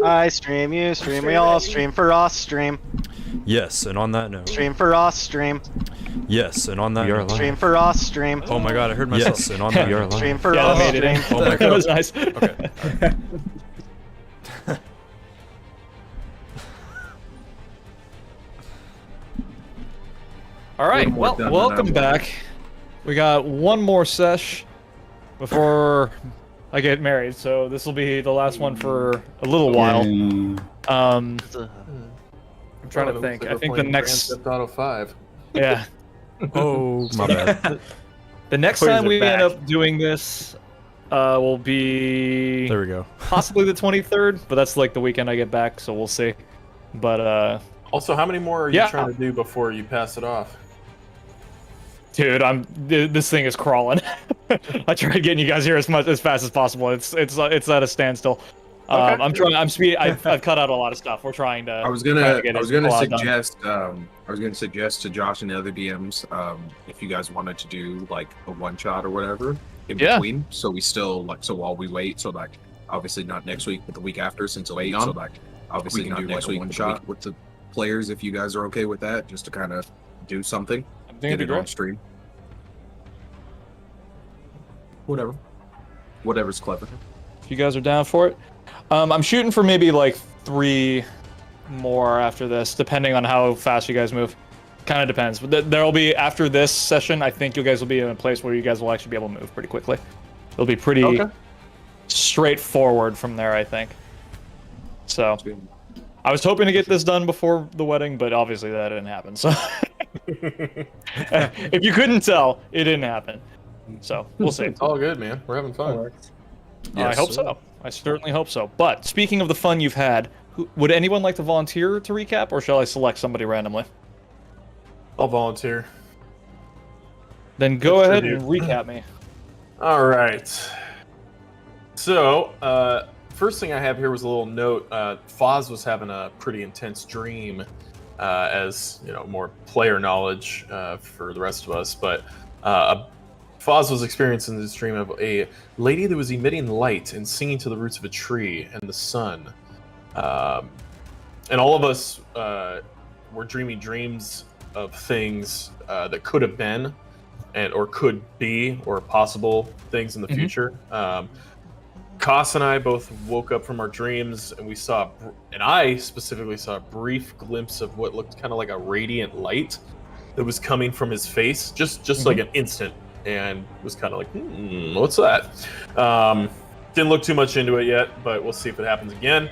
I stream, you stream, we all stream for us stream. Yes, and on that note. Stream for us stream. Yes, and on that note. Stream for us stream. Oh my god, I heard myself. Yes, and on that note. Stream for Yeah, us that made it stream. in. Oh my That was god. nice. Okay. All right, well, welcome back. We got one more sesh before I get married, so this will be the last one for a little while. I'm trying to think. I think the next. Grand Theft Auto 5. Yeah. Oh, my bad. The next Quiz time it we back. end up doing this will be There we go. possibly the 23rd, but that's like the weekend I get back, so we'll see. But Also, how many more are you Yeah. trying to do before you pass it off? dude, this thing is crawling. I tried getting you guys here as fast as possible. It's at a standstill. Okay. I'm trying. I'm speed. I've cut out a lot of stuff. We're trying to. I was try gonna to get I was it gonna a lot done. suggest to Josh and the other DMs if you guys wanted to do like a one shot or whatever in Yeah. between, so we still while we wait, so like obviously not next week but the week after, since it's on, so like obviously we can do next week one shot with the players if you guys are okay with that, just to kind of do something, I think get it'd be it on great. stream. Whatever's clever. If you guys are down for it, I'm shooting for maybe like 3 more after this, depending on how fast you guys move. Kind of depends. But there'll be after this session. I think you guys will be in a place where you guys will actually be able to move pretty quickly. It'll be pretty straightforward from there, I think. So, I was hoping to get this done before the wedding, but obviously that didn't happen. So, if you couldn't tell, it didn't happen. So, we'll see. It's all good, man. We're having fun. I hope so. I certainly hope so. But speaking of the fun you've had, would anyone like to volunteer to recap, or shall I select somebody randomly? I'll volunteer. Then go Good ahead tribute. and recap me. All right. So, first thing I have here was a little note. Foz was having a pretty intense dream, as you know, more player knowledge for the rest of us. But Foz was experiencing this dream of a lady that was emitting light and singing to the roots of a tree and the sun. And all of us were dreaming dreams of things that could have been, or could be, or possible things in the future. Koss and I both woke up from our dreams, and we saw, and I specifically saw a brief glimpse of what looked kind of like a radiant light that was coming from his face, just like an instant, and was kind of like, what's that? Didn't look too much into it yet, but we'll see if it happens again.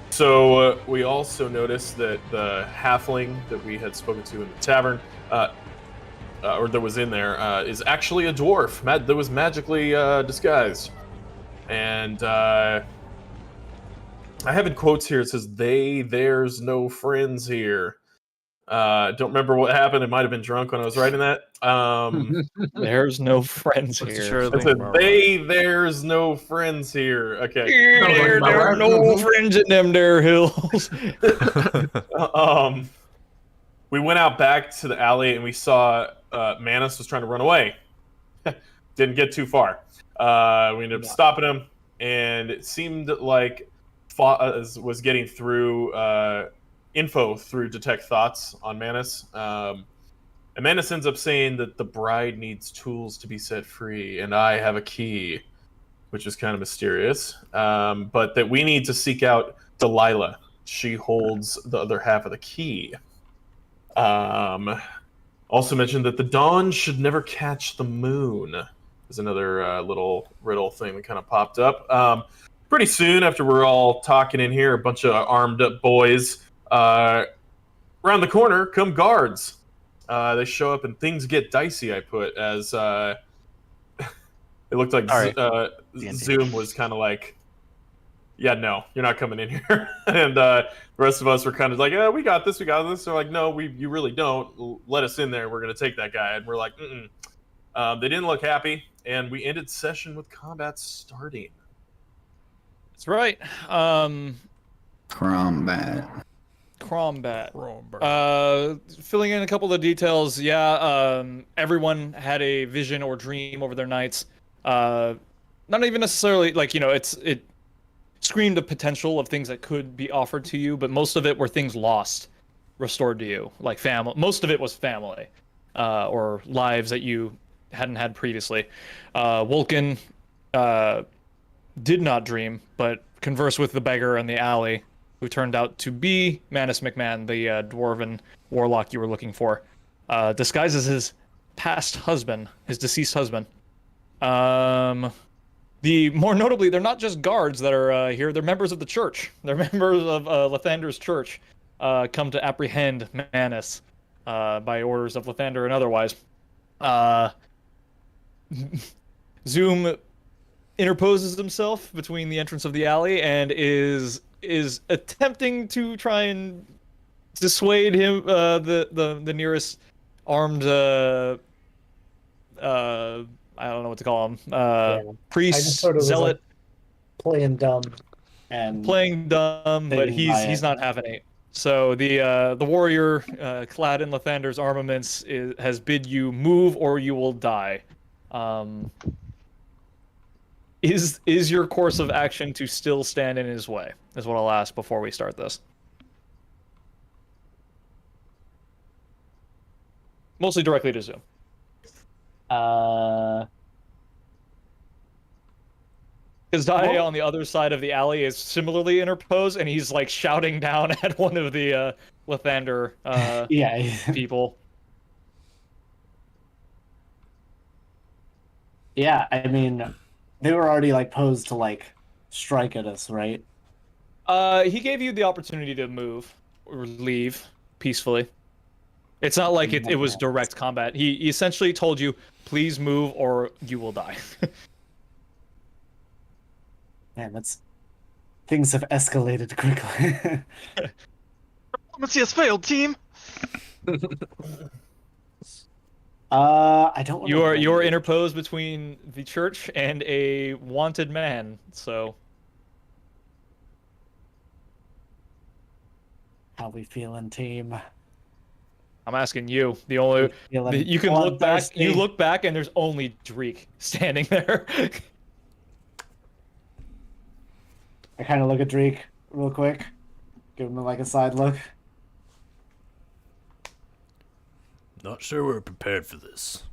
So we also noticed that the halfling that we had spoken to in the tavern, or that was in there, is actually a dwarf that was magically disguised. And I have in quotes here, it says, there's no friends here. Don't remember what happened. It might have been drunk when I was writing that. There's no friends here. It said, there's no friends here. Okay. There are no friends in them there hills. We went out back to the alley and we saw Manus was trying to run away. Didn't get too far. We ended up stopping him, and it seemed like Foz was getting through info through Detect Thoughts on Manus. And Manus ends up saying that the bride needs tools to be set free, and I have a key, which is kind of mysterious. But that we need to seek out Delilah. She holds the other half of the key. Also mentioned that the dawn should never catch the moon. There's another little riddle thing that kind of popped up. Pretty soon after we're all talking in here, a bunch of armed up boys. Around the corner come guards. They show up and things get dicey, I put, as it looked like Zoom was kind of like, yeah, no, you're not coming in here. And the rest of us were kind of like, yeah, we got this. They're like, no, you really don't. Let us in there. We're going to take that guy. And we're like, They didn't look happy, and we ended session with combat starting. That's right. Crombat. Filling in a couple of details. Yeah, everyone had a vision or dream over their nights. Not even necessarily like, it screamed of potential of things that could be offered to you, but most of it were things lost, restored to you, like family. Most of it was family, or lives that you hadn't had previously. Vulcan did not dream, but conversed with the beggar in the alley, who turned out to be Manus McMahon, the dwarven warlock you were looking for, disguised as his past husband, his deceased husband. The more notably, they're not just guards that are here; they're members of the church. They're members of Lathander's church, come to apprehend Manus by orders of Lathander and otherwise. Zoom interposes himself between the entrance of the alley and is attempting to try and dissuade him, the nearest armed I don't know what to call him. I Priest, just sort of was, zealot, like, playing dumb and but They he's deny it. not having it. So the warrior, clad in Lathander's armaments, has bid you move or you will die. Is your course of action to still stand in his way? Is what I'll ask before we start this. Mostly directly to Zoom. Because Dai on the other side of the alley is similarly interposed, and he's like shouting down at one of the Lathander yeah. people. Yeah, I mean, they were already like posed to like strike at us, right? He gave you the opportunity to move or leave peacefully. It's not like it was direct combat. He essentially told you, please move or you will die. Man, things have escalated quickly. Diplomacy has failed, team. I don't. You're interposed between the church and a wanted man, so How we feeling, team? I'm asking you. The only Feeling you can look back. bloodthirsty? You look back, and there's only Dreek standing there. I kind of look at Drake real quick, give him like a side look. Not sure we're prepared for this.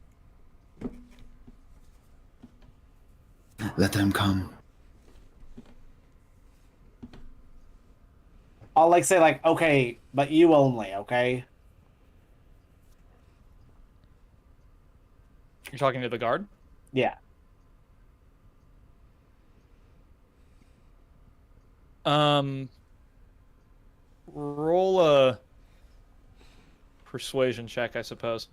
Let them come. I'll like say like, okay, but you only, okay? You're talking to the guard. Yeah. Roll a persuasion check, I suppose.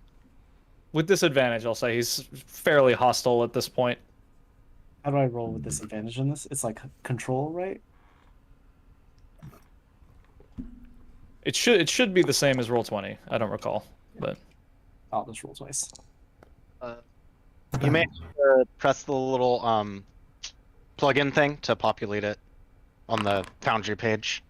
With disadvantage, I'll say he's fairly hostile at this point. How do I roll with disadvantage in this? It's like control, right? It should be the same as roll 20. I don't recall, but I'll just roll twice. You may press the little plugin thing to populate it on the Foundry page.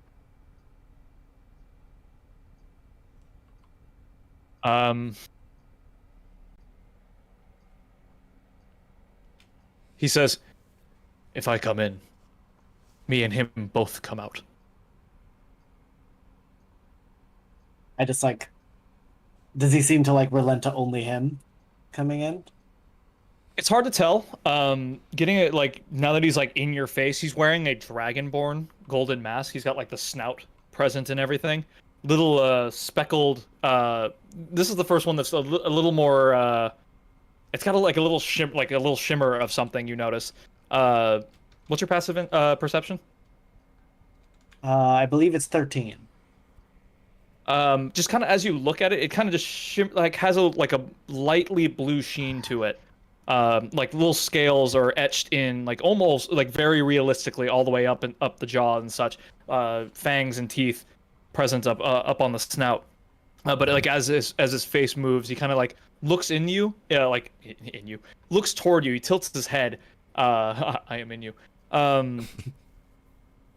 He says, "If I come in, me and him both come out." I just like. Does he seem to like relent to only him coming in? It's hard to tell. Getting it like now that he's like in your face, he's wearing a dragonborn golden mask. He's got like the snout present and everything. Little speckled. This is the first one that's a little more. It's got like a little shimmer of something you notice. What's your passive perception? I believe it's 13. Just kind of as you look at it, it kind of just has a lightly blue sheen to it. Like little scales are etched in, like almost like very realistically all the way up and up the jaw and such. Fangs and teeth present up on the snout. But like as his face moves, he kind of like looks in you, like in you, looks toward you. He tilts his head. I am in you. And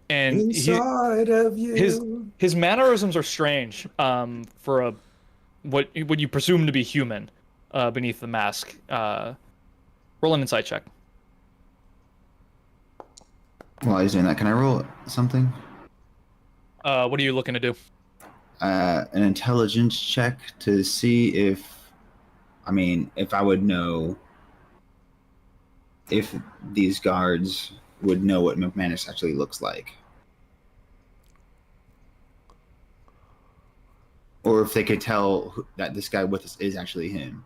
Inside of you. his mannerisms are strange. For what you presume to be human, beneath the mask. Roll an insight check. While he's doing that, can I roll something? What are you looking to do? An intelligence check to see if I would know if these guards would know what McManus actually looks like. Or if they could tell that this guy with us is actually him.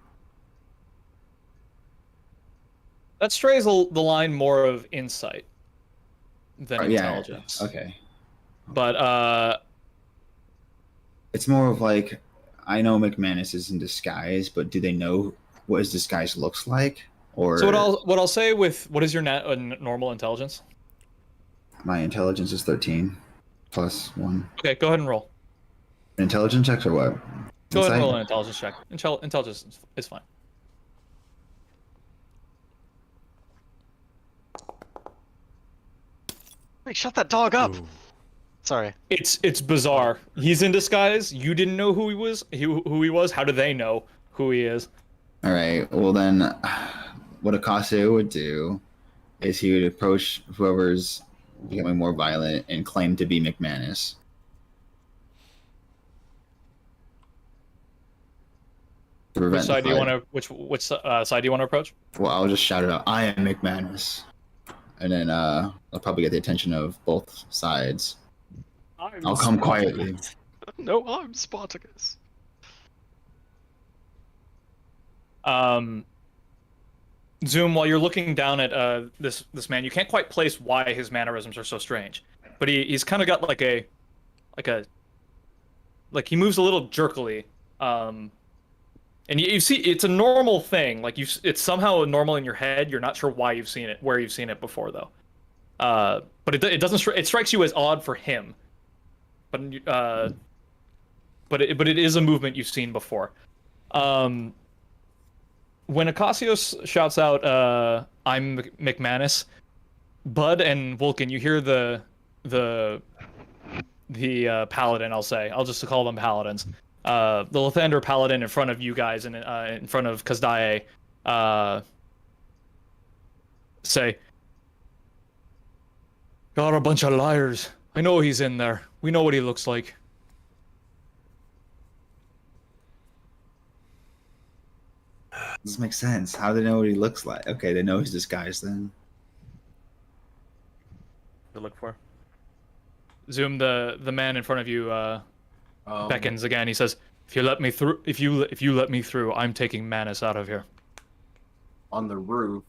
That strays the line more of insight than intelligence. Yeah, okay. But It's more of like, I know McManus is in disguise, but do they know what his disguise looks like? Or so what I'll say with what is your normal intelligence? my intelligence is 13 plus 1. Okay, go ahead and roll. Intelligence checks or what? Go ahead and Insight? roll an intelligence check. Intelligence is fine. Wait, shut that dog up. Ooh. Sorry. It's bizarre. He's in disguise. You didn't know who he was. Who he was. How do they know who he is? All right. Well, then, what Ocasio would do is he would approach whoever's becoming more violent and claim to be McManus. To Which prevent side the do you fight. want to? Which side do you want to approach? Well, I'll just shout it out. I am McManus, and then I'll probably get the attention of both sides. I'll come quietly. No, I'm Spartacus. Zoom, while you're looking down at this man, you can't quite place why his mannerisms are so strange, but he's kind of got like he moves a little jerkily, and you see it's a normal thing. Like it's somehow normal in your head. You're not sure why you've seen it, where you've seen it before though. But it doesn't. It strikes you as odd for him, but it is a movement you've seen before. When Ocasio shouts out, "I'm McManus," Bud and Vulcan, you hear the paladin. I'll just call them paladins. The Lathander paladin in front of you guys and in front of Kazdae, say, "Y'all are a bunch of liars. I know he's in there. We know what he looks like." This makes sense. How do they know what he looks like? Okay, they know he's disguised then. To look for. Zoom, the man in front of you beckons again. He says, "If you let me through, if you let me through, I'm taking Manus out of here." On the roof,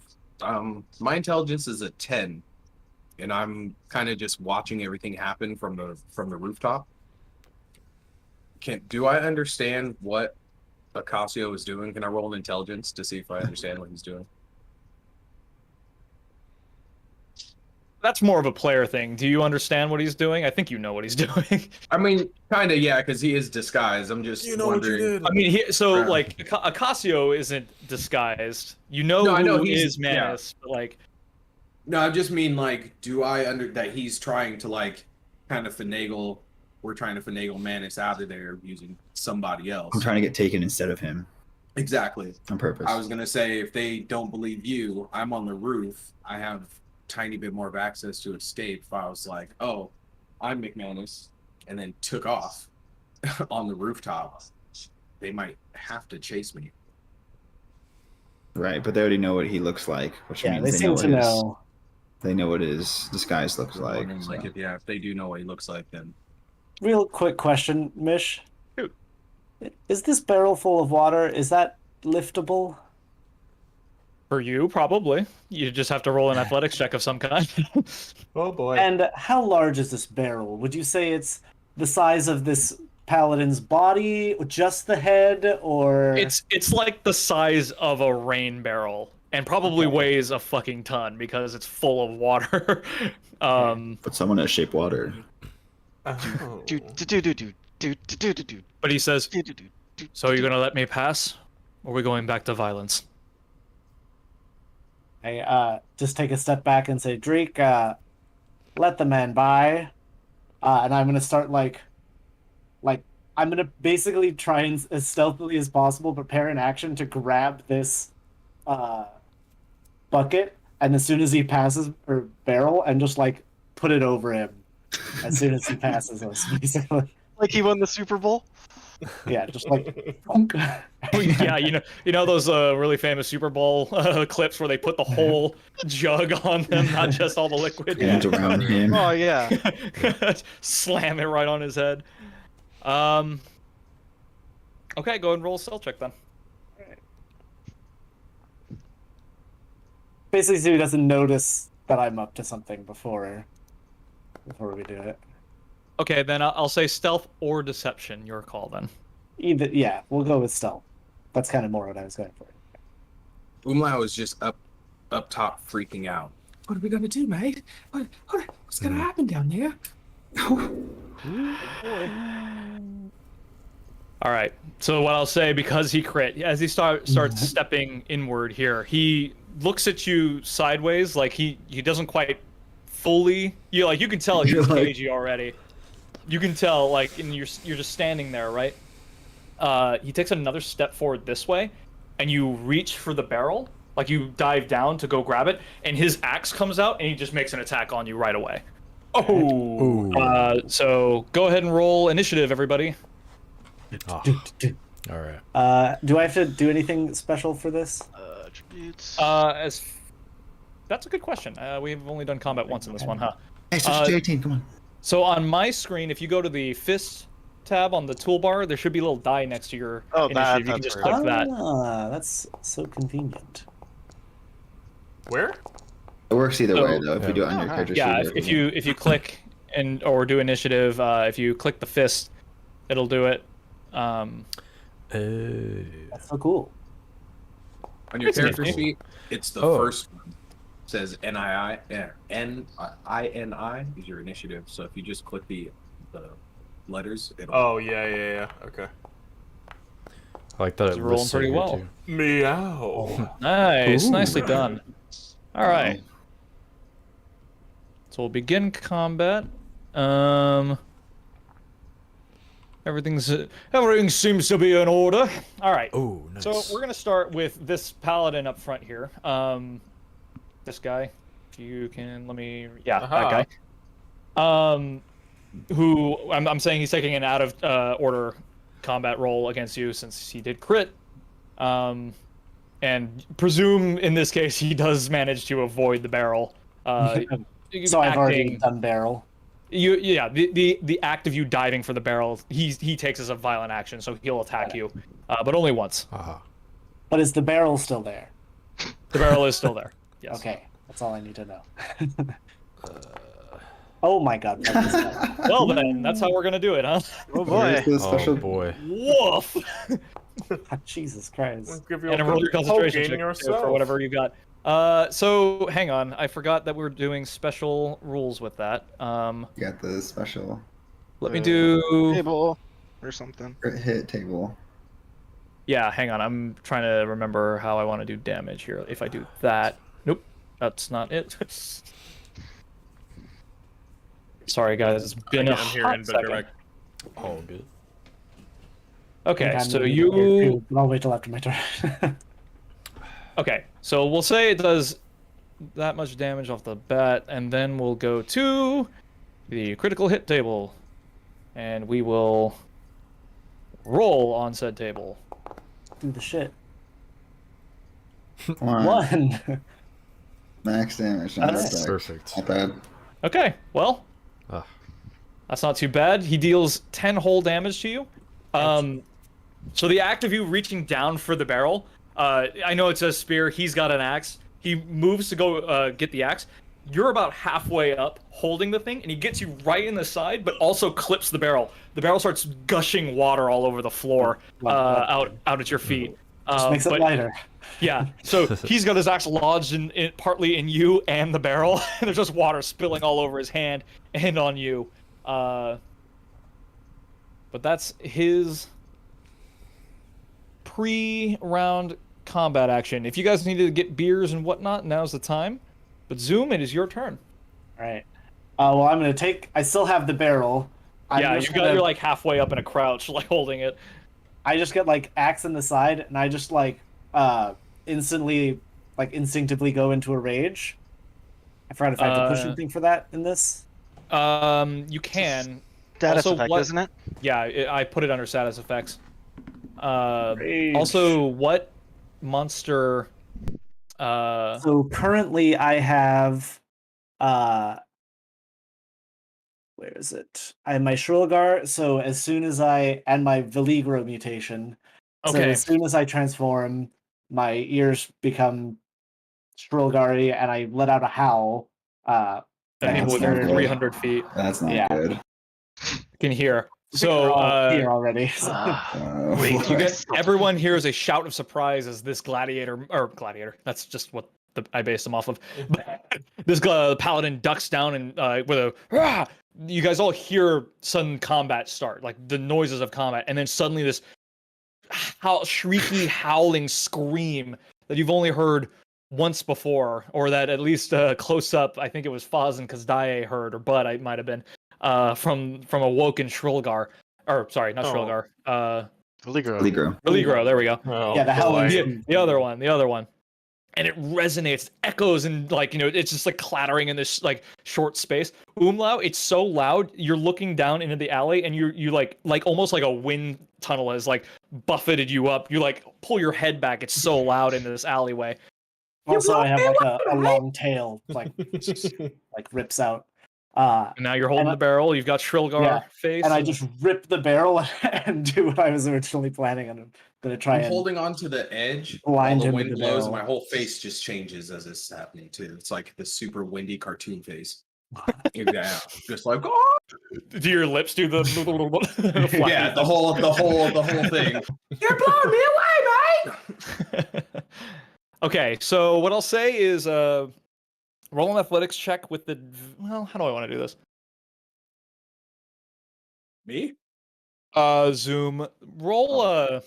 my intelligence is a 10, and I'm kind of just watching everything happen from the rooftop. Do I understand what Ocasio is doing? Can I roll an intelligence to see if I understand what he's doing? That's more of a player thing. Do you understand what he's doing? I think you know what he's doing. I mean, kind of, yeah, because he is disguised. I'm just wondering. I mean, like Ocasio isn't disguised. You know No, I know who he's- is Manus, but like, No, I just mean like, do I that he's trying to like kind of finagle? We're trying to finagle Manus out of there using somebody else. I'm trying to get taken instead of him Exactly. on purpose. I was gonna say, if they don't believe you, I'm on the roof. I have tiny bit more of access to escape. If I was like, "Oh, I'm McManus," and then took off on the rooftop, they might have to chase me. Right, but they already know what he looks like, which Yeah, means they they seem know to what his, know. they know what his disguise looks like. Wondering, like, so. if they do know what he looks like, then Real quick question, Mish. Shoot. Is this barrel full of water? Is that liftable? for you, probably. You just have to roll an athletics check of some kind. Oh boy. And how large is this barrel? Would you say it's the size of this paladin's body, just the head, or It's like the size of a rain barrel, and probably Okay. weighs a fucking ton because it's full of water. But someone has shape water. Oh. But he says, "So you're gonna let me pass, or are we going back to violence?" I just take a step back and say, Drake, let the man by. And I'm gonna start like I'm gonna basically try and as stealthily as possible prepare an action to grab this bucket, and as soon as he passes or barrel, and just like put it over him as soon as he passes us, basically. Like he won the Super Bowl. Yeah, just like. Yeah, you know those really famous Super Bowl clips where they put the whole jug on them, not just all the liquid. Hands around him. Oh yeah. Slam it right on his head. Okay, go ahead and roll a stealth check then. Basically, so he doesn't notice that I'm up to something before we do it. Okay, then I'll say stealth or deception. Your call then. Either, yeah, we'll go with stealth. That's kind of more what I was going for. Umlau is just up top freaking out. What are we gonna do, mate? What's gonna happen down there? All right. So what I'll say, because he crit, as he starts stepping inward here, he looks at you sideways, like he doesn't quite fully. You can tell he's cagey already. You can tell, like, and you're just standing there, right? He takes another step forward this way, and you reach for the barrel, like you dive down to go grab it, and his axe comes out, and he just makes an attack on you right away. Ooh. So go ahead and roll initiative, everybody. Oh, all right. Do I have to do anything special for this? Attributes. That's a good question. We've only done combat once in this one, huh? Hey, switch to 18, come on. So on my screen, if you go to the fist tab on the toolbar, there should be a little die next to your initiative. You can just that's click that. That's so convenient. Where? It works either So- way though. If you do it on your character Yeah, sheet. if you click or do initiative, if you click the fist, it'll do it. That's so cool. On your It's character nifty. sheet, it's the Oh. first one. It says INI is your initiative. So if you just click the letters, it'll. Oh yeah. Okay. I like that It's it rolling lists pretty it here, well. too. Meow. Nice, Ooh. nicely done. All right. So we'll begin combat. Everything seems to be in order. All right. Oh, nice. So we're gonna start with this paladin up front here. This guy. If you can let me. Yeah, that guy. Who I'm saying he's taking an out of order combat roll against you since he did crit. And presume in this case he does manage to avoid the barrel. So I've already done barrel. The act of you diving for the barrel, he takes as a violent action, so he'll attack you, but only once. But is the barrel still there? The barrel is still there. Yes. Okay, that's all I need to know. Oh my god. Well then, that's how we're gonna do it, huh? Oh Where's boy. the special... Oh boy. Woof! Jesus Christ. Let's give you And a roll your concentration check yourself. for whatever you got. So hang on, I forgot that we were doing special rules with that. You got the special Let me do. Table or something. crit hit table. Yeah, hang on. I'm trying to remember how I want to do damage here. If I do that, nope, that's not it. Sorry, guys. It's been a I'm here hot in second. direct. All good. Okay, I'm so moving you. here too, but I'll wait till after my turn. Okay, so we'll say it does that much damage off the bat, and then we'll go to the critical hit table, and we will roll on said table. Do the shit. Come on. 1. Max damage. Not That's bad. Perfect. Not bad. Okay, well, Ah. that's not too bad. He deals 10 whole damage to you. So the act of you reaching down for the barrel, I know it says spear, he's got an axe. He moves to go get the axe. You're about halfway up holding the thing, and he gets you right in the side, but also clips the barrel. The barrel starts gushing water all over the floor, out at your feet. Just makes it but- lighter. Yeah, so he's got his axe lodged in partly in you and the barrel, and there's just water spilling all over his hand and on you. But that's his pre-round combat action. If you guys needed to get beers and whatnot, now's the time. But Zoom, it is your turn. Alright. Well, I'm gonna take. I still have the barrel. You're like halfway up in a crouch, like holding it. I just get like axe in the side, and I just instantly, instinctively go into a rage. I forgot if I have to push anything for that in this. You can. Status Also, effect, what- isn't it? Yeah, I put it under status effects. Rage. Also, what monster? So currently I have where is it? I have my Shrilgar, so as soon as and my Veligro mutation. So Okay. as soon as I transform, my ears become Shrilgari and I let out a howl. That That's people not within good. 300 feet That's not Yeah. good. can hear. They're So all here already. Wait, you get everyone hears a shout of surprise as this gladiator. That's just what I based them off of. This paladin ducks down and with a "Rah!" You guys all hear sudden combat start, like the noises of combat, and then suddenly this shrieky, howling scream that you've only heard once before, or that at least close up. I think it was Foz and Kazdaye heard, or Bud, I might have been from a woken Shrilgar, or sorry, not Oh. Shrilgar. Peligro. Peligro. There we go. Oh, Yeah, the howling boy. The other one. And it resonates, echoes, and like, it's just like clattering in this like short space. Umlau, it's so loud. You're looking down into the alley, and you like almost like a wind tunnel has like buffeted you up. You like pull your head back. It's so loud in this alleyway. Also, I have like a long tail, like rips out. And now you're holding And the barrel. You've got Shrilgar yeah, face, and I just rip the barrel and do what I was originally planning on. I'm gonna try I'm and holding on to the edge blind while him the with wind the blows, barrel. and my whole face just changes as it's happening too. It's like the super windy cartoon face. Yeah, just like oh! do your lips do the Yeah, the whole thing. You're blowing me away, mate. Okay, so what I'll say is roll an athletics check with the how do I want to do this? Me? Zoom. Roll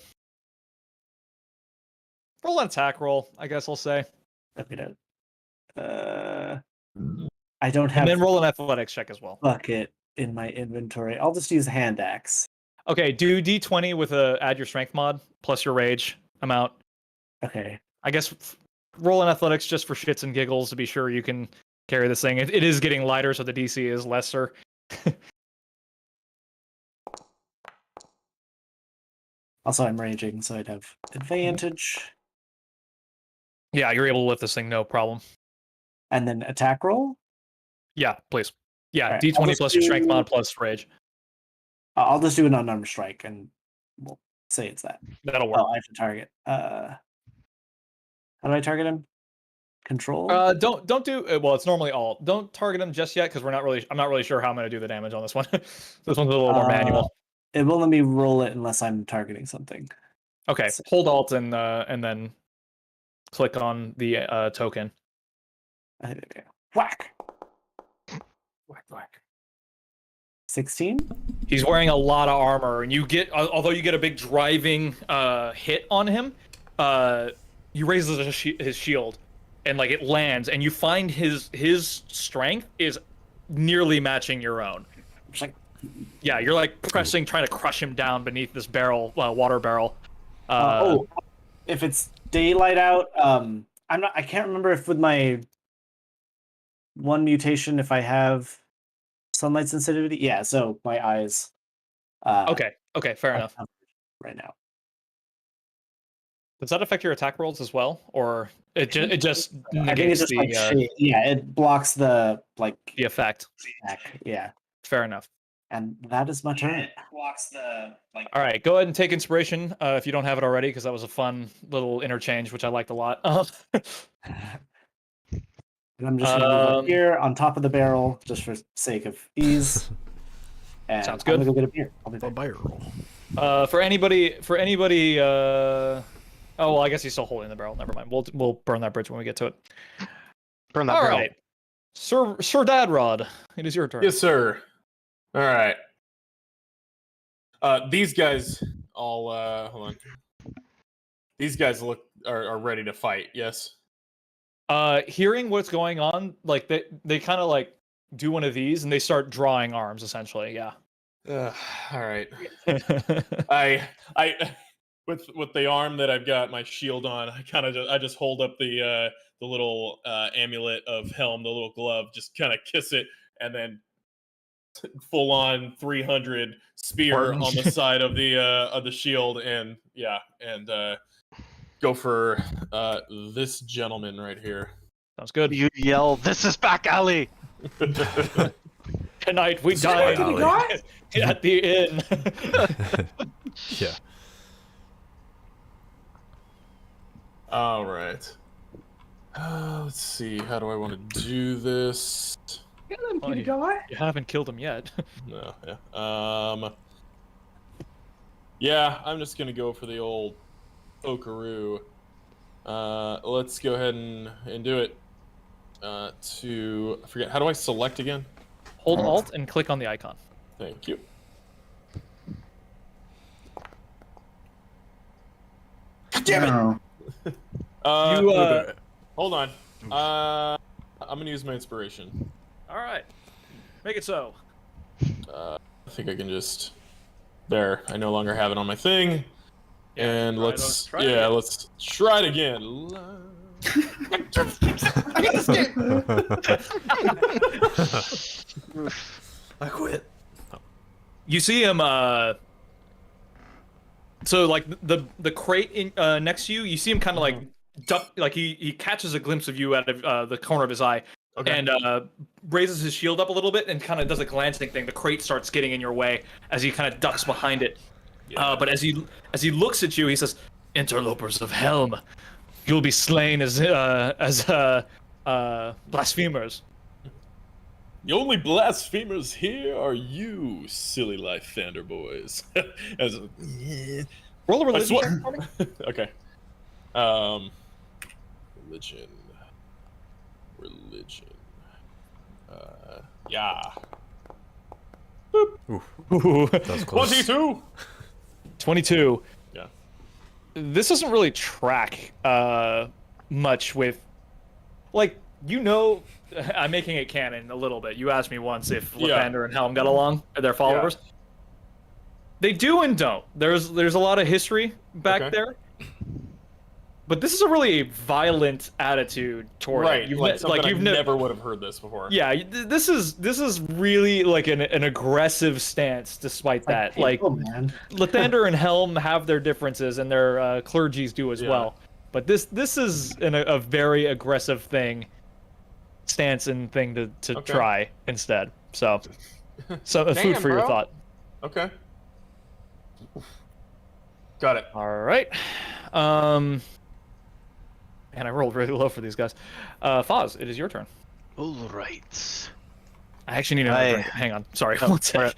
roll an attack roll, I guess I'll say. I don't have And then roll an athletics check as well. bucket in my inventory. I'll just use hand axe. Okay, do D20 with add your strength mod plus your rage amount. Okay. I guess roll an athletics just for shits and giggles to be sure you can carry this thing. It is getting lighter, so the DC is lesser. Also, I'm raging, so I'd have advantage. Yeah, you're able to lift this thing, no problem. And then attack roll. Yeah, please. Yeah, Alright, I'll D20 just plus your strength do- mod plus rage. I'll just do an unarmed strike, and we'll say it's that. That'll work. Oh, I have to target. How do I target him? Control. Don't do well. It's normally alt. Don't target him just yet because I'm not really sure how I'm going to do the damage on this one. This one's a little more manual. It won't let me roll it unless I'm targeting something. Okay, hold alt and then click on the token. Okay. Whack. Whack. 16. He's wearing a lot of armor, and you get although you get a big driving hit on him, you raise his shield, and like it lands, and you find his strength is nearly matching your own. Just like, Yeah, you're like trying to crush him down beneath this barrel, water barrel. if it's daylight out, I can't remember if with my one mutation if I have sunlight sensitivity. Yeah, so my eyes. Okay, fair are enough. covered right now. Does that affect your attack rolls as well, or it just I think it negates just the like yeah, it blocks the the effect? attack. Yeah, Fair enough. and that is my turn. Blocks the like. All right, go ahead and take inspiration if you don't have it already, because that was a fun little interchange, which I liked a lot. And I'm just gonna move up here on top of the barrel, just for sake of ease. And Sounds I'm good. gonna go get a beer. I'll be A back. barrel. For anybody, oh well, I guess he's still holding the barrel. Never mind. We'll burn that bridge when we get to it. Burn that All barrel. right, Sir Dadrod, it is your turn. Yes, sir. All right. These guys all hold on. These guys are ready to fight. Yes. Hearing what's going on, like they kind of like do one of these and they start drawing arms. Essentially, yeah. All right. I with the arm that I've got my shield on, I just hold up the little amulet of Helm, the little glove, just kind of kiss it, and then full on 300 spear on the side of the shield, and go for this gentleman right here. Sounds good. You yell, "This is back alley!" Tonight we Sorry, dine Ali. at the inn. Yeah. All right. Let's see. How do I want to do this? Well, you haven't killed him yet. No. Yeah. Yeah. I'm just gonna go for the old pokeroo. Let's go ahead and do it. I forget. How do I select again? Hold Alt and click on the icon. Thank you. No. Hold on. I'm gonna use my inspiration. All right, make it so. I think I can just. There. I no longer have it on my thing. And let's try it again. I got this game. I quit. You see him. So like the crate in, next to you, you see him kind of like duck, like he catches a glimpse of you out of the corner of his eye, and raises his shield up a little bit and kind of does a glancing thing. The crate starts getting in your way as he kind of ducks behind it. But as he looks at you, he says, "Interlopers of Helm, you'll be slain as blasphemers." The only blasphemers here are you, silly Lythander boys. Roll a religion I check for me. Okay. Religion. Yeah. Ooh, that was close. 22. 22. Yeah. This doesn't really track much with, like, I'm making it canon a little bit. You asked me once if Lathander and Helm got along, their followers. Yeah. They do and don't. There's a lot of history back there. But this is a really violent attitude toward it. You've never would have heard this before. Yeah, this is really like an aggressive stance. Despite that, Lathander and Helm have their differences, and their clergies do as well. But this is a very aggressive stance and thing to try instead. So food for your thought. Okay. Got it. All right. And I rolled really low for these guys. Foz, it is your turn. All right. I actually need another drink. Hang on. Sorry. One sec.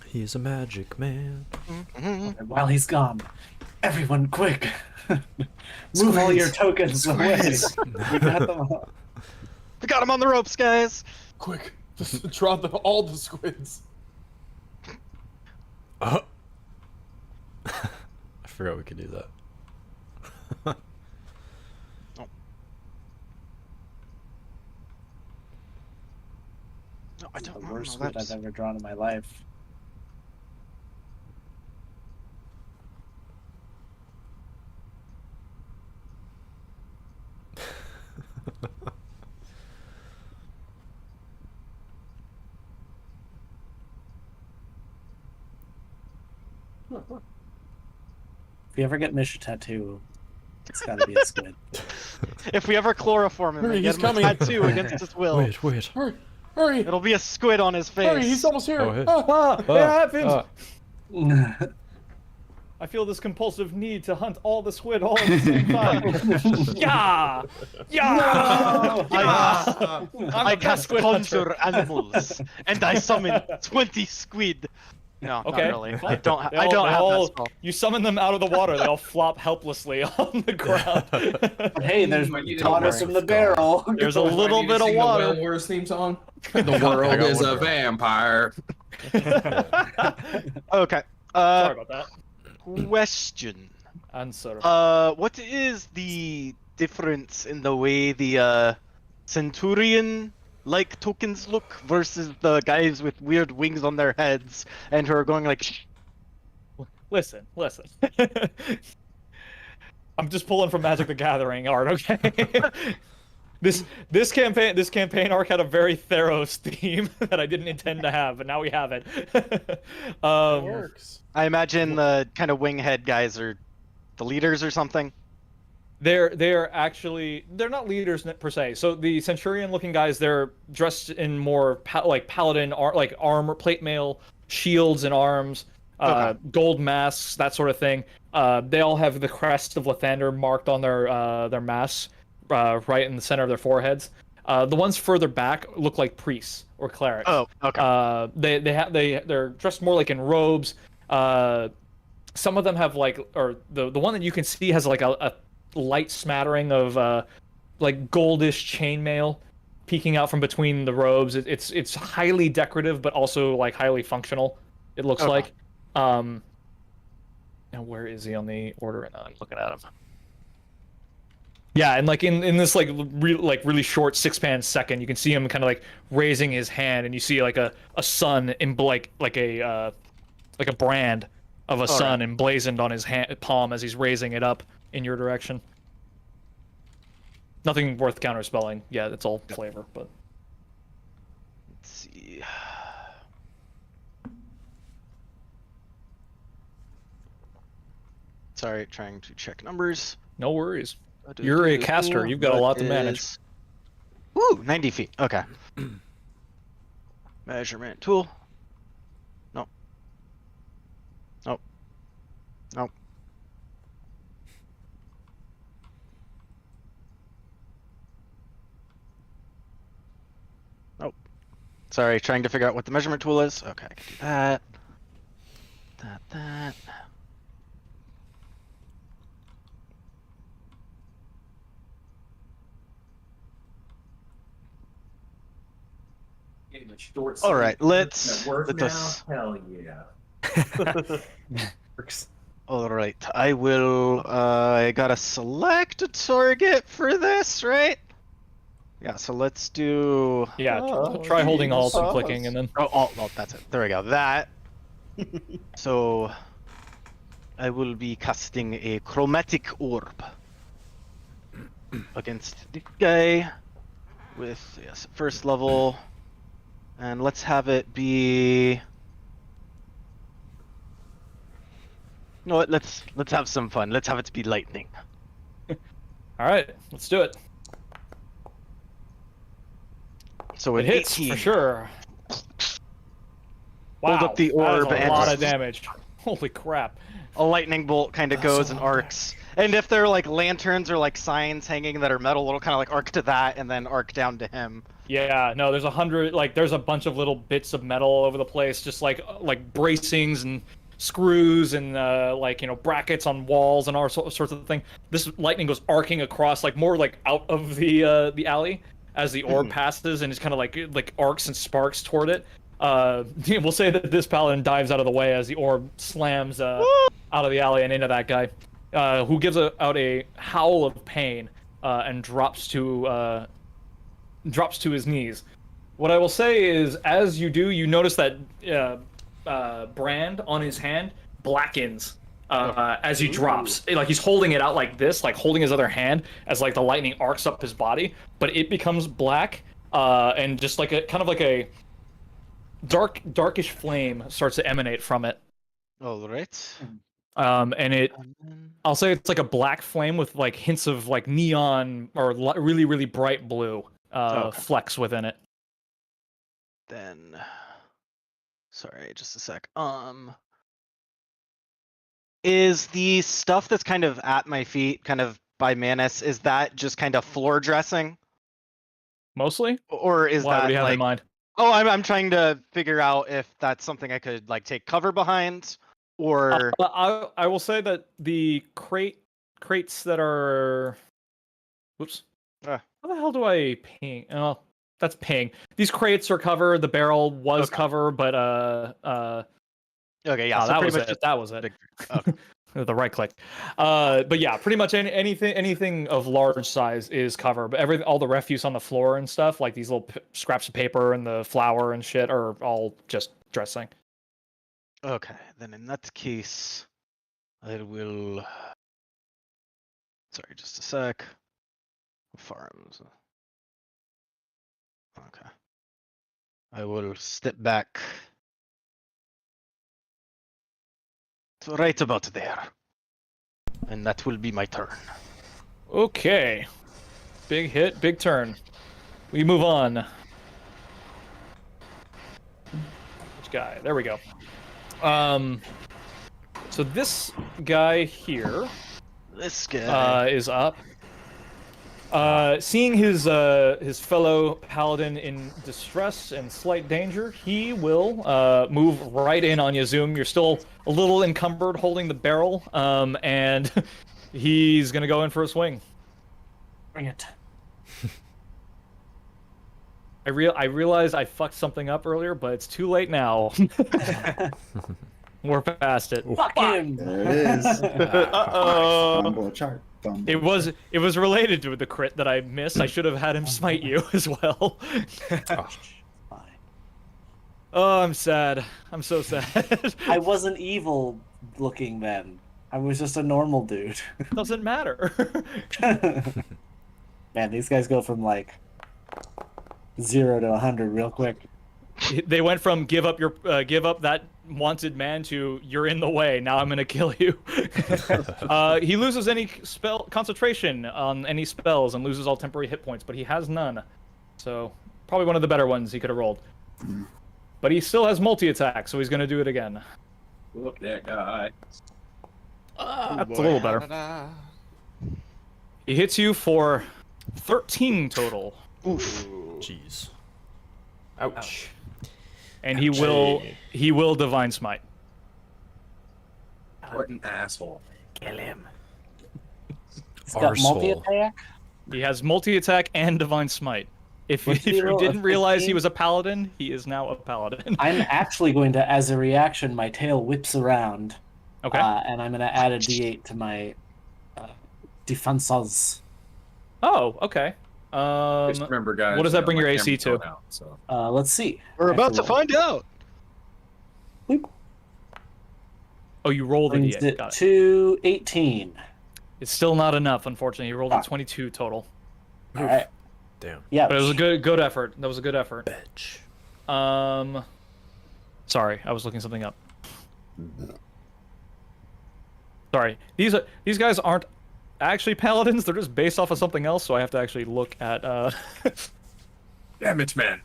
He's a magic man. And while he's gone, everyone quick. Move all your tokens away. We got them all. We got him on the ropes, guys. Quick. Just draw all the squids. I forgot we could do that. No, I don't The know. worst squid I've ever drawn in my life. If you ever get Mish a tattoo, it's gotta be a squid. If we ever chloroform him and get him a tattoo against his will, Wait. Hurry! It'll be a squid on his face. Hurry! He's almost here. Oh, hey. It happened. I feel this compulsive need to hunt all the squid all at the same time. Yeah! I cast conjure animals, and I summon 20 squid. No, okay. not really. I don't have that spell. You summon them out of the water. They all flop helplessly on the ground. Hey, there's Thomas from the barrel. There's a little bit of water. The Whale theme song. The world is a vampire. Okay. Sorry about that. Question. Answer. What is the difference in the way the Centurion-like tokens look versus the guys with weird wings on their heads and who are going like? Listen. I'm just pulling from Magic the Gathering art, okay? This campaign arc had a very Theros theme that I didn't intend to have, but now we have it. It works. I imagine the kind of winghead guys are the leaders or something. They're actually they're not leaders per se. So the Centurion looking guys, they're dressed in more like paladin like armor, plate mail, shields and arms, gold masks, that sort of thing. They all have the crest of Lathander marked on their masks, right in the center of their foreheads. The ones further back look like priests or clerics. Oh, okay. They're dressed more like in robes. Some of them have like, or the one that you can see has like a light smattering of like goldish chainmail peeking out from between the robes. It's highly decorative, but also like highly functional. It looks like. And where is he on the order? I'm looking at him. Yeah, and like in this like really short 6-pan second, you can see him kind of like raising his hand, and you see like a sun in like a brand of a sun emblazoned on his palm as he's raising it up in your direction. Nothing worth counterspelling. Yeah, it's all flavor, but Let's see. Sorry, trying to check numbers. no worries. You're a caster. You've got a lot to manage. Woo, 90 feet. Okay. Measurement tool. Nope. Nope. Nope. Nope. Sorry, trying to figure out what the measurement tool is. Okay, I can do that. That. All right, let's Hell yeah. Works. All right, I will. I gotta select a target for this, right? Yeah. So let's do. Yeah, try holding Alt and clicking, and then. Oh, that's it. There we go. That. So, I will be casting a chromatic orb against the guy with first level, and let's have it be. You know what? Let's have some fun. Let's have it be lightning. All right, let's do it. So It hits 18. for sure. Hold up the orb that is a and lot of damage. Holy crap! a lightning bolt kind of goes and arcs. And if there are like lanterns or like signs hanging that are metal, it'll kind of like arc to that and then arc down to him. Yeah, no, there's 100. Like, there's a bunch of little bits of metal all over the place, just like bracings and screws and like, you know, brackets on walls and all sorts of thing. This lightning goes arcing across, like more like out of the alley as the orb passes, and it's kind of like arcs and sparks toward it. We'll say that this paladin dives out of the way as the orb slams out of the alley and into that guy, who gives out a howl of pain and drops to his knees. What I will say is, as you do, you notice that brand on his hand blackens as he drops. Like, he's holding it out like this, like holding his other hand as like the lightning arcs up his body, but it becomes black and just like a kind of like a darkish flame starts to emanate from it. All right. And I'll say it's like a black flame with like hints of like neon or really, really bright blue flecks within it. Then, sorry, just a sec. Is the stuff that's kind of at my feet, kind of by Manus, is that just kind of floor dressing? Mostly? Or is What that do you have like... in mind? Oh, I'm trying to figure out if that's something I could like take cover behind, or I will say that the crates that are, whoops, how the hell do I ping? Oh, that's ping. These crates are covered. The barrel was cover, but okay, yeah, so that pretty was much it. just That was it. okay. The right click. But yeah, pretty much anything of large size is covered. But all the refuse on the floor and stuff, like these little scraps of paper and the flour and shit, are all just dressing. Okay, then in that case, I will Sorry, just a sec. Farms. Okay. I will step back to right about there. And that will be my turn. Okay. Big hit, big turn. We move on. Which guy? There we go. So this guy here This guy. is up. Seeing his fellow paladin in distress and slight danger, he will move right in on you, Zoom. You're still a little encumbered holding the barrel, and he's gonna go in for a swing. Bring it. I realized I fucked something up earlier, but it's too late now. We're past it. Fuck him. There it is. Uh-oh. Fumble chart. Fumble It was related to the crit that I missed. I should have had him smite you as well. Fine. Oh, I'm sad. I'm so sad. I wasn't evil looking then. I was just a normal dude. Doesn't matter. Man, these guys go from like 0 to 100 real quick. They went from give up that wanted man to you're in the way. Now I'm gonna kill you. He loses any spell concentration on any spells and loses all temporary hit points, but he has none. So probably one of the better ones he could have rolled. But he still has multi-attack, so he's gonna do it again. Look that guy. That's a little better. He hits you for 13 total, Jeez. Ouch. and he will divine smite. What an asshole. Kill him. He's got Arsehole. multi-attack. He has multi-attack and divine smite. If What's you he roll, a didn't realize he 15? was a paladin, he is now a paladin. I'm actually going to, as a reaction, my tail whips around. Okay. And I'm going to add a d8 to my defenses. Oh, okay. Just remember, guys. what does that you know, bring my your AC camera's to? going out, so. Let's see. We're about to After find out. Boop. Oh, you rolled a Brings d8. it Got it. to 18. It's still not enough, unfortunately. He rolled a Ah. 22 total. All right. Damn. Yeah. But it was a good effort. That was a good effort. Bitch. Sorry, I was looking something up. Sorry. These guys aren't actually paladins. They're just based off of something else, so I have to actually look at Damn it, man.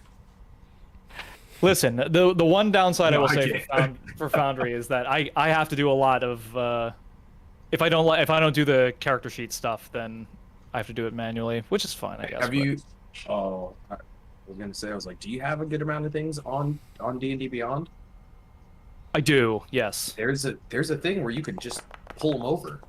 Listen, the one downside I No, will I say can't. for Foundry is that I have to do a lot of if I don't do the character sheet stuff, then I have to do it manually, which is fine, I guess. Have but- you? Oh, I was gonna say. I was like, do you have a good amount of things on D&D Beyond? I do, yes. There's a thing where you can just pull them over.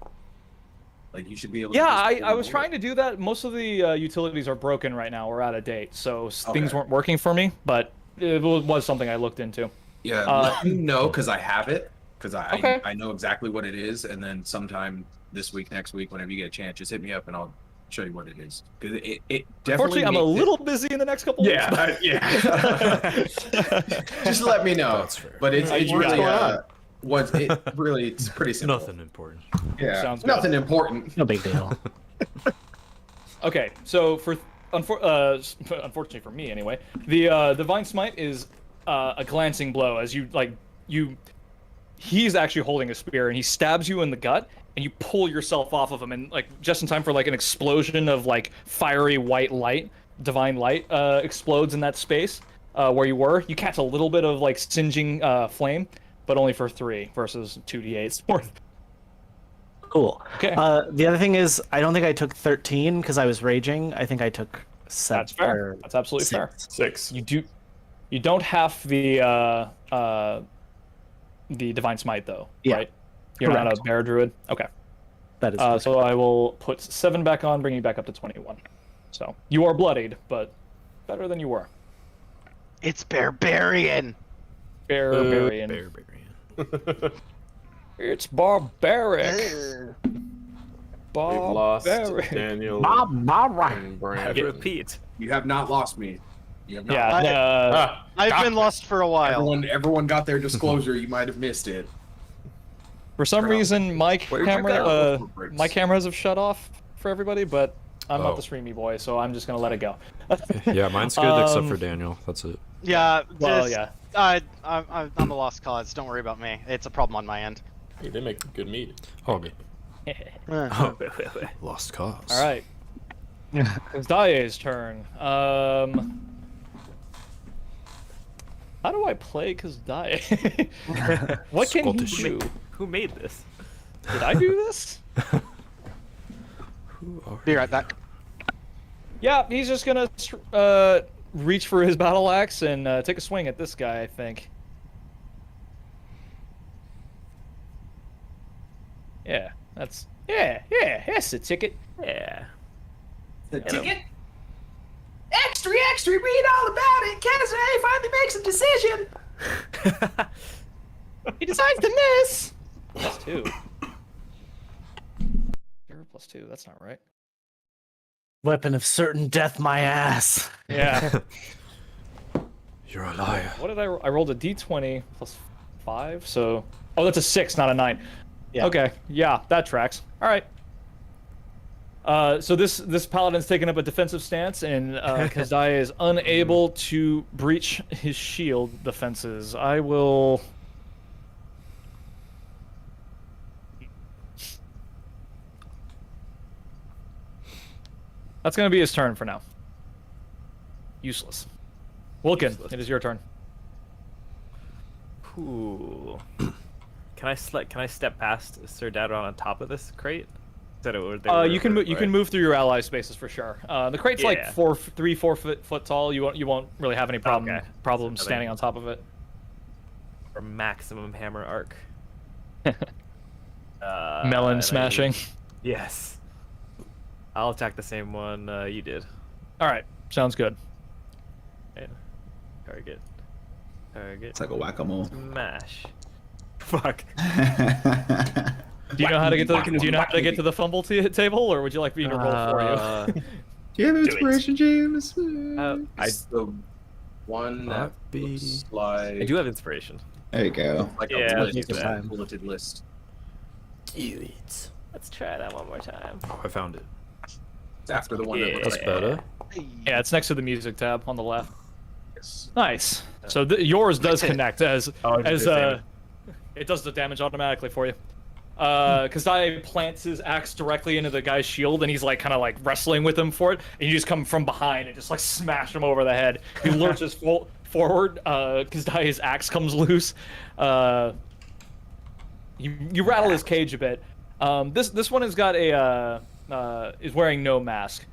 Like you should be able. Yeah, to just pull I them was over. trying to do that. Most of the utilities are broken right now or out of date, so things Okay. weren't working for me. But it was something I looked into. Yeah, let me know because I have it. Because Okay. I know exactly what it is, and then sometime this week, next week, whenever you get a chance, just hit me up and I'll show you what it is. Because it definitely. Unfortunately, I'm a makes it- little busy in the next couple weeks. Yeah, yeah. Just let me know. That's fair. But it's What's really going on? it's pretty simple. Nothing important. Yeah, Sounds good. nothing important. No big deal. Okay, so unfortunately for me anyway, the divine smite is a glancing blow as he's actually holding a spear and he stabs you in the gut and you pull yourself off of him and like just in time for like an explosion of like fiery white light, divine light explodes in that space where you were. You catch a little bit of like singeing flame, but only for 3 versus 2d8's worth. Cool. Okay. The other thing is, I don't think I took 13 because I was raging. I think I took 7. That's fair. That's absolutely fair. 6. You don't have the divine smite though, Yeah. right? You're not Correct. a bear druid. Okay. That is. So I will put 7 back on, bring you back up to 21. So you are bloodied, but better than you were. It's barbarian. Barbarian. Barbarian. It's barbaric. We've lost Barbaric. Daniel and I Brandon. repeat. You have not lost me. You have not. Yeah. lost- I've been lost for a while. Everyone got their disclosure. You might have missed it. For some Turn off. reason, my Where's my barrel? cameras have shut off for everybody, but I'm not Oh. the streamy boy, so I'm just gonna let it go. Yeah, mine's good except for Daniel. That's it. Yeah. Well, just, yeah. I'm a lost cause. Don't worry about me. It's a problem on my end. Hey, they make good meat. Oh, okay. Uh, Lost cause. All right. It's Daye's turn. How do I play Kazdaye? What can Scottish. he do? Who made this? Did I do this? Who are Be right back. Yeah, he's just gonna reach for his battle axe and take a swing at this guy, I think. Yeah, that's that's the ticket. Yeah. The Hello. ticket. Extra, read all about it. Kazay finally makes a decision. He decides to miss. +2. 0 +2. That's not right. Weapon of certain death, my ass. Yeah. You're a liar. What did I rolled a d20 +5, so oh, that's a 6, not a 9. Yeah. Okay, yeah, that tracks. All right. So this paladin's taking up a defensive stance, and Kazdaye is unable to breach his shield defenses. I will. That's gonna be his turn for now. Useless. Wilkin, it is your turn. Ooh. Can I step past Sir Dadron on top of this crate? Said it would. You can move through your ally spaces for sure. The crate's like Yeah. 4 foot tall. You won't really have any problems Nothing. standing on top of it. For maximum hammer arc. Melon and I smashing. use- Yes. I'll attack the same one you did. All right, sounds good. Yeah. Target. It's like a whack-a-mole. Smash. Fuck. Do you know how to get to the fumble table, or would you like me to roll for you? Do you have inspiration, James? It's the one that Happy- looks like I do have inspiration. There you go. like Yeah, a let's list, do that. bulleted list. Elite. Let's try that one more time. Oh, I found it. It's after the one that looks That's like better. Yeah, it's next to the music tab on the left. this. Nice. So yours does connect as it's the it does the damage automatically for you. Kazdaye plants his axe directly into the guy's shield, and he's like kind of like wrestling with him for it, and you just come from behind and just like smash him over the head. He lurches forward. Kazdaye's axe comes loose. You rattle his cage a bit. This one has got a is wearing no mask.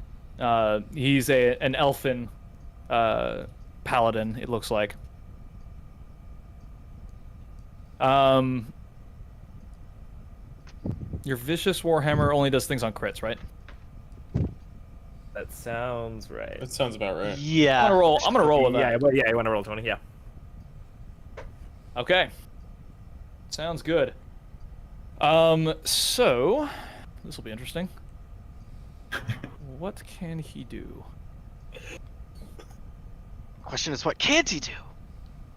He's an elfin paladin, it looks like. Your vicious warhammer only does things on crits, right? That sounds right. That sounds about right. Yeah. I'm gonna roll with Yeah, that. but yeah, you want to roll 20? Yeah. Okay. Sounds good. So this will be interesting. What can he do? Question is, what can't he do?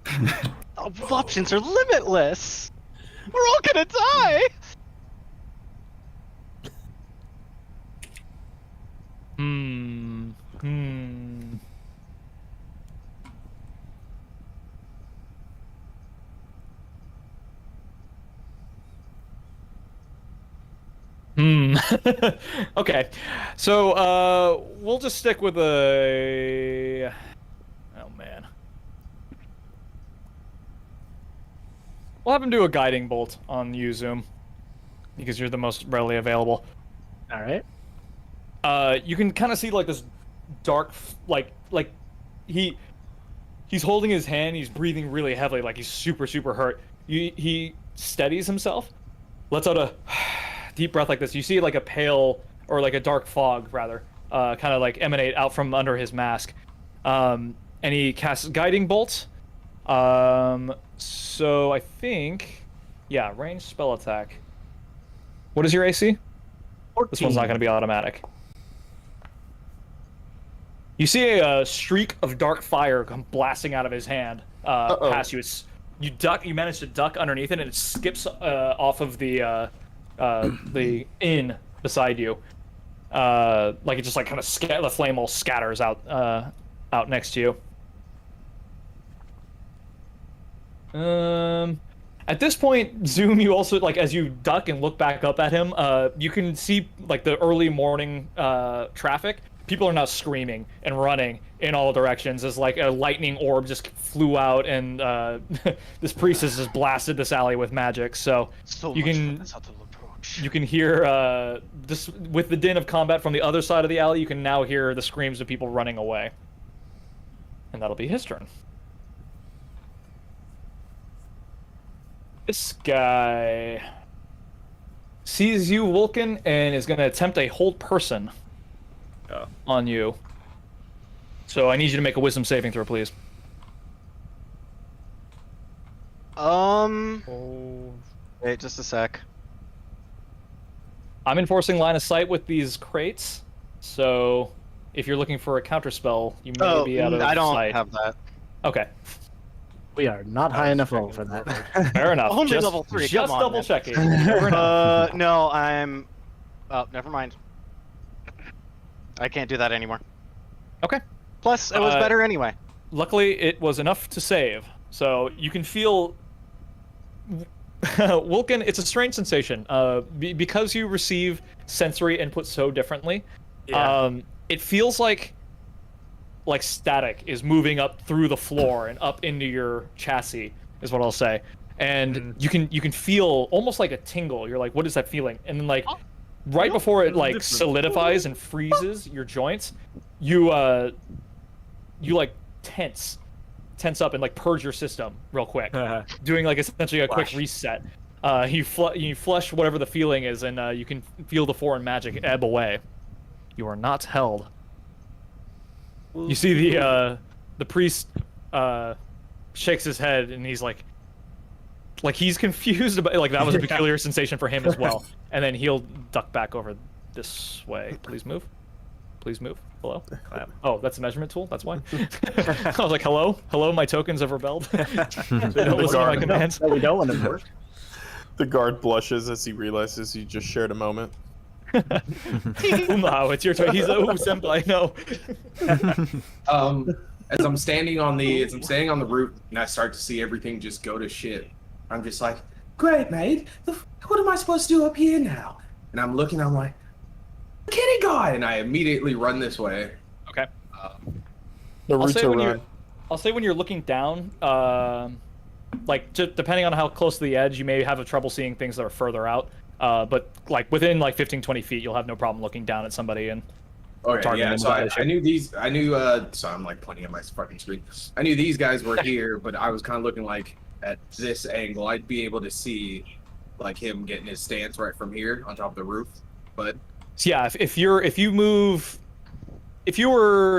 The options are limitless. We're all gonna die. Okay. So we'll just stick with a. Oh man. We'll have him do a guiding bolt on you, Zoom, because you're the most readily available. All right. You can kind of see like this dark, like he's holding his hand. He's breathing really heavily, like he's super hurt. He steadies himself, lets out a deep breath like this. You see like a pale or like a dark fog rather, kind of like emanate out from under his mask, and he casts guiding bolt. So I think, yeah, ranged spell attack. What is your AC? 14. This one's not going to be automatic. You see a streak of dark fire come blasting out of his hand past you. You duck. You manage to duck underneath it, and it skips off of the inn beside you. Like it just like kind of the flame all scatters out out next to you. At this point, Zoom, you also, like, as you duck and look back up at him, you can see, like, the early morning traffic. People are now screaming and running in all directions as, like, a lightning orb just flew out and this priestess just blasted this alley with magic. So you can you can hear, just with the din of combat from the other side of the alley, you can now hear the screams of people running away. And that'll be his turn. This guy sees you, Vulcan, and is going to attempt a hold person on you. So I need you to make a wisdom saving throw, please. Wait just a sec. I'm enforcing line of sight with these crates, so if you're looking for a counter spell, you may be out of sight. I don't have that. Okay. We are not high enough level for that. Fair enough. Only just, level 3. Just Come on, double man. checking. Never know. No, I'm. Oh, never mind. I can't do that anymore. Okay. Plus, it was better anyway. Luckily, it was enough to save. So you can feel. Vulcan, it's a strange sensation. Because you receive sensory input so differently, it feels like static is moving up through the floor and up into your chassis, is what I'll say. And you can feel almost like a tingle. You're like, what is that feeling? And then like right before it like solidifies and freezes your joints, you like tense up and like purge your system real quick, doing like essentially a quick reset. You flush whatever the feeling is, and you can feel the foreign magic ebb away. You are not held. You see the priest shakes his head, and he's like he's confused about, like, that was a peculiar sensation for him as well. And then he'll duck back over this way. Please move. Please move. Hello? Oh, that's a measurement tool? That's why? I was like, hello? Hello, my tokens have rebelled? They don't listen to my commands. No, we don't want to work. The guard blushes as he realizes he just shared a moment. Wow, it's your turn. He's senpai, no. As I'm standing on the roof and I start to see everything just go to shit, I'm just like, great, mate. What am I supposed to do up here now? And I'm looking, I'm like, kitty guy, and I immediately run this way. Okay. I'll say when you're looking down, like, just depending on how close to the edge, you may have trouble seeing things that are further out. But like within like 15-20 feet, you'll have no problem looking down at somebody and targeting them. So I knew so I'm like pointing at my fucking screen. I knew these guys were here, but I was kind of looking like at this angle. I'd be able to see like him getting his stance right from here on top of the roof. But yeah, if you were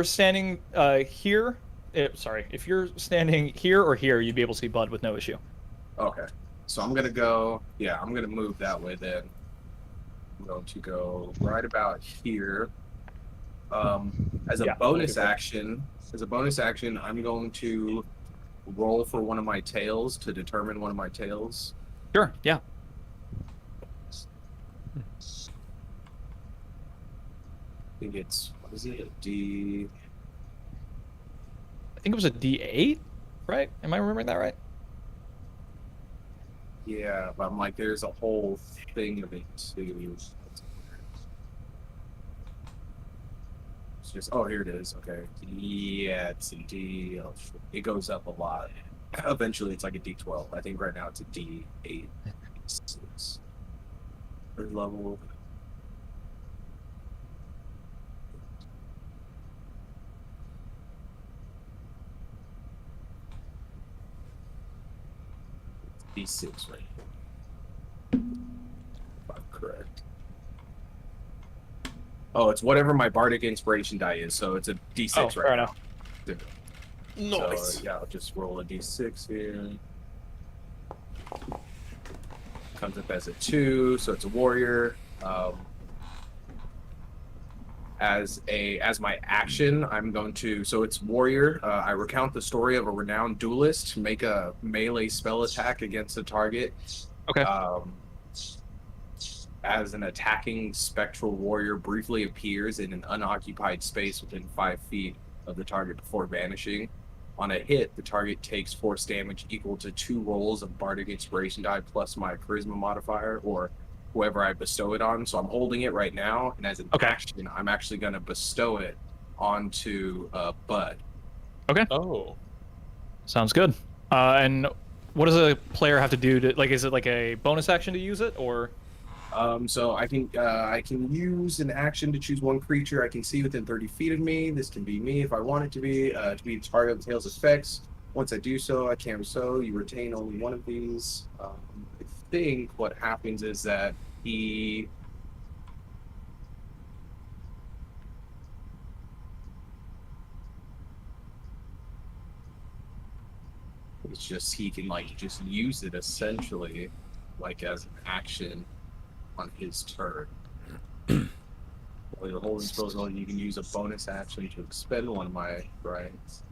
standing here, if you're standing here or here, you'd be able to see Bud with no issue. Okay. So I'm gonna go. Yeah, I'm gonna move that way then. I'm going to go right about here. As a bonus action, I'm going to roll for one of my tails to determine one of my tails. Sure. Yeah. I think it's a D. I think it was a D8, right? Am I remembering that right? Yeah, but I'm like, there's a whole thing of it too. It's just, oh, here it is. Okay. Yeah, it's a D. Oh, it goes up a lot. Eventually, it's like a D12. I think right now it's a D8. Third level. D6 right here. If I'm correct. Oh, it's whatever my bardic inspiration die is, so it's a D6 right fair now. enough. Nice. So, yeah, I'll just roll a D6 here. Comes up as a 2, so it's a warrior. As my action, I'm going to, so it's warrior. I recount the story of a renowned duelist, make a melee spell attack against a target. Okay. as an attacking spectral warrior briefly appears in an unoccupied space within 5 feet of the target before vanishing. On a hit, the target takes force damage equal to 2 rolls of Bardic Inspiration die plus my Charisma modifier, or whoever I bestow it on. So I'm holding it right now, and as an action, I'm actually going to bestow it onto Bud. Okay. Oh. Sounds good. And what does a player have to do to, like, is it like a bonus action to use it, or? So I can use an action to choose one creature I can see within 30 feet of me. This can be me if I want it to be the target of the tail's effects. Once I do so, I can so you retain only one of these. I think what happens is that he it's just he can like just use it essentially like as an action on his turn. While you're holding spells, you can use a bonus action to expend one of my rights.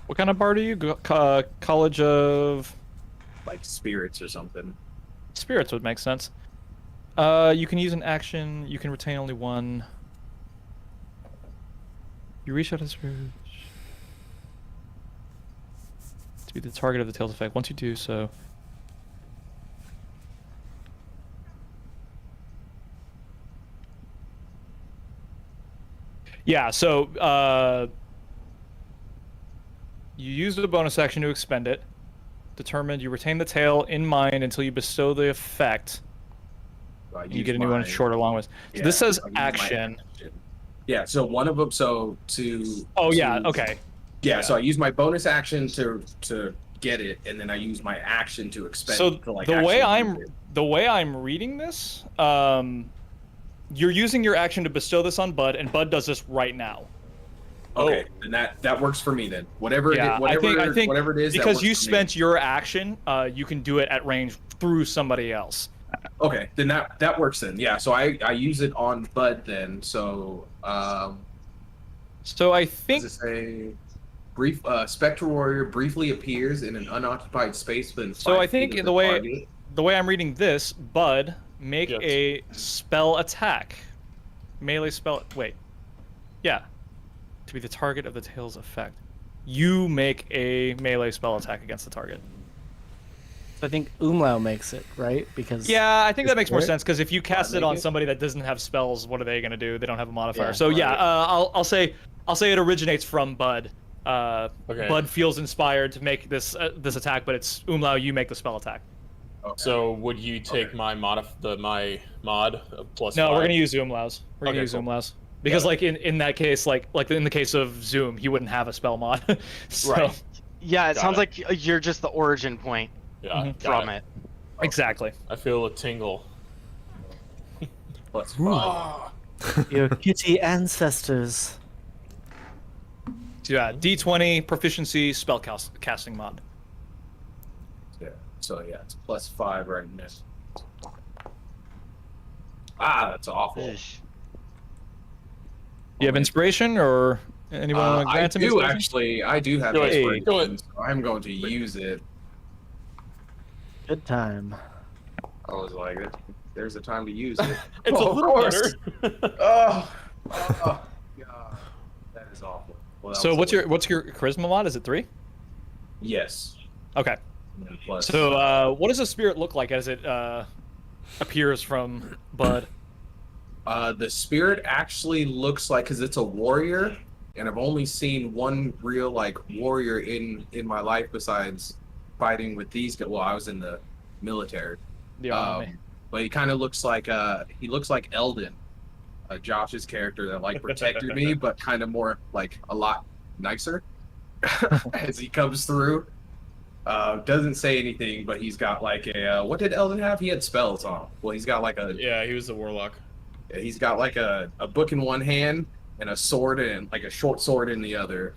What kind of bard are you? College of... Like spirits or something. Spirits would make sense. You can use an action. You can retain only one. You reach out as to be the target of the tail's effect. Once you do so, yeah. So you use the bonus action to expend it. Determined, you retain the tail in mind until you bestow the effect. You get a new one short or long ways. So this says action. Yeah, so one of them, so to... Oh, yeah, okay. Yeah, so I use my bonus action to get it, and then I use my action to expend so it. So like the way I'm reading this, you're using your action to bestow this on Bud, and Bud does this right now. Okay, and that works for me then. Whatever Yeah, I think whatever it is, because you spent your action, you can do it at range through somebody else. Okay, then that works then. Yeah, so I use it on Bud then. So so I think does it say spectral warrior briefly appears in an unoccupied space within 5 so I feet think of the target. way I'm reading this, Bud, make a spell attack. Melee spell. Wait. Yeah. To be the target of the tail's effect. You make a melee spell attack against the target. I think Umlau makes it, right? Because yeah, I think that makes more sense, because if you cast it on it? somebody that doesn't have spells, what are they going to do? They don't have a modifier. Yeah, So yeah, I'll say it originates from Bud. Okay. Bud feels inspired to make this attack, but it's Umlau, you make the spell attack. Okay. So would you take my mod of plus No, 5? we're gonna use Umlau's. We're gonna Okay, use cool. Umlau's. Because like in that case, like in the case of Zoom, he wouldn't have a spell mod. So, Right. Yeah, it Got sounds it. like you're just the origin point Yeah, Mhm. got from it. Exactly. I feel a tingle. Plus 5. your kitty ancestors. So yeah, D20 proficiency spell casting mod. Yeah. So yeah, it's plus 5 right now. That's awful. Ish. You have inspiration, or anyone want to I grant him do inspiration? actually. I do have Go ahead, inspiration. go ahead. So I'm going to use it. Good time. I was like, there's a time to use it. It's a Of little course. better. Oh, God, that is awful. Well, that So was what's your charisma mod? Is it 3? Yes. Okay. And then plus, So what does the spirit look like as it appears from Bud? the spirit actually looks like, because it's a warrior, and I've only seen one real like warrior in my life besides fighting with these guys. Well, I was in the military. The army. But he kind of looks like Eldon, Josh's character that like protected me, but kind of more like a lot nicer as he comes through. Doesn't say anything, but he's got like a what did Eldon have? He had spells on. Well, he's got like a Yeah, he was the warlock. he's got like a book in one hand and a sword and like a short sword in the other.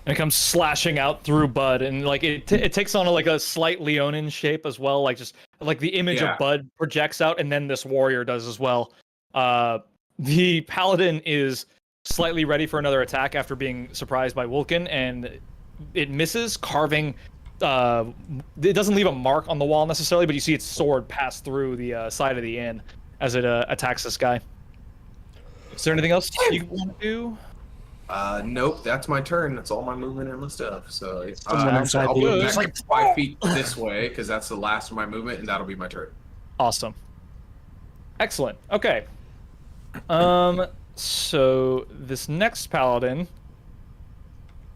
And it comes slashing out through Bud, and like it takes on like a slight Leonin shape as well, like just like the image Yeah. of Bud projects out, and then this warrior does as well. The paladin is slightly ready for another attack after being surprised by Vulcan, and it misses, carving it doesn't leave a mark on the wall necessarily, but you see its sword pass through the side of the inn as it attacks this guy. Is there anything else you want to do? Nope, that's my turn. That's all my movement and my stuff. So Someone inside I'll the move inn. back 5 feet this way because that's the last of my movement, and that'll be my turn. Awesome. Excellent. Okay. So this next paladin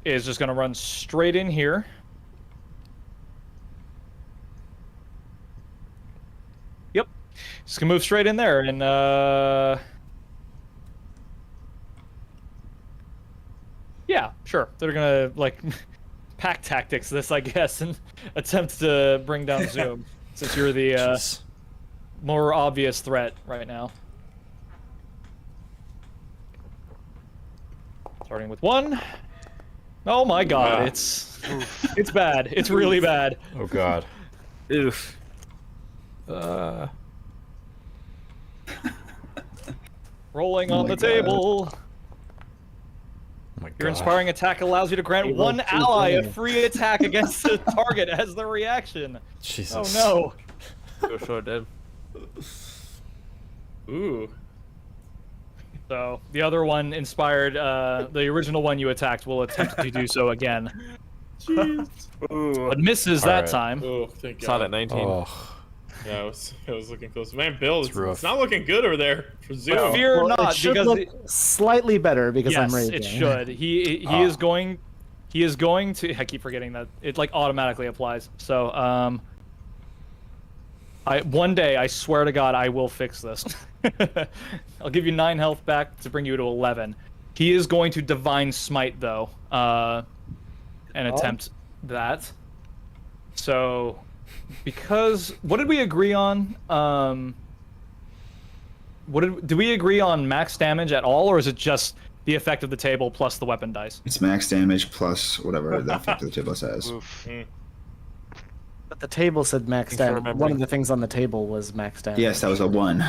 is just gonna run straight in here. Yep. Just gonna move straight in there and yeah, sure. They're gonna like pack tactics this, I guess, and attempt to bring down Zoom since you're the Jeez. more obvious threat right now. Starting with 1. Oh my god, Wow. it's bad. It's really bad. Oh god. Oof. Rolling Oh on my the God. table. Oh my god. Your inspiring attack allows you to grant Table one two ally a things. free attack against the target as the reaction. Jesus. Oh Go short, dude. no. Ooh. So the other one inspired, the original one you attacked will attempt to do so again, Ooh. but misses that Alright. time. Oh, thank Saw God. that 19. Oh. Yeah, I was looking close. Man, Bill, It's rough. it's not looking good over there for Zoom. But fear Well, not, it should because look slightly better because I'm yes, raging. it should. He Ah. is going. He is going to. I keep forgetting that it like automatically applies. So one day I swear to God I will fix this. I'll give you 9 health back to bring you to 11. He is going to divine smite though, and attempt that. So, because what did we agree on? Did we agree on max damage at all, or is it just the effect of the table plus the weapon dice? It's max damage plus whatever the effect of the table says. Oof. But the table said max Thanks for damage. One remembering. of the things on the table was max damage. Yes, that was a 1.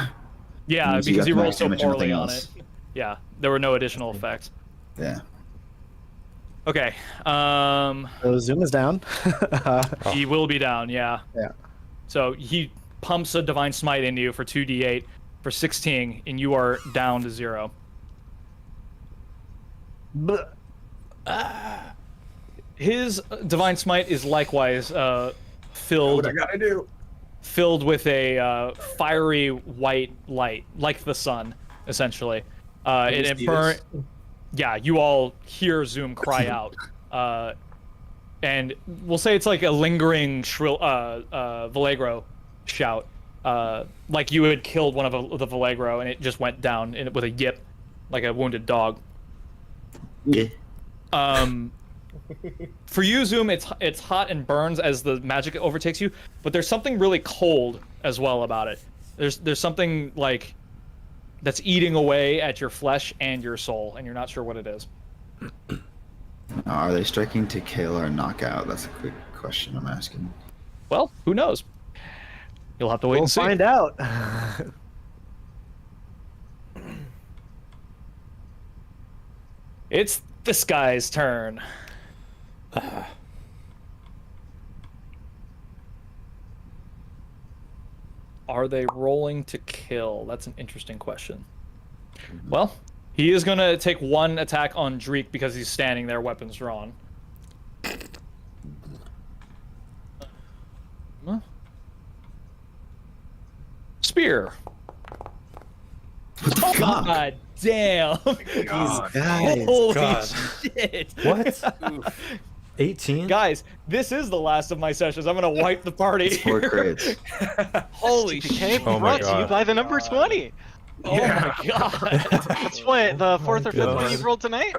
Yeah, Means you because got he rolled max so damage and poorly nothing on else. it. Yeah, there were no additional effects. Yeah. Okay, So Zoom is down. he will be down, yeah. Yeah. So he pumps a divine smite into you for 2d8 for 16, and you are down to 0. But His divine smite is likewise What filled I gotta do? filled with a fiery white light, like the sun, essentially. And you it see burn. this? Yeah, you all hear Zoom cry out, and we'll say it's like a lingering shrill Vallegro shout, like you had killed one of the Vallegro and it just went down with a yip, like a wounded dog. Yeah. For you, Zoom, it's hot and burns as the magic overtakes you, but there's something really cold as well about it. There's something like that's eating away at your flesh and your soul, and you're not sure what it is. Are they striking to kill or knock out? That's a quick question I'm asking. Well, who knows? You'll have to wait we'll and see. find out. It's this guy's turn. Are they rolling to kill? That's an interesting question. Well, he is going to take 1 attack on Dreek because he's standing there, weapons drawn. Spear. Oh, God damn. God. Guys, Holy God. shit. What? 18? Guys, this is the last of my sessions. I'm gonna wipe the party. It's 4 crits. Holy Okay, shit. Oh my brought to you God. by the number 20. Oh my god. That's what, the 4th or 5th one God. you've rolled tonight?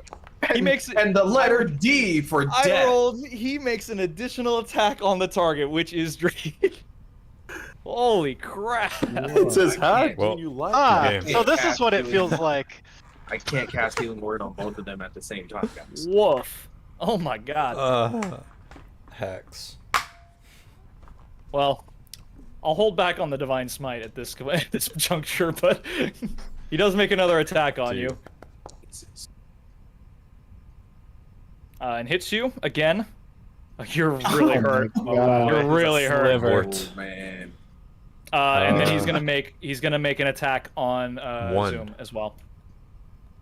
He makes And the letter D for I death. rolled. He makes an additional attack on the target, which is Drake. Holy crap. it says, how can't. Well, can you like Ah, Okay. so this is what it feels like. I can't cast Healing Word on both of them at the same time, guys. Woof. Oh my god. Hex. Well, I'll hold back on the Divine Smite at this juncture, but he does make another attack on you. And hits you again. You're really Oh my hurt. God. You're really hurt. Sliver. Mort. Oh, man. And then he's gonna make an attack on One. Zoom as well.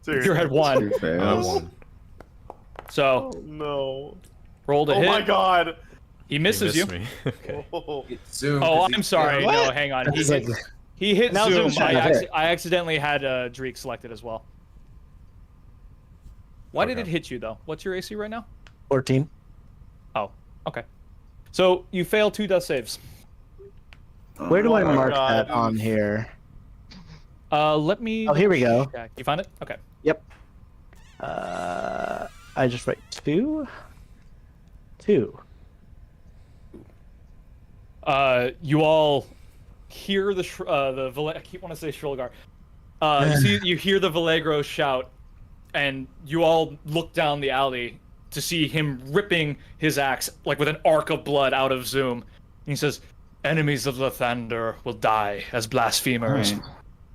Seriously. You're at 1. Two fails. One. So No. roll to Oh hit. my god. He misses you. Me. Okay. Oh. It's Zoom. Oh, 'cause I'm he's- sorry. What? No, hang on. It's like, He hit Now Zoom. Zoom's trying to hit. I accidentally had Dreek selected as well. Why did it Okay. hit you though? What's your AC right now? 14. Oh, okay. So you fail 2 death saves. Where do I my mark God. that on here? Let me. Oh, here we go. check. You found it? Okay. Yep. I just write 2. 2. You all hear I keep want to say Shrilgar. You hear the Vallegro shout, and you all look down the alley to see him ripping his axe like with an arc of blood out of Zoom. And he says, "Enemies of Lathander will die as blasphemers." Alright.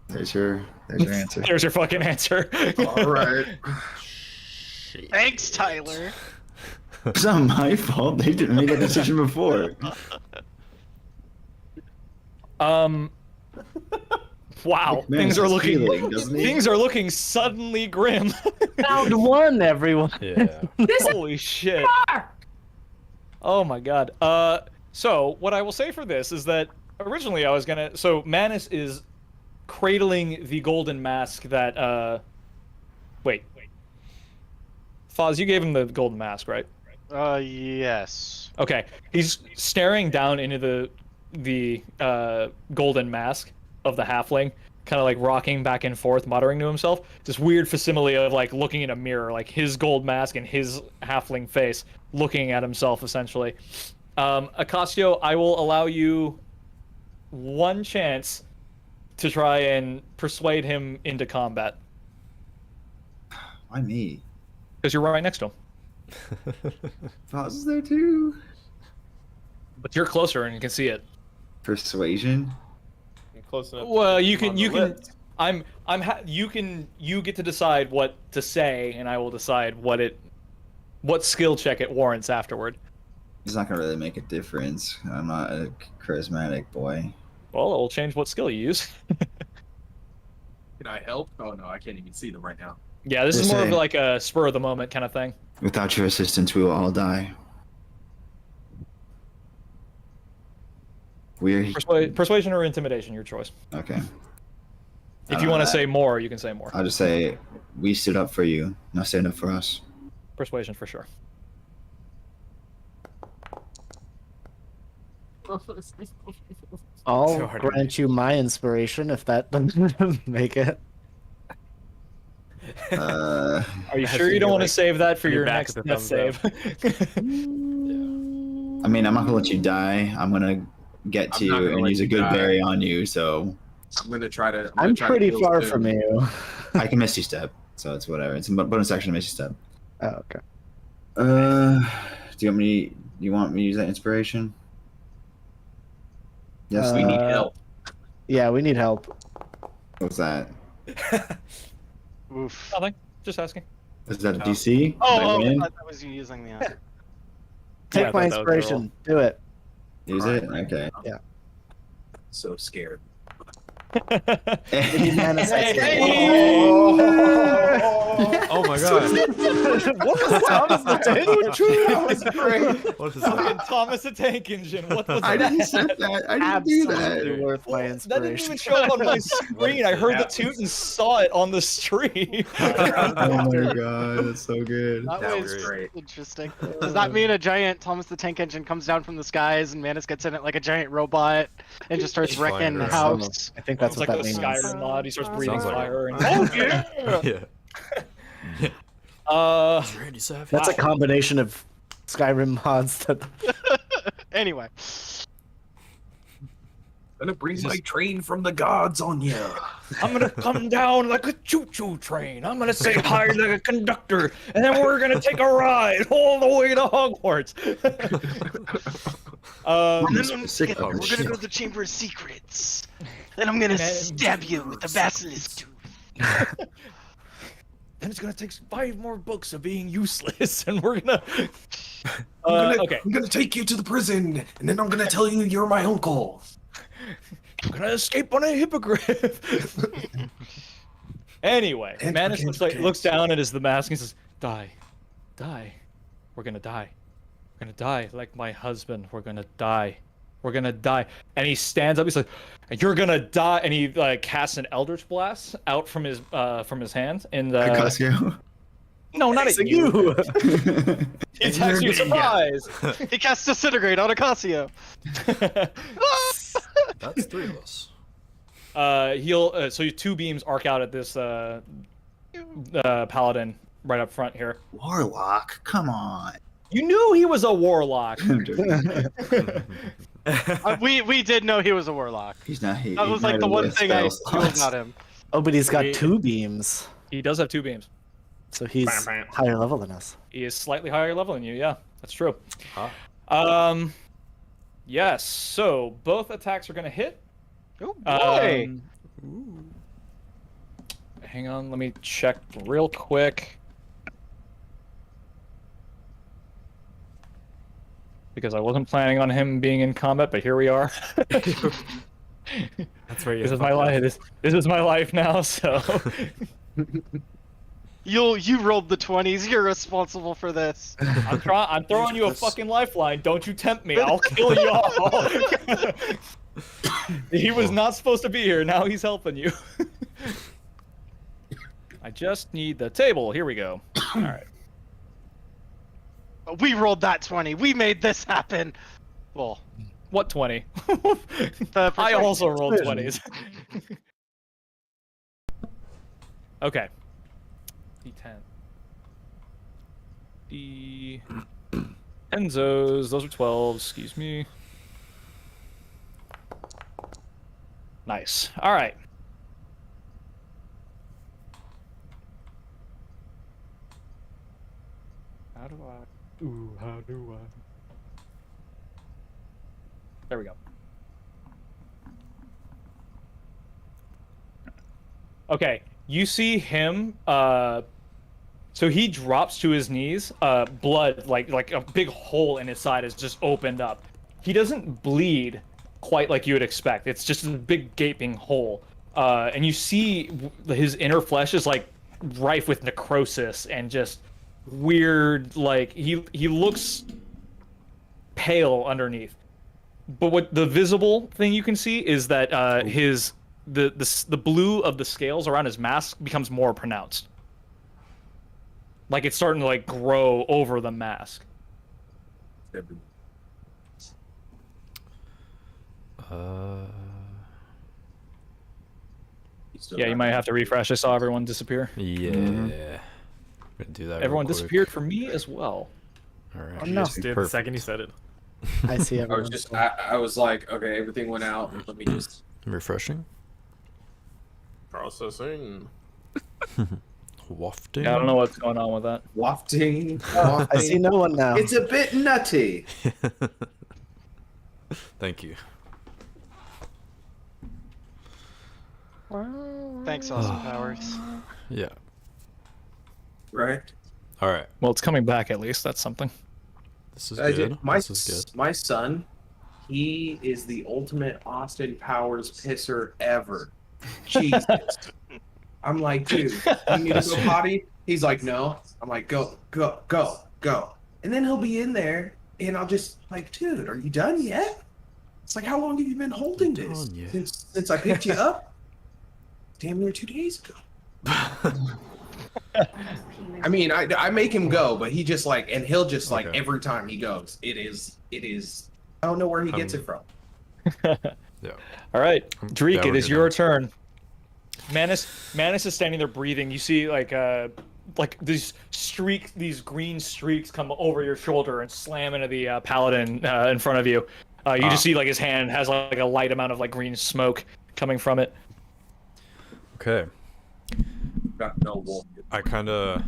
There's your answer. There's your fucking answer. All right. Thanks, Tyler. It's not my fault. They didn't make that decision before. Wow, Man, things are it's looking feeling, doesn't he? things are looking suddenly grim. Round 1, everyone. Yeah. Holy shit. Oh my god. So what I will say for this is that originally I was gonna. So Manus is cradling the golden mask that. Wait. Foz, you gave him the golden mask, right? Yes. Okay. He's staring down into the golden mask of the halfling, kind of like rocking back and forth, muttering to himself. This weird facsimile of like looking in a mirror, like his gold mask and his halfling face looking at himself, essentially. Acastio, I will allow you 1 chance to try and persuade him into combat, Why me? because you're right next to him. Foz is there too. But you're closer and you can see it. Persuasion. I'm close enough. Well, you On can the you can list. you get to decide what to say, and I will decide what skill check it warrants afterward. It's not gonna really make a difference. I'm not a charismatic boy. Well, it will change what skill you use. Can I help? Oh, no, I can't even see them right now. Yeah, this is Just more of say- like a spur of the moment kind of thing. Without your assistance, we will all die. We're Persuasion or intimidation, your choice. okay. If you want to say more, you can say more. I'll just say we stood up for you. Now stand up for us. Persuasion for sure. I'll So hard to grant you my inspiration if that doesn't make it. Uh, Are you Has sure to you don't be want to like- save that for you're your back next at the death thumbs save? I mean, I'm not gonna let you die. I'm gonna get to I'm not you gonna and let use a you good die. berry on you, so I'm going to try to. I'm try to pretty kill far Zoom. from you. I can Misty Step. So it's whatever. It's a bonus action to Misty Step. Oh, okay. Do you want me to use that inspiration? Yes. We need Uh, help. Yeah, we need help. What's that? Oof. Nothing. Just asking. Is that a DC? Oh, Did I I win? thought that was you using the. Yeah, Take I my thought that was the inspiration. Do it. Use it. Okay. So scared. We need mana sets. Oh my god. What was Thomas the Tank? What is Fucking that? Thomas the Tank Engine. What was I that? didn't set that. I didn't do Absolutely that. worth my That didn't inspiration. even show up on my screen. I heard the toot and saw it on the stream. Oh my god, that's so good. That That was was great. interesting. Does that mean a giant Thomas the Tank Engine comes down from the skies and Manus gets in it like a giant robot and just starts He's wrking flying around. house? I think that's It's what like that the means. Skyrim mod. He starts breathing Sounds like fire. it. And, oh yeah. Yeah. Randy Savage. That's a combination of Skyrim mods that Anyway, Gonna bring my train from the gods on you. I'm gonna come down like a choo-choo train. I'm gonna say hi like a conductor, and then we're gonna take a ride all the way to Hogwarts. and then Sick we're of gonna this go shit. to the Chamber of Secrets. Then I'm gonna stab you with the basilisk tooth. then it's gonna take 5 more books of being useless, and we're gonna. Okay. I'm gonna take you to the prison, and then I'm gonna tell you you're my uncle. I'm gonna escape on a hippogriff. Anyway, And Manus forget looks down at the mask and says, "Die, die. We're gonna die. We're gonna die like my husband. We're gonna die. We're gonna die." And he stands up. He's like, "You're gonna die!" And he casts an Eldritch Blast out from his hand. And Acasio. no, not at you. He attacks you surprise. He casts Disintegrate on Acasio. That's 3 of us. He'll so 2 beams arc out at this paladin right up front here. Warlock, come on. You knew he was a warlock. I'm joking. We did know he was a warlock. He's not. That was like the one thing I knew about him. Oh, but he's got 2 beams, He does have 2 beams. so he's Bam, bam. higher level than us. He is slightly higher level than you. Yeah, that's true. Huh. Yes. So both attacks are gonna hit. Oh boy! Hang on, let me check real quick. Because I wasn't planning on him being in combat, but here we are. That's where you. This is my life. This is my life now. So You rolled the 20s. You're responsible for this. I'm throwing you a fucking lifeline. Don't you tempt me. I'll kill you all. He was not supposed to be here. Now he's helping you. I just need the table. Here we go. All right. We rolled that 20. We made this happen. Well, What 20? the I also rolled Precision. 20s. Okay. D10. D. Enzos. Those are 12s. Excuse me. Nice. All right. How do I? Ooh, how do I? There we go. Okay, you see him. So he drops to his knees. Blood, like a big hole in his side, has just opened up. He doesn't bleed quite like you would expect. It's just a big gaping hole. And you see his inner flesh is like rife with necrosis and just weird. Like he looks pale underneath. But what the visible thing you can see is that the blue of the scales around his mask becomes more pronounced. Like it's starting to like grow over the mask. Yeah, you might have to refresh. I saw everyone disappear. Yeah. Gonna do that. Everyone real quick. disappeared for me as well. All right. Oh, no. Just did the second you said it. I see I everyone. I was like, okay, everything went out. Let me just. Refreshing. Processing. Wafting. Yeah, I don't know what's going on with that. Wafting. I see no one now. It's a bit nutty. Thank you. Thanks, Awesome Powers. Yeah. Right? All right. Well, it's coming back at least. That's something. This is I good. did. My This is good. my son, he is the ultimate Austin Powers pisser ever. Jesus. I'm like, dude, you need to go potty? He's like, no. I'm like, go. And then he'll be in there, and I'll just like, dude, are you done yet? It's like, how long have you been holding this? Done yet. Since I picked you up? Damn near 2 days ago. I mean, I make him go, but he just like, and he'll just like Okay. every time he goes, it is. I don't know where he gets it from. Yeah. All right, Dreek, Yeah, it we're is good your now. turn. Manus is standing there breathing. You see like these green streaks come over your shoulder and slam into the paladin in front of you. You just see like his hand has like a light amount of like green smoke coming from it. Okay. Got no wolf. I kind of.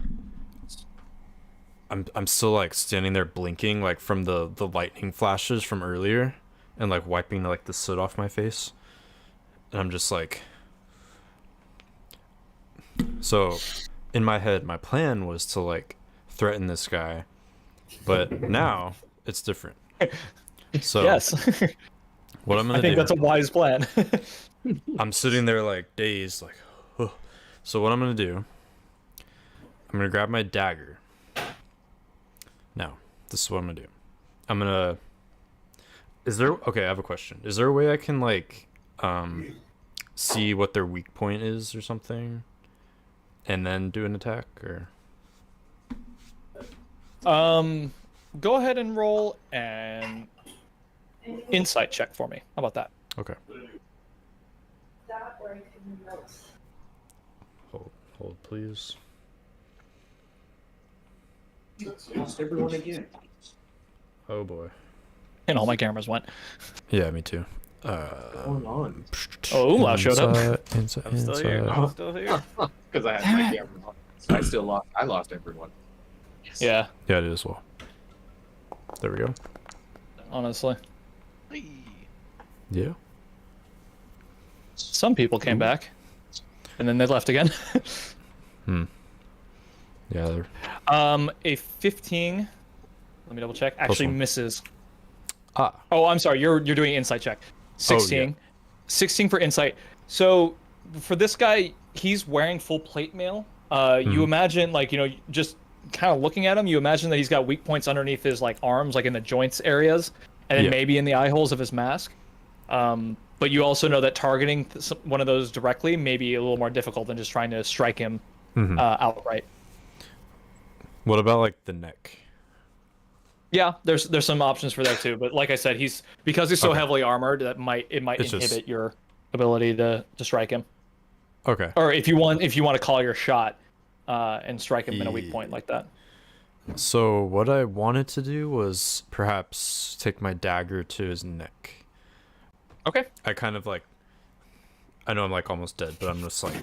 I'm still like standing there blinking like from the lightning flashes from earlier, and like wiping like the soot off my face, and I'm just like. So, in my head, my plan was to like threaten this guy, but now it's different. So Yes. what I'm gonna I think do? that's a wise plan. I'm sitting there like dazed, like. Huh. So what I'm gonna do? I'm gonna grab my dagger. Now, this is what I'm gonna do. I'm gonna. Is there? Okay, I have a question. Is there a way I can like, see what their weak point is or something, and then do an attack or? Go ahead and roll an insight check for me. How about that? Okay. Hold, please. Lost everyone again. Oh boy. And all my cameras went. Yeah, me too. What's going on? Oh, Umlaut showed up. Inside, I'm still here. I'm still here. Because I had my camera on. So I still lost. I lost everyone. Yeah, Yeah, it is well. There we go. honestly. Yeah. Some people came back, and then they left again. Yeah. They're... A 15. Let me double check. Actually one. misses. Ah. Oh, I'm sorry. You're doing insight check. 16. 16 for insight. So for this guy, he's wearing full plate mail. You imagine like, you know, just kind of looking at him, you imagine that he's got weak points underneath his like arms, like in the joints areas, and then maybe in the eye holes of his mask. But you also know that targeting one of those directly may be a little more difficult than just trying to strike him outright. What about like the neck? Yeah, there's some options for that too, but like I said, because he's so heavily armored that it might It's inhibit just... your ability to strike him. Okay. Or if you want to call your shot and strike him in a weak point like that. So what I wanted to do was perhaps take my dagger to his neck. Okay. I kind of like, I know I'm like almost dead, but I'm just like,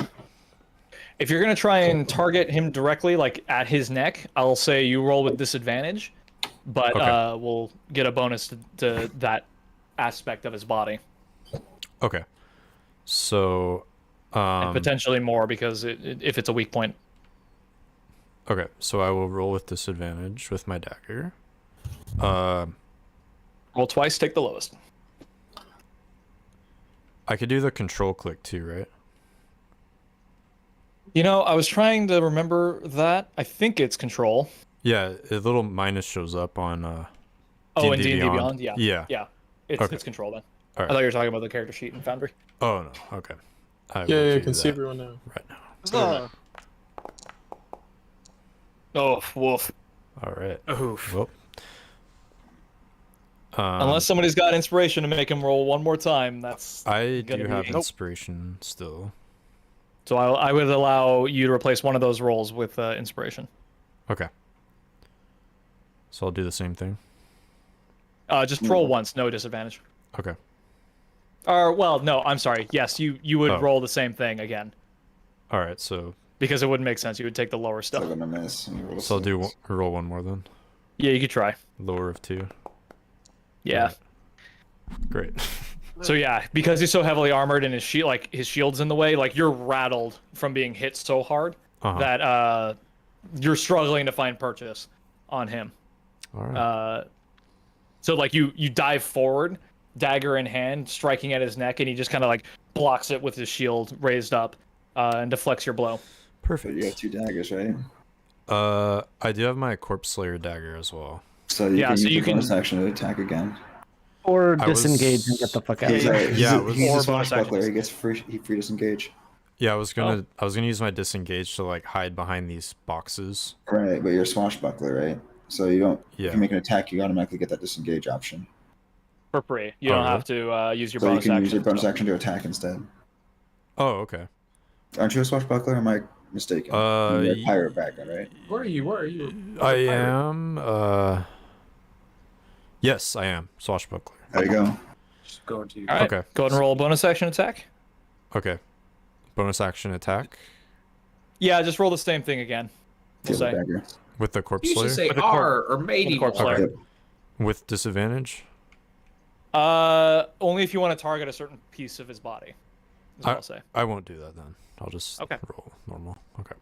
If you're gonna try and target him directly, like at his neck, I'll say you roll with disadvantage, but we'll get a bonus to that aspect of his body. okay. So, And potentially more because if it's a weak point. okay. So I will roll with disadvantage with my dagger. Roll twice, take the lowest. I could do the control click too, right? You know, I was trying to remember that. I think it's control. Yeah, a little minus shows up on Oh, and D&D D&D Beyond? Yeah. Yeah. Yeah. It's control then. All I right. thought you were talking about the character sheet in Foundry. Oh no. Okay. I will Yeah, I do can see that everyone now. right now. Oh, woof. All right. Oof. Well. Unless somebody's got inspiration to make him roll one more time, that's I gonna do have be- inspiration still. So I would allow you to replace one of those rolls with inspiration. Okay. So I'll do the same thing. Just roll once, no disadvantage. Okay. Or well, no, I'm sorry. Yes, you would Oh. roll the same thing again All right. So because it wouldn't make sense. You would take the lower Still stuff. gonna miss. You roll I'll do six. roll one more then. Yeah, you could try. Lower of 2. Yeah. Great. So yeah, because he's so heavily armored and his shield's in the way, like you're rattled from being hit so hard that you're struggling to find purchase on him. All right. So like you dive forward, dagger in hand, striking at his neck, and he just kind of like blocks it with his shield raised up and deflects your blow. But Perfect. you have 2 daggers, right? I do have my Corpse Slayer dagger as well. So you Yeah, can so use you the can- bonus action to attack again. Or I was- disengage and get the fuck out of He's, here. Yeah, he's, it was- he's Or a bonus swashbuckler. actions. He gets free disengage. Yeah, I was gonna use my disengage to like hide behind these boxes. Right, but you're a swashbuckler, right? So you don't. If Yeah. you make an attack, you automatically get that disengage option. For free. You Oh, don't really? have to use your So you bonus can action. use your bonus so- action to attack instead. Oh, okay. Aren't you a swashbuckler? Or am I mistaken? You're a pirate background, right? Where are you? Where are you? I am. Yes, I am swashbuckler. There you go. Just going to. All right. Okay. Go ahead and roll a bonus action attack. Okay. Bonus action attack Yeah, just roll the same thing again. We'll Kill the say. dagger. with the Corpse You should Slayer say With the R or matey. corpse mark. slayer. Yep. with disadvantage. Only if you want to target a certain piece of his body. Is what I'll say. I won't do that then. I'll just Okay. roll normal. Okay.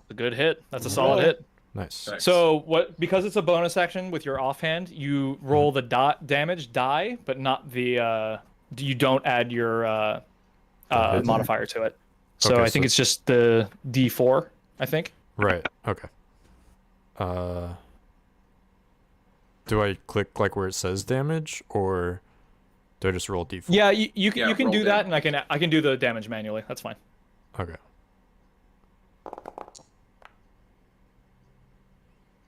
A good hit. That's a solid hit. Nice. Nice. So because it's a bonus action with your offhand, you roll the damage die, but not the you don't add your hit modifier to it. So Okay, I think so- it's just the D4, I think. Right. Okay. Do I click like where it says damage, or do I just roll D4? Yeah, you can Yeah, you can roll do that, damage. and I can do the damage manually. That's fine. Okay.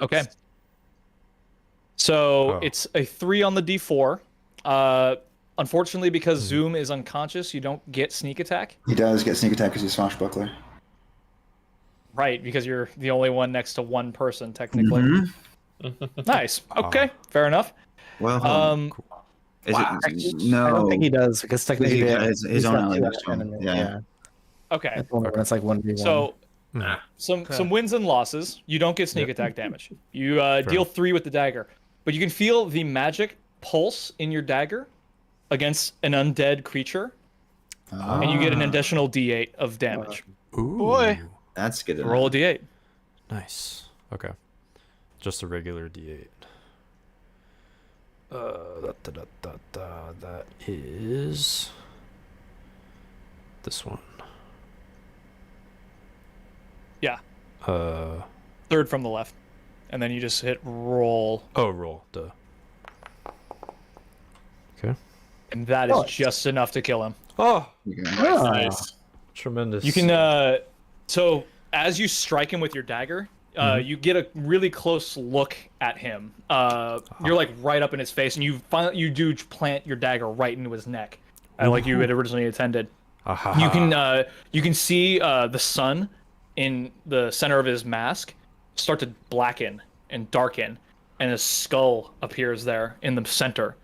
Okay. So Oh. it's a 3 on the D4. Unfortunately, because Zoom is unconscious, you don't get sneak attack. He does get sneak attack because he's swashbuckler. Right, because you're the only one next to one person, technically. Mhm. Nice. Okay, fair enough. Well, Um, is wow. it I no? don't think he does because technically He they- got his he's own got ally two next to him. enemies, Yeah. okay. That's one when it's like 1v1. So Nah. some wins and losses. You don't get sneak attack damage. You deal 3 with the dagger, but you can feel the magic pulse in your dagger against an undead creature, and you get an additional D8 of damage. Ooh. Boy. That's good. to Roll a know. D8. Nice. Okay. Just a regular D8. That is this one. Yeah, Uh 3rd from the left, and then you just hit roll, oh, roll. Duh. Okay. and that is Nice. just enough to kill him. Oh, Okay. Nice. tremendous. You can so as you strike him with your dagger, you get a really close look at him. You're like right up in his face, and you do plant your dagger right into his neck, like you had originally intended. You can see the sun in the center of his mask start to blacken and darken, and a skull appears there in the center.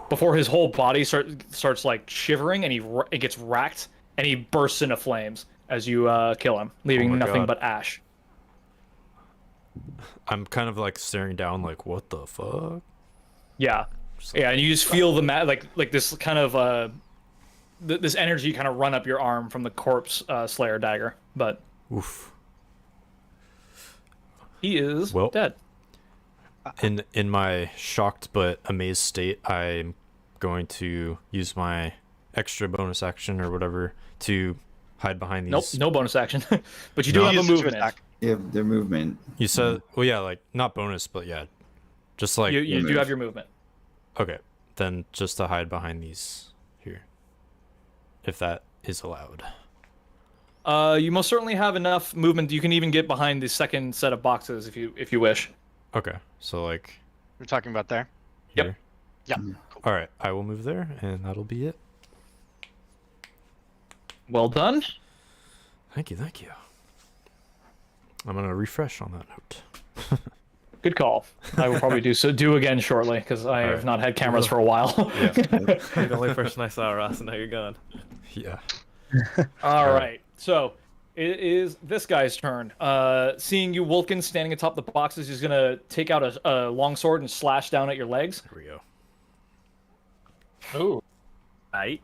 Before his whole body starts like shivering, and it gets racked, and he bursts into flames as you kill him, leaving my nothing God. but ash. I'm kind of like staring down, like, what the fuck? Yeah, yeah, and you just feel the like this kind of this energy kind of run up your arm from the corpse slayer dagger, but Oof. he is Well- dead. In my shocked but amazed state, I'm going to use my extra bonus action or whatever to hide behind these. Nope, no bonus action, but you do No. have a Use it to movement. attack. Yeah, their movement. You said, well, yeah, like not bonus, but yeah, just like You do move. have your movement. okay, then just to hide behind these here, if that is allowed. You most certainly have enough movement. You can even get behind the second set of boxes if you wish. Okay, so like We're talking about there. Yep. here. Yeah. All right, I will move there, and that'll be it. Well done. Thank you, thank you. I'm gonna refresh on that note. Good call. I will probably do again shortly because I have Alright. not had cameras for a while. Yeah. You're the only person I saw, Ross, and now you're gone. Yeah. All right. So it is this guy's turn. Seeing you, Wolfkin, standing atop the boxes, he's gonna take out a long sword and slash down at your legs. Here we go. Oh. Right.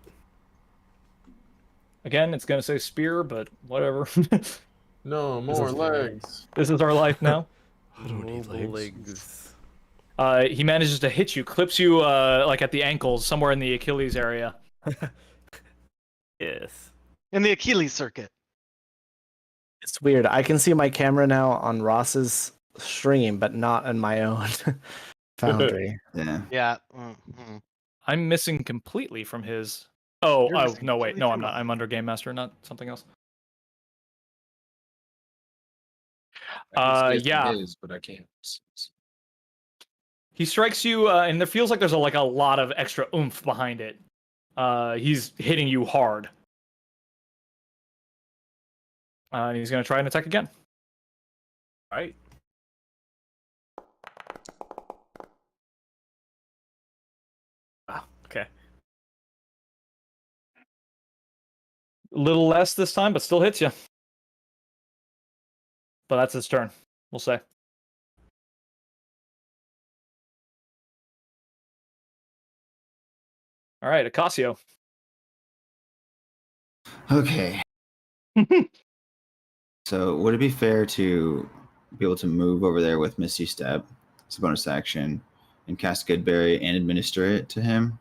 Again, it's gonna say spear, but whatever. No more legs. This is our life now. I don't need Mobile legs. He manages to hit you, clips you like at the ankles, somewhere in the Achilles area. Yes. In the Achilles circuit. It's weird. I can see my camera now on Ross's stream, but not on my own foundry. Yeah. Yeah. I'm missing completely from his. Oh, You're oh missing no, wait, completely no, I'm from not. mine. I'm under Game Master, not something else. I can see Yeah. his, but I can't. He strikes you, and there feels like there's a lot of extra oomph behind it. He's hitting you hard. And he's gonna try and attack again. All right. Wow. Okay. A little less this time, but still hits you. But that's his turn, we'll say. All right, Acasio. Okay. So would it be fair to be able to move over there with Misty Step? It's a bonus action, and cast Goodberry and administer it to him.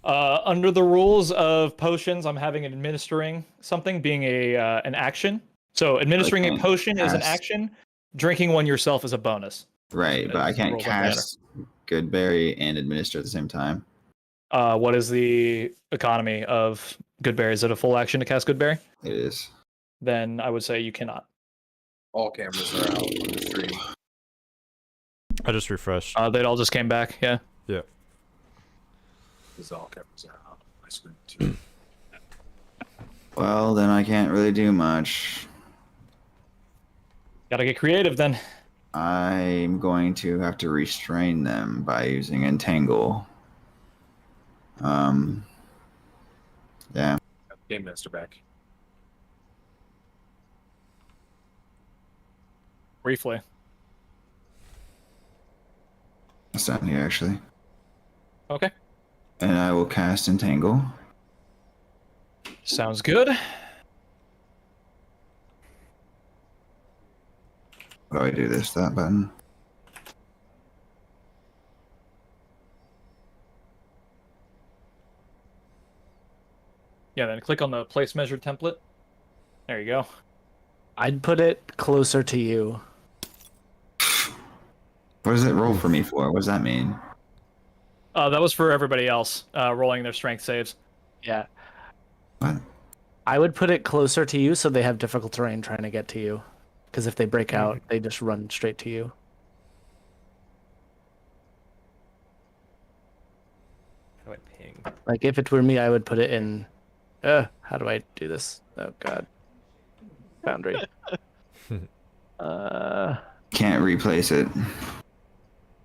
Under the rules of potions, I'm having an administering something being an action. So administering a can't potion is an cast- action. Drinking one yourself is a bonus. Right, but I It's the can't rules of matter. cast Goodberry and administer at the same time. What is the economy of Goodberry? Is it a full action to cast Goodberry? It is. Then I would say you cannot. All cameras are out on the stream. I just refreshed. They all just came back. Yeah. Yeah. Because all cameras are out on my screen too. Well, then I can't really do much. Gotta get creative then. I'm going to have to restrain them by using Entangle. Yeah. Game Master back. Briefly. It's down here, actually. Okay. And I will cast Entangle. Sounds good. How do I do this? That button? Yeah, then click on the place measure template. There you go. I'd put it closer to you. What does it roll for me for? What does that mean? That was for everybody else rolling their strength saves. Yeah. What? I would put it closer to you so they have difficult terrain trying to get to you. Because if they break out, they just run straight to you. How do I ping? Like if it were me, I would put it in. How do I do this? Oh God. Boundary. Can't replace it.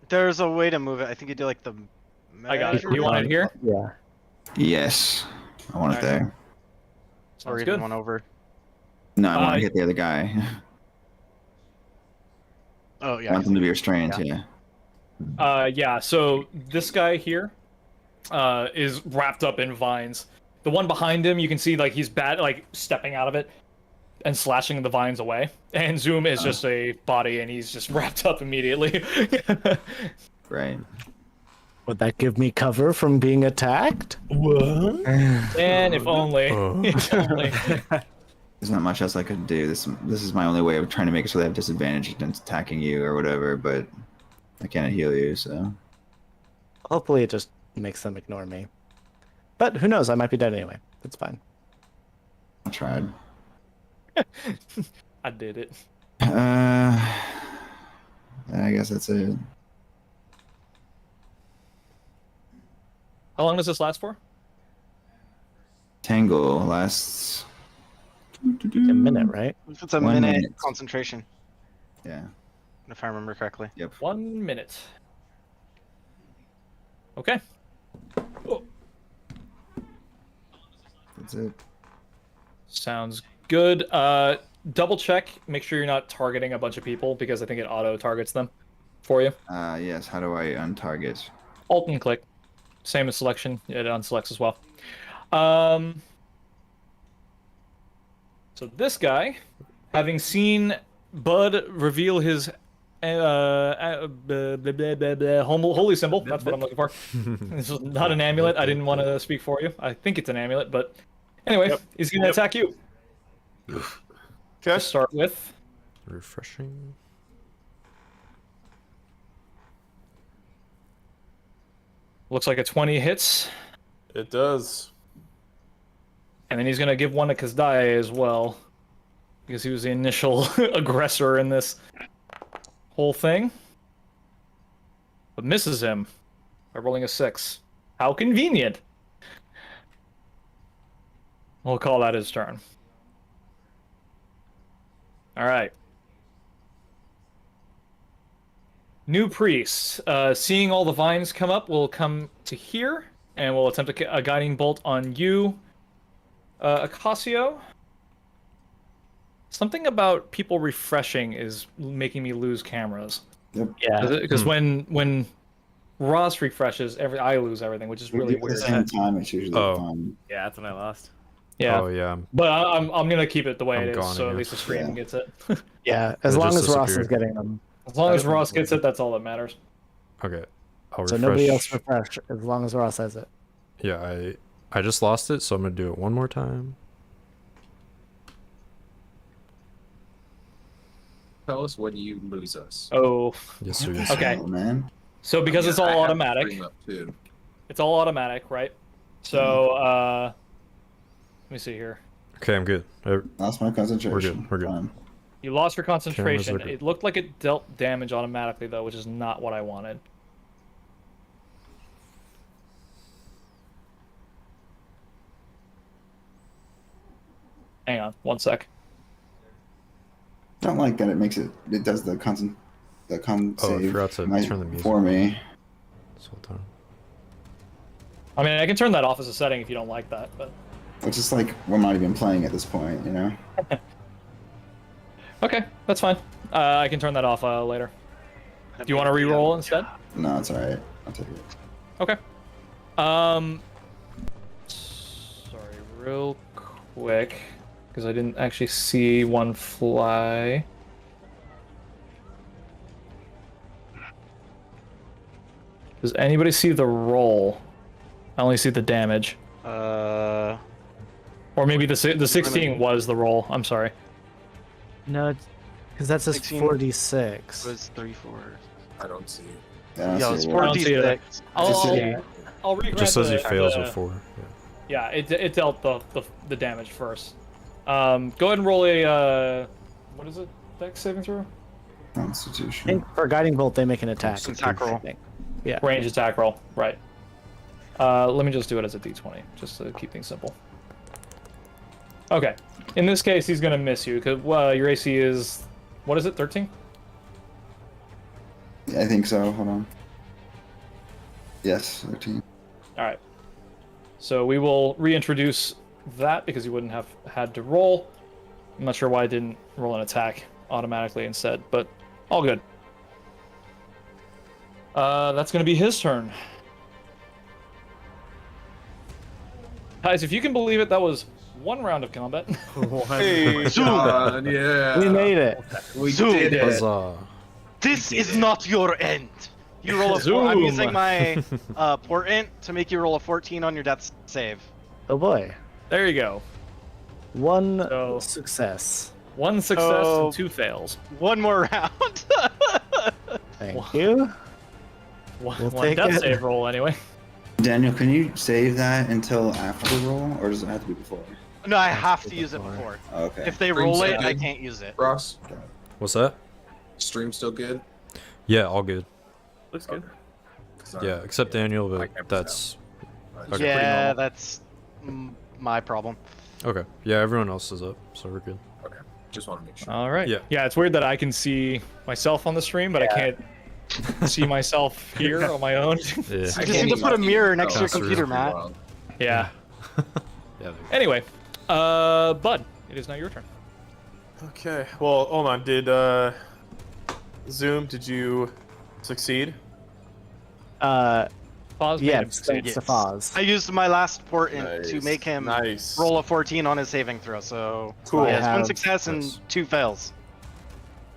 There's a way to move it. I think you do like the. I got it. measure You want it here? Yeah. Yes. I want it Alright. there. or Sounds even good. one over. No, I want Uh, to hit the other guy. Oh I yeah. want them to be restrained, yeah. Yeah, so this guy here is wrapped up in vines. The one behind him, you can see like he's like stepping out of it and slashing the vines away. And Zoom is just a body and he's just wrapped up immediately. Right. Would that give me cover from being attacked? What? And if only. Oh. If only. There's not much else I could do. This is my only way of trying to make it so they have disadvantage against attacking you or whatever, but I can't heal you, so. Hopefully it just makes them ignore me. But who knows? I might be dead anyway. It's fine. I tried. I did it. I guess that's it. How long does this last for? Tangle lasts A minute, right? If it's a 1 minute minute. concentration, Yeah. if I remember correctly. Yep. 1 minute. Okay. That's it. Sounds good. Double check. Make sure you're not targeting a bunch of people because I think it auto targets them for you. Yes. How do I untarget? Alt and click. Same as selection. It unselects as well. So this guy, having seen Bud reveal his holy symbol, that's what I'm looking for. This is not an amulet. I didn't want to speak for you. I think it's an amulet, but anyway, he's going to attack you. To start with. Refreshing. Looks like a 20 hits. It does. And then he's going to give one to Kazdai as well. Because he was the initial aggressor in this whole thing. But misses him by rolling a 6. How convenient. We'll call that his turn. Alright. New priest. Seeing all the vines come up, will come to here. And we'll attempt a guiding bolt on you, Acasio. Something about people refreshing is making me lose cameras. Yeah. Because when Ross refreshes, I lose everything, which is really At the weird. same time, it's usually Oh. fun. Yeah, that's when I lost. Yeah. Oh yeah. But I'm gonna keep it the way I'm it is, gone so at again. least the stream Yeah. gets it. Yeah, as It long just as Ross is disappeared. getting them. As long as Ross gets it, that's all that matters. Okay. I'll So refresh. nobody else refresh as long as Ross has it. Yeah, I just lost it, so I'm gonna do it one more time. Tell us when you lose us. Oh, Yes, sir. Yes, Okay. Oh, man. so because it's I all have the automatic, stream up, too. it's all automatic, right? So let me see here. Okay, I'm good. Lost my concentration. We're good. Fine. You lost your concentration. good. It looked like it dealt damage automatically though, which is not what I wanted. Hang on, one sec. Don't like that it makes it. It does the con Oh, I save forgot to turn the music for me. this whole time. I mean, I can turn that off as a setting if you don't like that, but Which is like we're not even playing at this point, you know. okay, that's fine. I can turn that off later. Do you want to re-roll instead? No, it's all right. I'll take it. Okay. Sorry, real quick, because I didn't actually see one fly. Does anybody see the roll? I only see the damage. Or maybe the 16 was the roll. I'm sorry. No, because that says 16 46. It was 3-4. I don't see it. Yeah, Yeah, I it's see it. I don't see it. 46. I'll re-grant Just says he the- fails the- with 4. Yeah, it dealt the damage first. Go ahead and roll a what is it? Dex saving throw? I Constitution. think for guiding bolt they make an attack. Attack roll. I think. Yeah. Range attack roll, right. Let me just do it as a d20, just to keep things simple. Okay. In this case, he's gonna miss you because your AC is, what is it, 13? Yeah, I think so. Hold on. Yes, 13. All right. So we will reintroduce that because you wouldn't have had to roll. I'm not sure why I didn't roll an attack automatically instead, but all good. That's gonna be his turn. Guys, if you can believe it, that was one round of combat. Hey, John, yeah. We made it. We Zoom. did it. Huzzah. This is not your end. You roll a 4. I'm Zoom. using my portent to make you roll a 14 on your death save. Oh boy. There you go. One So- success. One success Oh. and 2 fails. One more round. Thank you. One, We'll one take death it. save roll anyway. Daniel, can you save that until after the roll, or does it have to be before? No, I have to use it before. Oh, okay. If they Stream roll so it, I good. can't use it. Ross, What's that? stream still good? Yeah, all good. Looks good. 'Cause I- Yeah, except Daniel, my but camera's that's down. Okay. Yeah, normal. that's my problem. okay. Yeah, everyone else is up, so we're good. Okay, just want to make sure. All right. Yeah. Yeah, it's weird that I can see myself on the stream, but I can't see myself here on my own. Yeah. You I just can't need to even put a see mirror it. next to your Oh, it's computer, pretty Matt. wild. Yeah. Yeah. Anyway, Bud, it is now your turn. Okay. Well, hold on. Did Zoom? Did you succeed? Pause made Yeah, him succeed. thanks to Foz. I used my last portent to Nice, make him nice. roll a 14 on his saving throw, so Cool. he has I one have- success and Nice. 2 fails.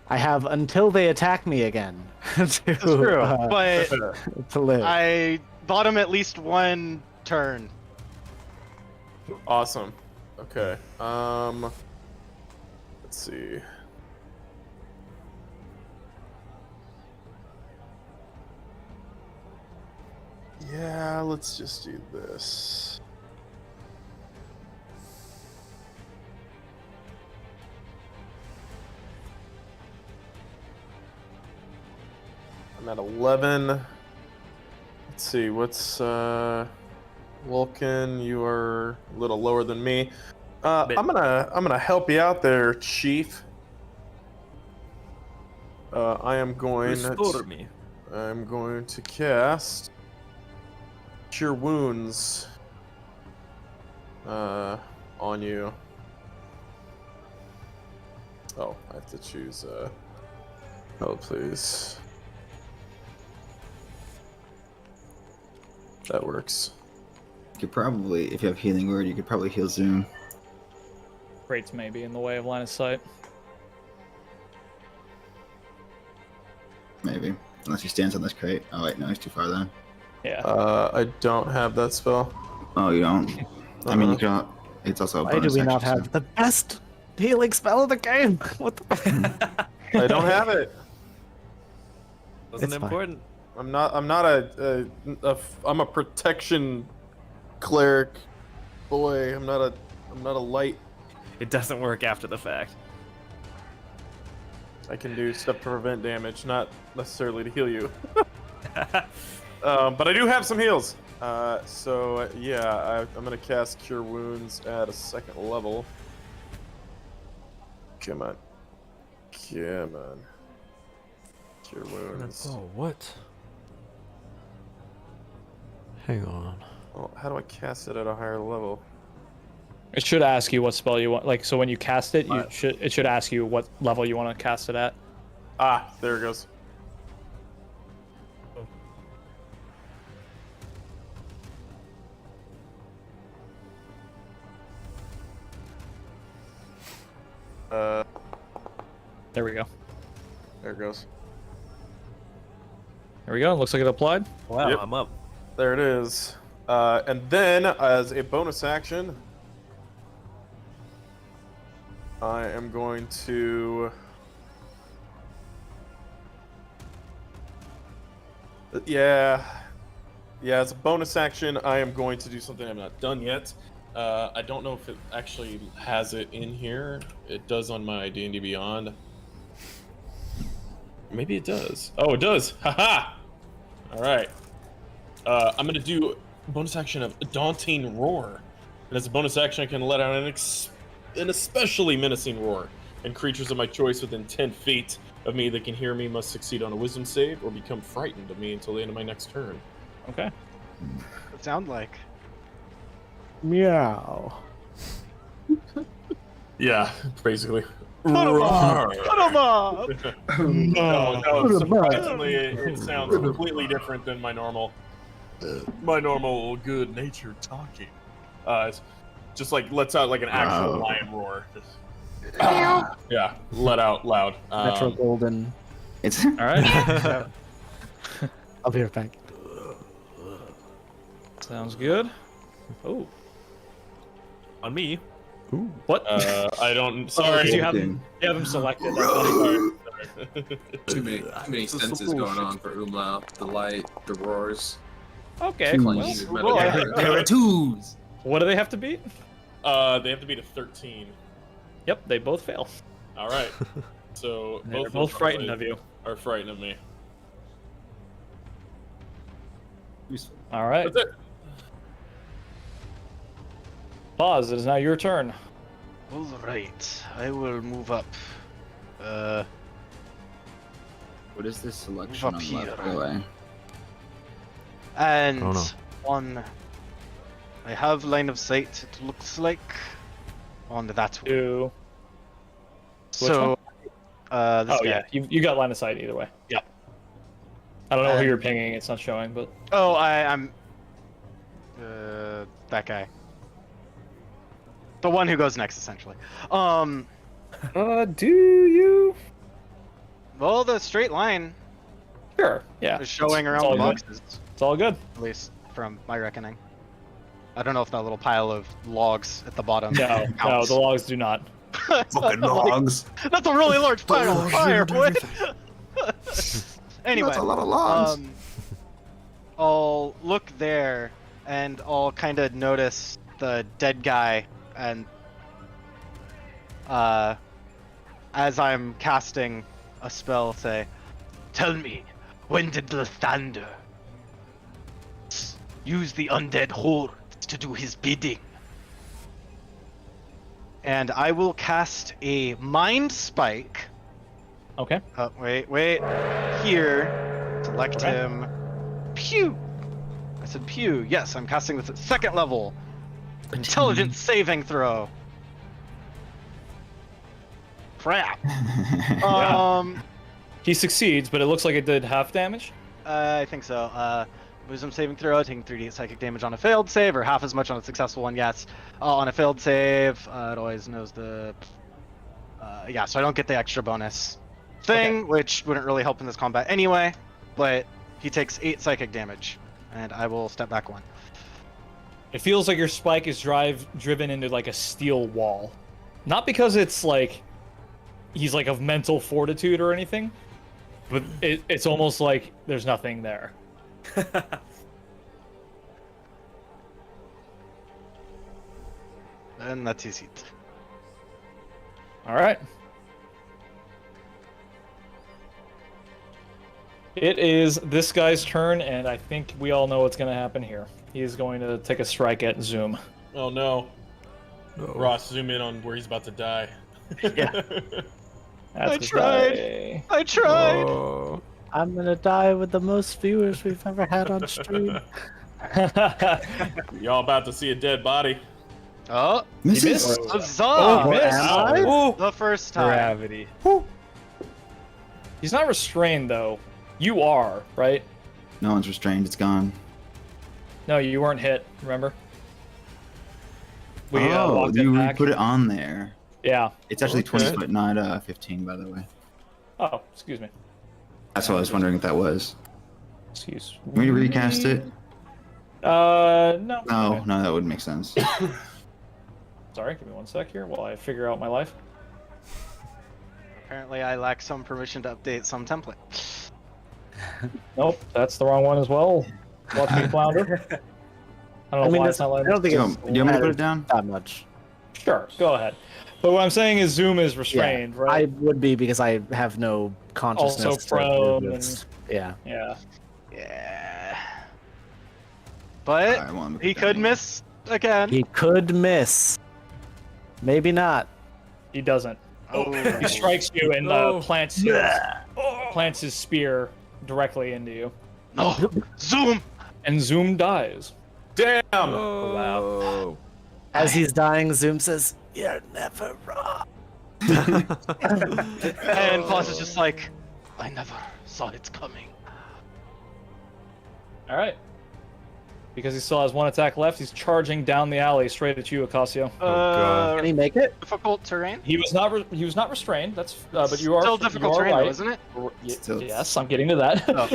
I have until they attack me again to, It's true, but to live. I bought him at least one turn. Awesome. Okay. Let's see. Yeah, let's just do this. I'm at 11. Let's see, what's Vulcan, you are a little lower than me. Bit. I'm gonna help you out there, Chief. I am going Restore me. I'm going to cast Cure Wounds on you. Oh, I have to choose oh please. That works. You could probably, if you have healing word, you could probably heal Zoom. crates may be in the way of line of sight. Maybe. Unless he stands on this crate. Oh wait, no, he's too far then. Yeah. I don't have that spell. Oh, you don't? I mean, you can. It's also a Why do bonus we not action, have the best healing spell of the game? What the? I don't have it. Wasn't It's fine. important. I'm not I'm a protection cleric boy. I'm not a light. It doesn't work after the fact. I can do stuff to prevent damage, not necessarily to heal you. But I do have some heals. So yeah, I'm gonna cast Cure Wounds at a 2nd level. Come on. Come on. Cure Wounds. Oh, what? Hang on. Well, how do I cast it at a higher level? It should ask you what spell you want. Like, so when you cast it, Right. it should ask you what level you want to cast it at. Ah, there it goes. There we go. There it goes. There we go. Looks like it applied. Wow, Yep. I'm up. There it is. And then, as a bonus action, I am going to... Yeah, as a bonus action, I am going to do something I'm not done yet. I don't know if it actually has it in here. It does on my D&D Beyond. Maybe it does. Oh, it does. Haha! Alright. I'm gonna do a bonus action of Daunting Roar. And as a bonus action, I can let out an especially menacing roar. And creatures of my choice within 10 feet of me that can hear me must succeed on a wisdom save or become frightened of me until the end of my next turn. Okay. It sound like. Meow. Yeah, basically. Put 'em up! Put 'em up! No, surprisingly, it sounds completely different than my normal good-natured talking. It's just like lets out like an actual lion roar. Just, yeah, let out loud. Metro Golden. It's All right. I'll be right back. Sounds good. Oh, On me. what? I don't. Sorry. you have them selected. That's funny. Sorry. Too many senses going on for Umlaut. The light, the roars. Okay. Clean Well, his metal gear. there are twos. what do they have to beat? They have to beat a 13. Yep, they both fail. All right. So They're both frightened of you. Are frightened of me. All right. That's it. Pause. It is now your turn. Alright, I will move up. What is this selection Up on here. left? By the way? And Oh, no. on. I have line of sight, it looks like. On that one. Two. So, this Oh guy. yeah, you got line of sight either way. Yep. I don't know who you're pinging. It's not showing, but Oh, I'm. That guy. The one who goes next, essentially. do you? Well, the straight line Sure. Yeah. is showing It's around all the good. boxes, It's all good. at least from my reckoning. I don't know if that little pile of logs at the bottom. No, counts. the logs do not. Fucking logs. That's a really large pile of fire, boy. Anyway, That's a lot of logs. I'll look there and I'll kind of notice the dead guy, and as I'm casting a spell, say, "Tell me, when did the Thunder use the undead horde to do his bidding?" And I will cast a Mind Spike. Okay. Wait. Here. Select Okay. him. Pew! I said pew. Yes, I'm casting this at 2nd level. Intelligence saving throw. Crap. He succeeds, but it looks like it did half damage. I think so. Wisdom saving throw, taking 3d psychic damage on a failed save, or half as much on a successful one. Yes. On a failed save, it always knows the. Yeah, so I don't get the extra bonus thing, which wouldn't really help in this combat anyway. But he takes 8 psychic damage, and I will step back 1. It feels like your spike is driven into like a steel wall. Not because it's like he's like of mental fortitude or anything, but it's almost like there's nothing there. And that's his hit. All right. It is this guy's turn, and I think we all know what's going to happen here. He is going to take a strike at Zoom. Oh no. No. Ross, zoom in on where he's about to die. Yeah. That's I his tried. guy. I tried! Oh. I'm gonna die with the most viewers we've ever had on stream. Y'all about to see a dead body. Oh, Misses. huzzah! Oh, missed. am I? Ooh. The first time. Gravity. He's not restrained, though. You are, right? No one's restrained. It's gone. No, you weren't hit, remember? We Oh, walked you it back. put it on there. Yeah. It's actually Okay. 20 foot, not 15, by the way. Oh, excuse me. That's what I was wondering if that was. Excuse Can we recast it? No. No, Okay. no, that wouldn't make sense. Sorry, give me 1 sec here while I figure out my life. Apparently, I lack some permission to update some template. Nope, that's the wrong one as well. Watch me flounder. I don't know why it's not I letting don't think Do you it's want me to put it down? that much. Sure, go ahead. But what I'm saying is Zoom is restrained, I right? would be because I have no consciousness. Also to prone do this. Yeah. Yeah. Yeah. But Alright, well, I'm gonna he put that could in. miss again. He could miss. Maybe not. He doesn't. Oh. He strikes you and No. plants his spear directly into you. No. Zoom. And Zoom dies. Damn! Oh. As he's dying, Zoom says, "You're never wrong." And Claus is just like, I never saw it coming. Alright. Because he still has 1 attack left, he's charging down the alley straight at you, Ocasio. God. Can he make it? Difficult terrain. He was not restrained. That's but you are Still difficult you are terrain, though, right. isn't it? Still- Yes, I'm getting to that. Oh.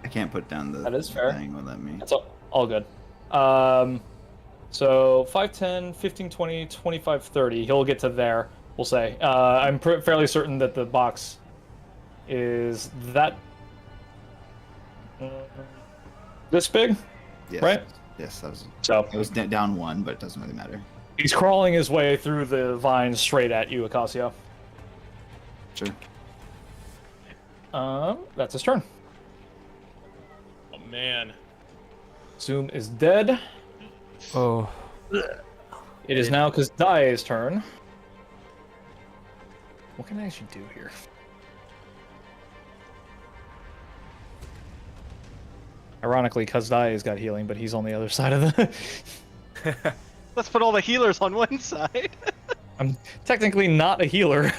I can't put down the That is fair. thing. Will let me. That's all good. So 5, 10, 15, 20, 25, 30. He'll get to there, we'll say. I'm fairly certain that the box is that this big, Yes. right? Yes, that was. So It was down 1, but it doesn't really matter. he's crawling his way through the vines straight at you, Ocasio. Sure. That's his turn. Oh man. Zoom is dead. Oh. It is now Kazdai's turn. What can I actually do here? Ironically, Kazdai's got healing, but he's on the other side of the... Let's put all the healers on one side. I'm technically not a healer.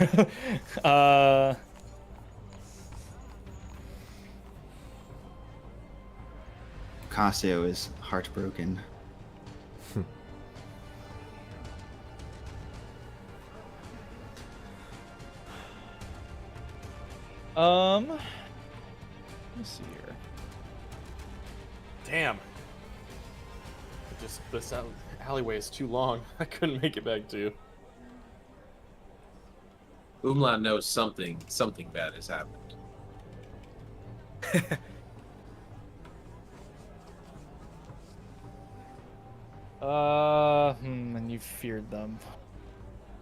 Casio is heartbroken. Let me see here. Damn. This alleyway is too long. I couldn't make it back to you. Umla knows something bad has happened. And you feared them.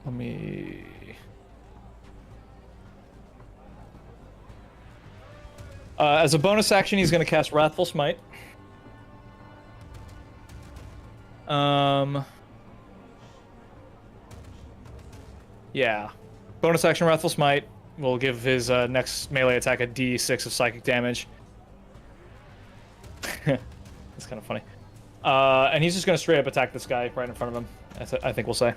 Let me... as a bonus action, he's going to cast Wrathful Smite. Yeah. Bonus action Wrathful Smite will give his next melee attack a d6 of psychic damage. That's kind of funny. And he's just going to straight up attack this guy right in front of him, I think we'll say.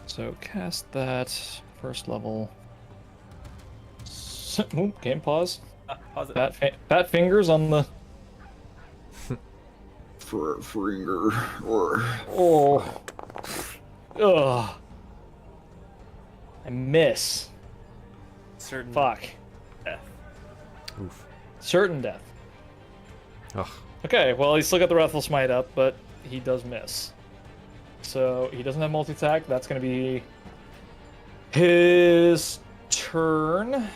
So cast that first level. Ooh, game pause. Pause it. Fat fingers on the. Finger or Oh. Ugh. I miss. Certain Fuck. death. Oof. Certain death. Ugh. Okay, well, he's still got the Wrathful Smite up, but he does miss. So he doesn't have multi-attack. That's going to be his turn.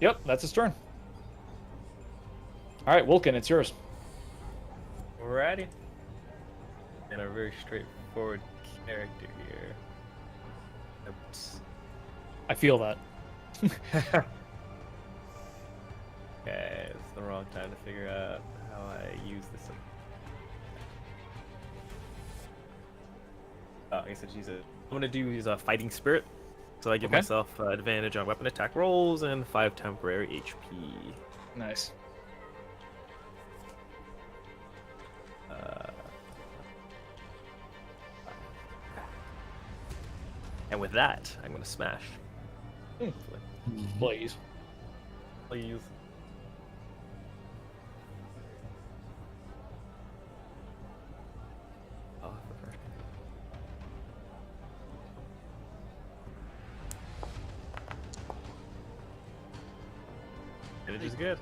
Yep, that's his turn. All right, Vulcan, it's yours. Alrighty. And a very straightforward character here. Oops. I feel that. Okay, it's the wrong time to figure out how I use this. I guess I use it. I'm gonna use a fighting spirit, so I give Okay. myself advantage on weapon attack rolls and 5 temporary HP. Nice. And with that, I'm gonna smash. Please. Please. Oh, for first. Advantage is good.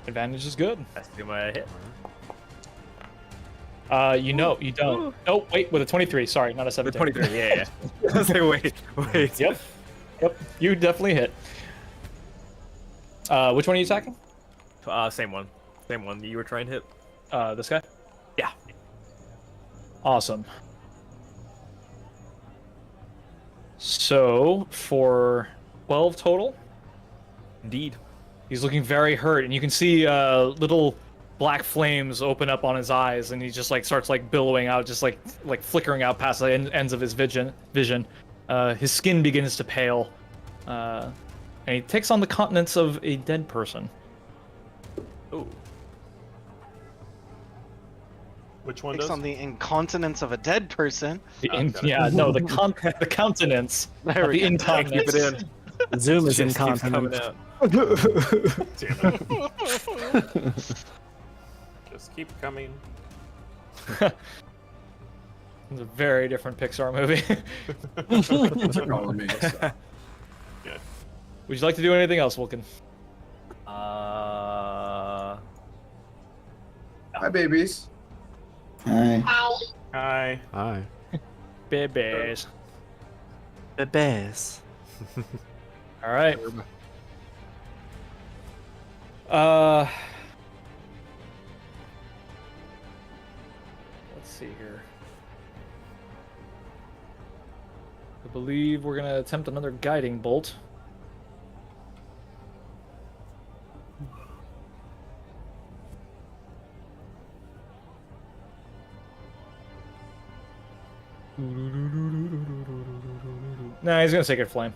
Advantage is good. Has to do my hit. You don't. Ooh. Oh, wait, with a 23. Sorry, not a 17. 23, yeah. I was like, wait. Yep. You definitely hit. Which one are you attacking? Same one. Same one you were trying to hit. This guy? Yeah. Awesome. So, for 12 total, Indeed. he's looking very hurt, and you can see little black flames open up on his eyes, and he just like starts like billowing out, just like flickering out past the ends of his vision. His skin begins to pale, and he takes on the countenance of a dead person. Ooh. Which one Takes does? on the incontinence of a dead person. Yeah, no, the countenance, There not we the go. incontinence. Keep it in. Zoom is Just keeps coming incontinent. out. Damn it. Just keep coming. It's a very different Pixar movie. What's your problem, man? Would you like to do anything else, Vulcan? Hi, babies. Hi. Hi. Hi. Babies. The bears. All right. Let's see here. I believe we're gonna attempt another guiding bolt. Nah, he's gonna Sacred Flame.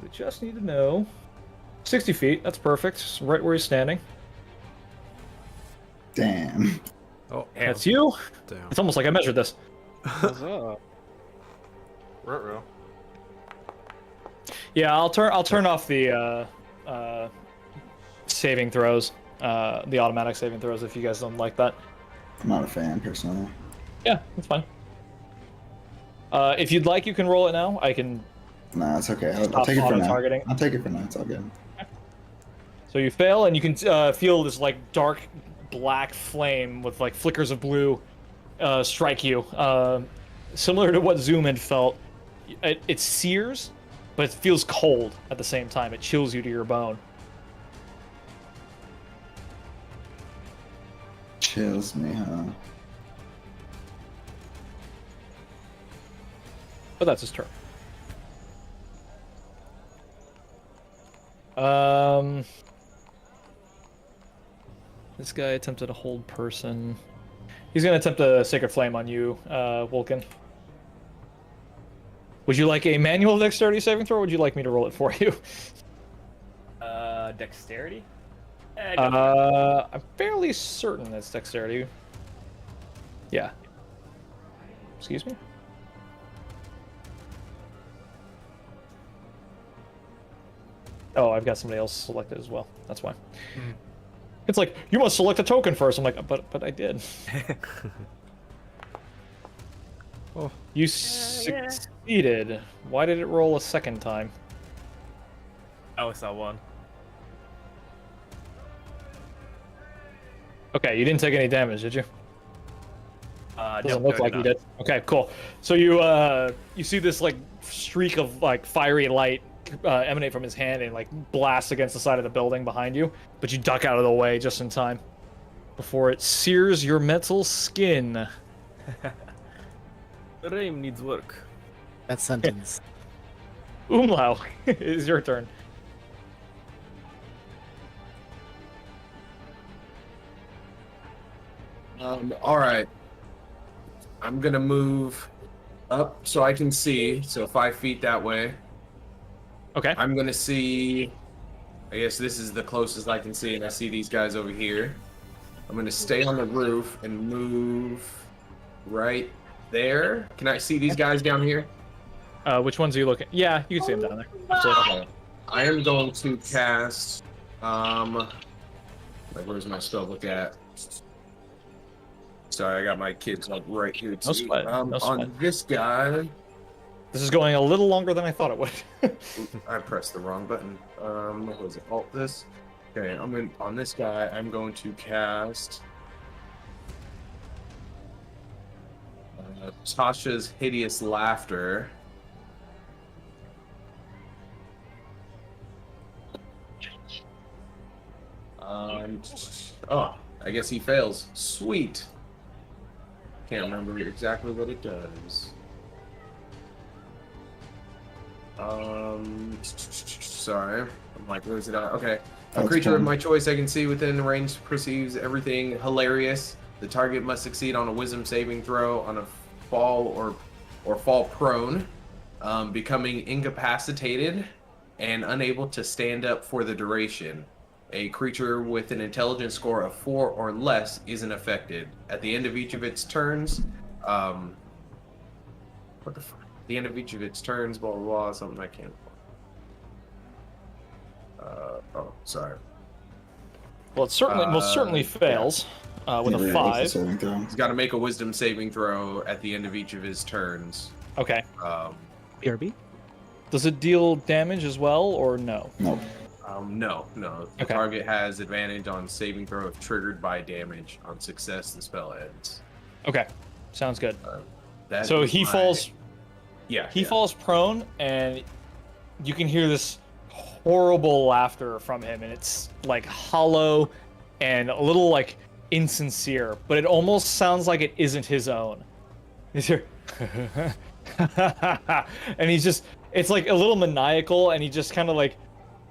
We just need to know. 60 feet, that's perfect. Just right where he's standing. Damn. Oh, That's you. damn. It's almost like I measured this. What's up? Ruh-roh. Yeah, I'll turn off the saving throws, the automatic saving throws if you guys don't like that. I'm not a fan personally. Yeah, that's fine. If you'd like, you can roll it now. I can. Nah, it's okay. I'll Stop take it for now. auto-targeting. I'll take it for now. It's all good. So you fail, and you can feel this like dark black flame with like flickers of blue strike you. Similar to what Zoom had felt. It sears, but it feels cold at the same time. It chills you to your bone. Chills me, huh? But that's his turn. This guy attempted a hold person. He's gonna attempt a Sacred Flame on you, Vulcan. Would you like a manual dexterity saving throw, or would you like me to roll it for you? Dexterity? I'm fairly certain it's dexterity. Yeah. Excuse me? Oh, I've got somebody else selected as well. That's why. It's like, you must select a token first. I'm like, but I did. Oh. You succeeded. Why did it roll a second time? Oh, it's that one. Okay, you didn't take any damage, did you? Doesn't No, look no, like no. you did. Okay, cool. So you see this like streak of like fiery light emanate from his hand and like blast against the side of the building behind you, but you duck out of the way just in time before it sears your metal skin. Raim needs work. That sentence. Umlau, it is your turn. All right. I'm gonna move up so I can see. So 5 feet that way. Okay. I'm gonna see. I guess this is the closest I can see, and I see these guys over here. I'm gonna stay on the roof and move right there. Can I see these guys down here? Which ones are you looking? Yeah, you can see them down there. Absolutely. Okay. I am going to cast. Like, where's my spell book at? Sorry, I got my kids like right here too. No sweat, no sweat. On this guy, This is going a little longer than I thought it would. I pressed the wrong button. What was it? Alt this. Okay, on this guy. I'm going to cast Tasha's Hideous Laughter. Oh, I guess he fails. Sweet. Can't remember exactly what it does. Sorry. I'm like, where's it at? Okay. A That's creature of fine. my choice I can see within range perceives everything hilarious. The target must succeed on a wisdom saving throw on a fall or fall prone, becoming incapacitated and unable to stand up for the duration. A creature with an intelligence score of 4 or less isn't affected. At the end of each of its turns, what the fuck? At the end of each of its turns, blah blah blah, something I can't. Oh, sorry. Well, it certainly most certainly Yeah. fails with a 5. He's got to make a wisdom saving throw at the end of each of his turns. Okay. BRB? Does it deal damage as well, or no? No. No. The Okay. target has advantage on saving throw if triggered by damage. On success, the spell ends. Okay. Sounds good. That So is he my- falls. Yeah. He falls prone, and you can hear this horrible laughter from him, and it's like hollow and a little like insincere, but it almost sounds like it isn't his own. You hear, and he's just, it's like a little maniacal, and he just kind of like,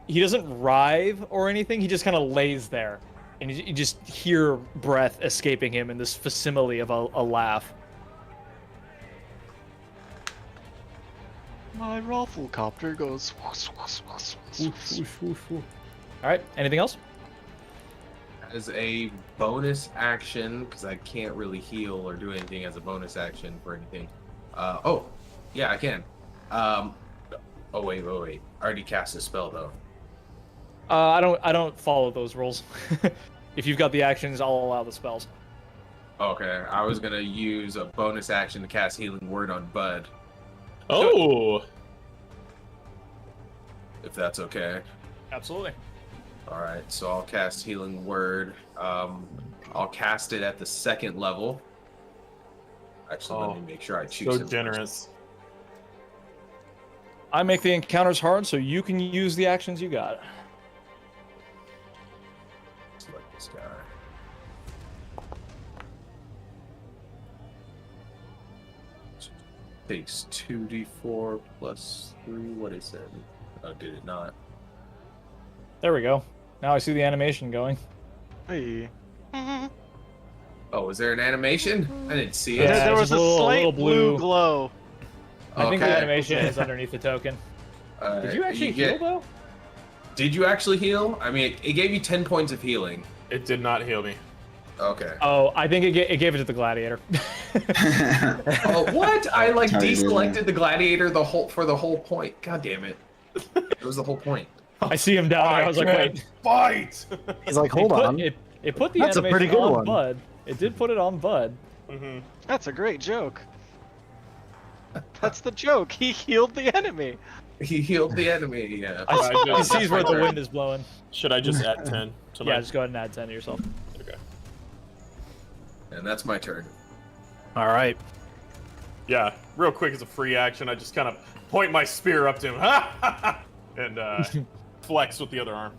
he doesn't writhe or anything, he just kind of lays there, and you just hear breath escaping him in this facsimile of a laugh. My Rafflecopter goes. All right, anything else? As a bonus action, because I can't really heal or do anything as a bonus action for anything. Oh, yeah, I can. Oh wait. I already cast a spell though. I don't follow those rules. If you've got the actions, I'll allow the spells. Okay, I was gonna use a bonus action to cast Healing Word on Bud, Oh, if that's okay. Absolutely. All right, so I'll cast Healing Word. I'll cast it at the 2nd level. Actually, let me make sure I choose so him first. generous. I make the encounters hard, so you can use the actions you got. Select this guy. Takes 2d4 plus 3. What is it? Oh, did it not? There we go. Now I see the animation going. Hey. Oh, is there an animation? I didn't see it. Yeah, There it's was just a a slight little blue blue. glow. I think the Okay. animation is underneath the token. Did you actually heal though? Did you actually heal? I mean, it gave you 10 points of healing. It did not heal me. Okay. Oh, I think it gave it to the gladiator. Oh, what? I like Sorry, deselected the gladiator for the whole point. God damn it. It was the whole point. I see him down there. I was like, wait. Fight! He's like, hold on. It put the That's a animation pretty good on one. Bud. It did put it on Bud. Mm-hmm. That's a great joke. That's the joke. He healed the enemy. He healed the enemy. Yeah. He sees where the wind is blowing. Should I just add 10 to my... Yeah, just go ahead and add 10 to yourself. Okay. And that's my turn. All right. Yeah, real quick as a free action, I just kind of point my spear up to him. And flex with the other arm.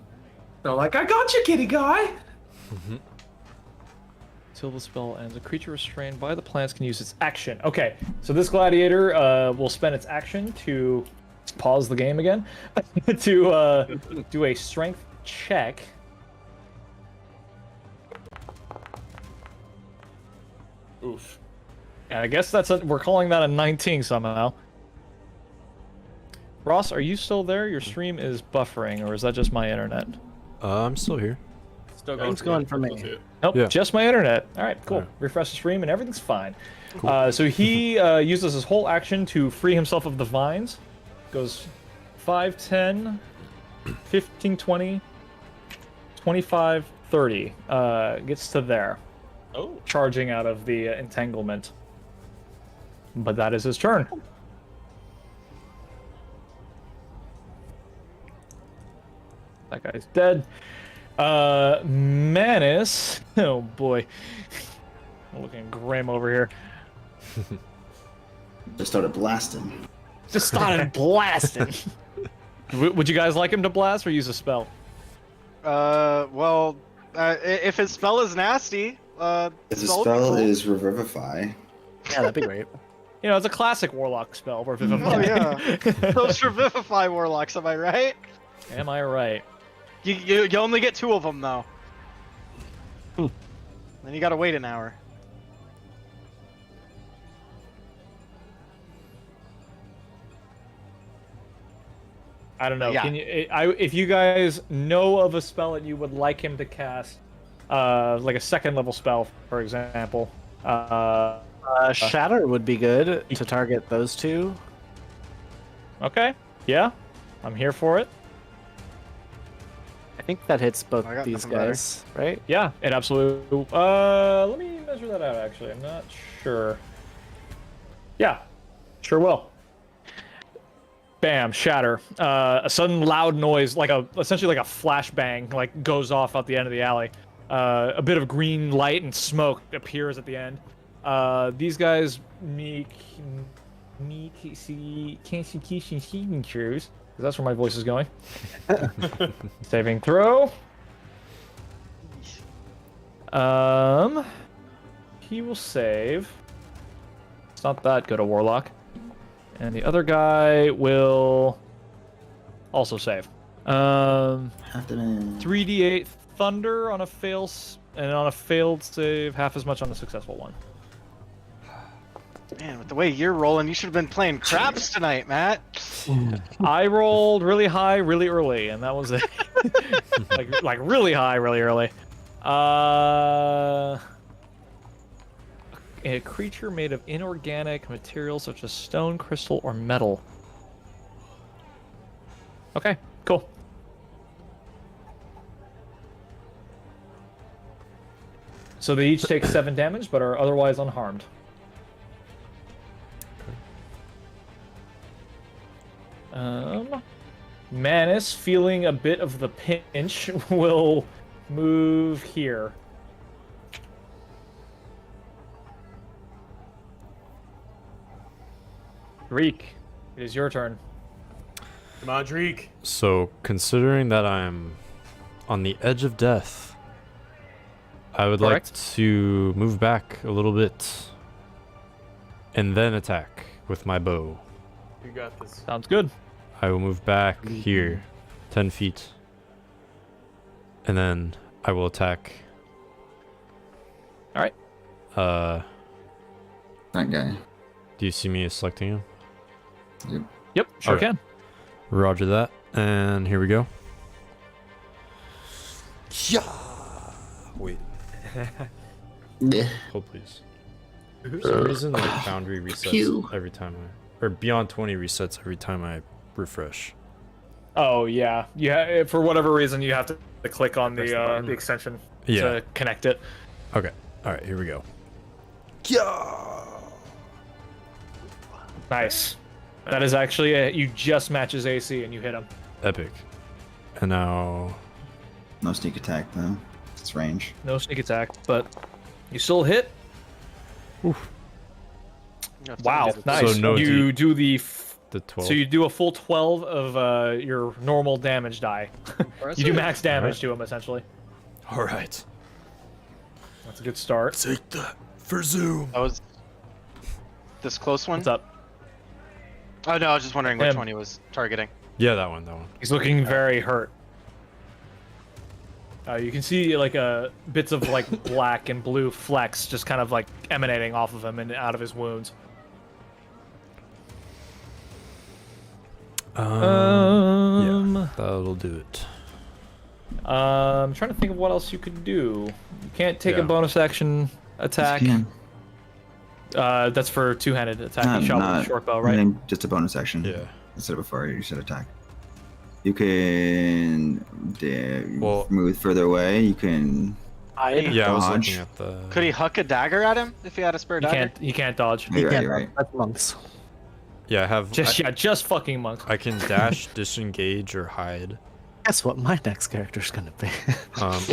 So like, I got you, kitty guy. Until the spell ends, a creature restrained by the plants can use its action. Okay, so this gladiator will spend its action to pause the game again to do a strength check. Oof. And I guess we're calling that a 19 somehow. Ross, are you still there? Your stream is buffering, or is that just my internet? I'm still here. Still Yeah, going. It's going for me. Nope, Yeah. just my internet. All right, cool. Alright. Refresh the stream and everything's fine. So he uses his whole action to free himself of the vines. Goes 5, 10, 15, 20, 25, 30. Gets to there, Oh. charging out of the entanglement. But that is his turn. That guy's dead. Manus. Oh boy. Looking grim over here. Just started blasting. Just started blasting. Would you guys like him to blast or use a spell? Well, if his spell is nasty, If the spell would be spell cool. is Revivify, Yeah, that'd be great. You know, it's a classic warlock spell. Where Oh yeah, those revivify warlocks. Am I right? Am I right? You only get 2 of them though. Then you gotta wait an hour. I don't know. Yeah. Can you? If you guys know of a spell that you would like him to cast, like a 2nd level spell, for example. Shatter would be good to target those two. Okay. Yeah, I'm here for it. I think that hits both I got these nothing better. guys, right? Yeah, it absolutely. Let me measure that out. Actually, I'm not sure. Yeah, sure will. Bam! Shatter. A sudden loud noise, essentially like a flashbang, like goes off out the end of the alley. A bit of green light and smoke appears at the end. These guys can't see signatures. Because that's where my voice is going. Saving throw. He will save. It's not that good a warlock. And the other guy will also save. have to be 3d8 thunder on a and on a failed save, half as much on a successful one. Man, with the way you're rolling, you should have been playing craps tonight, Matt. I rolled really high, really early, and that was it. like really high, really early. A creature made of inorganic materials such as stone, crystal, or metal. Okay, cool. So they each take 7 damage, but are otherwise unharmed. Manus, feeling a bit of the pinch, will move here. Reek, it is your turn. Come on, Dreek. So, considering that I'm on the edge of death, I would Correct. like to move back a little bit and then attack with my bow. You got this. Sounds good. I will move back here 10 feet. And then I will attack. All right. that guy. Do you see me selecting him? Yep. Yep, sure Okay. can. Roger that. And here we go. Yeah. Wait, Yeah. hold please. For some reason, the boundary resets Pew. every time or beyond 20 resets every time I refresh. Oh yeah, yeah. For whatever reason, you have to click on Press the the button. extension Yeah. to connect it. Okay. All right. Here we go. Yeah. Nice. That is actually it. You just match his AC and you hit him. Epic. And now. No sneak attack though. It's range. No sneak attack, but you still hit. You have to Wow, do the- nice. So no you do the. The 12. So you do a full 12 of your normal damage die. You do max damage to him essentially. All right. That's a good start. Take that for Zoom. That was this close one. What's up? Oh no, I was just wondering which Him. one he was targeting. Yeah, that one. That one. He's looking very hurt. You can see like bits of like black and blue flecks just kind of like emanating off of him and out of his wounds. Yeah, that'll do it. I'm trying to think of what else you could do. You can't take a Yeah. bonus action attack. Yes, That's for two-handed attack. You shot with a short bow, right? And then just a bonus action. Yeah. Instead of before you said attack. You can move further away. You can. Yeah, I was Dodge. looking at the. Could he huck a dagger at him if he had a spare dagger? He can't dodge. You're right. You're right. That's monks. Yeah, I have. Just fucking monk. I can dash, disengage, or hide. Guess what my next character's gonna be.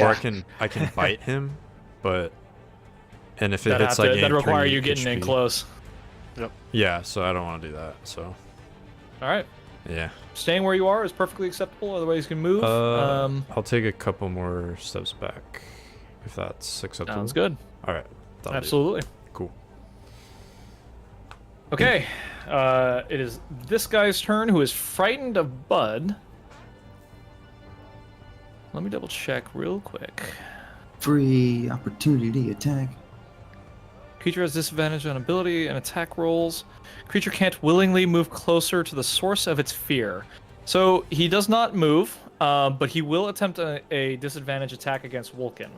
Or I can bite him, but. And if it hits That like require you getting in close. Yeah, so I don't want to do that. So. All right. Yeah. Staying where you are is perfectly acceptable. Otherwise, you can move. I'll take a couple more steps back, if that's acceptable. Sounds good. All right. that'll do. Absolutely. Cool. Okay. It is this guy's turn, who is frightened of Bud. Let me double check real quick. Free opportunity attack. Creature has disadvantage on ability and attack rolls. Creature can't willingly move closer to the source of its fear. So he does not move, but he will attempt a disadvantage attack against Vulcan.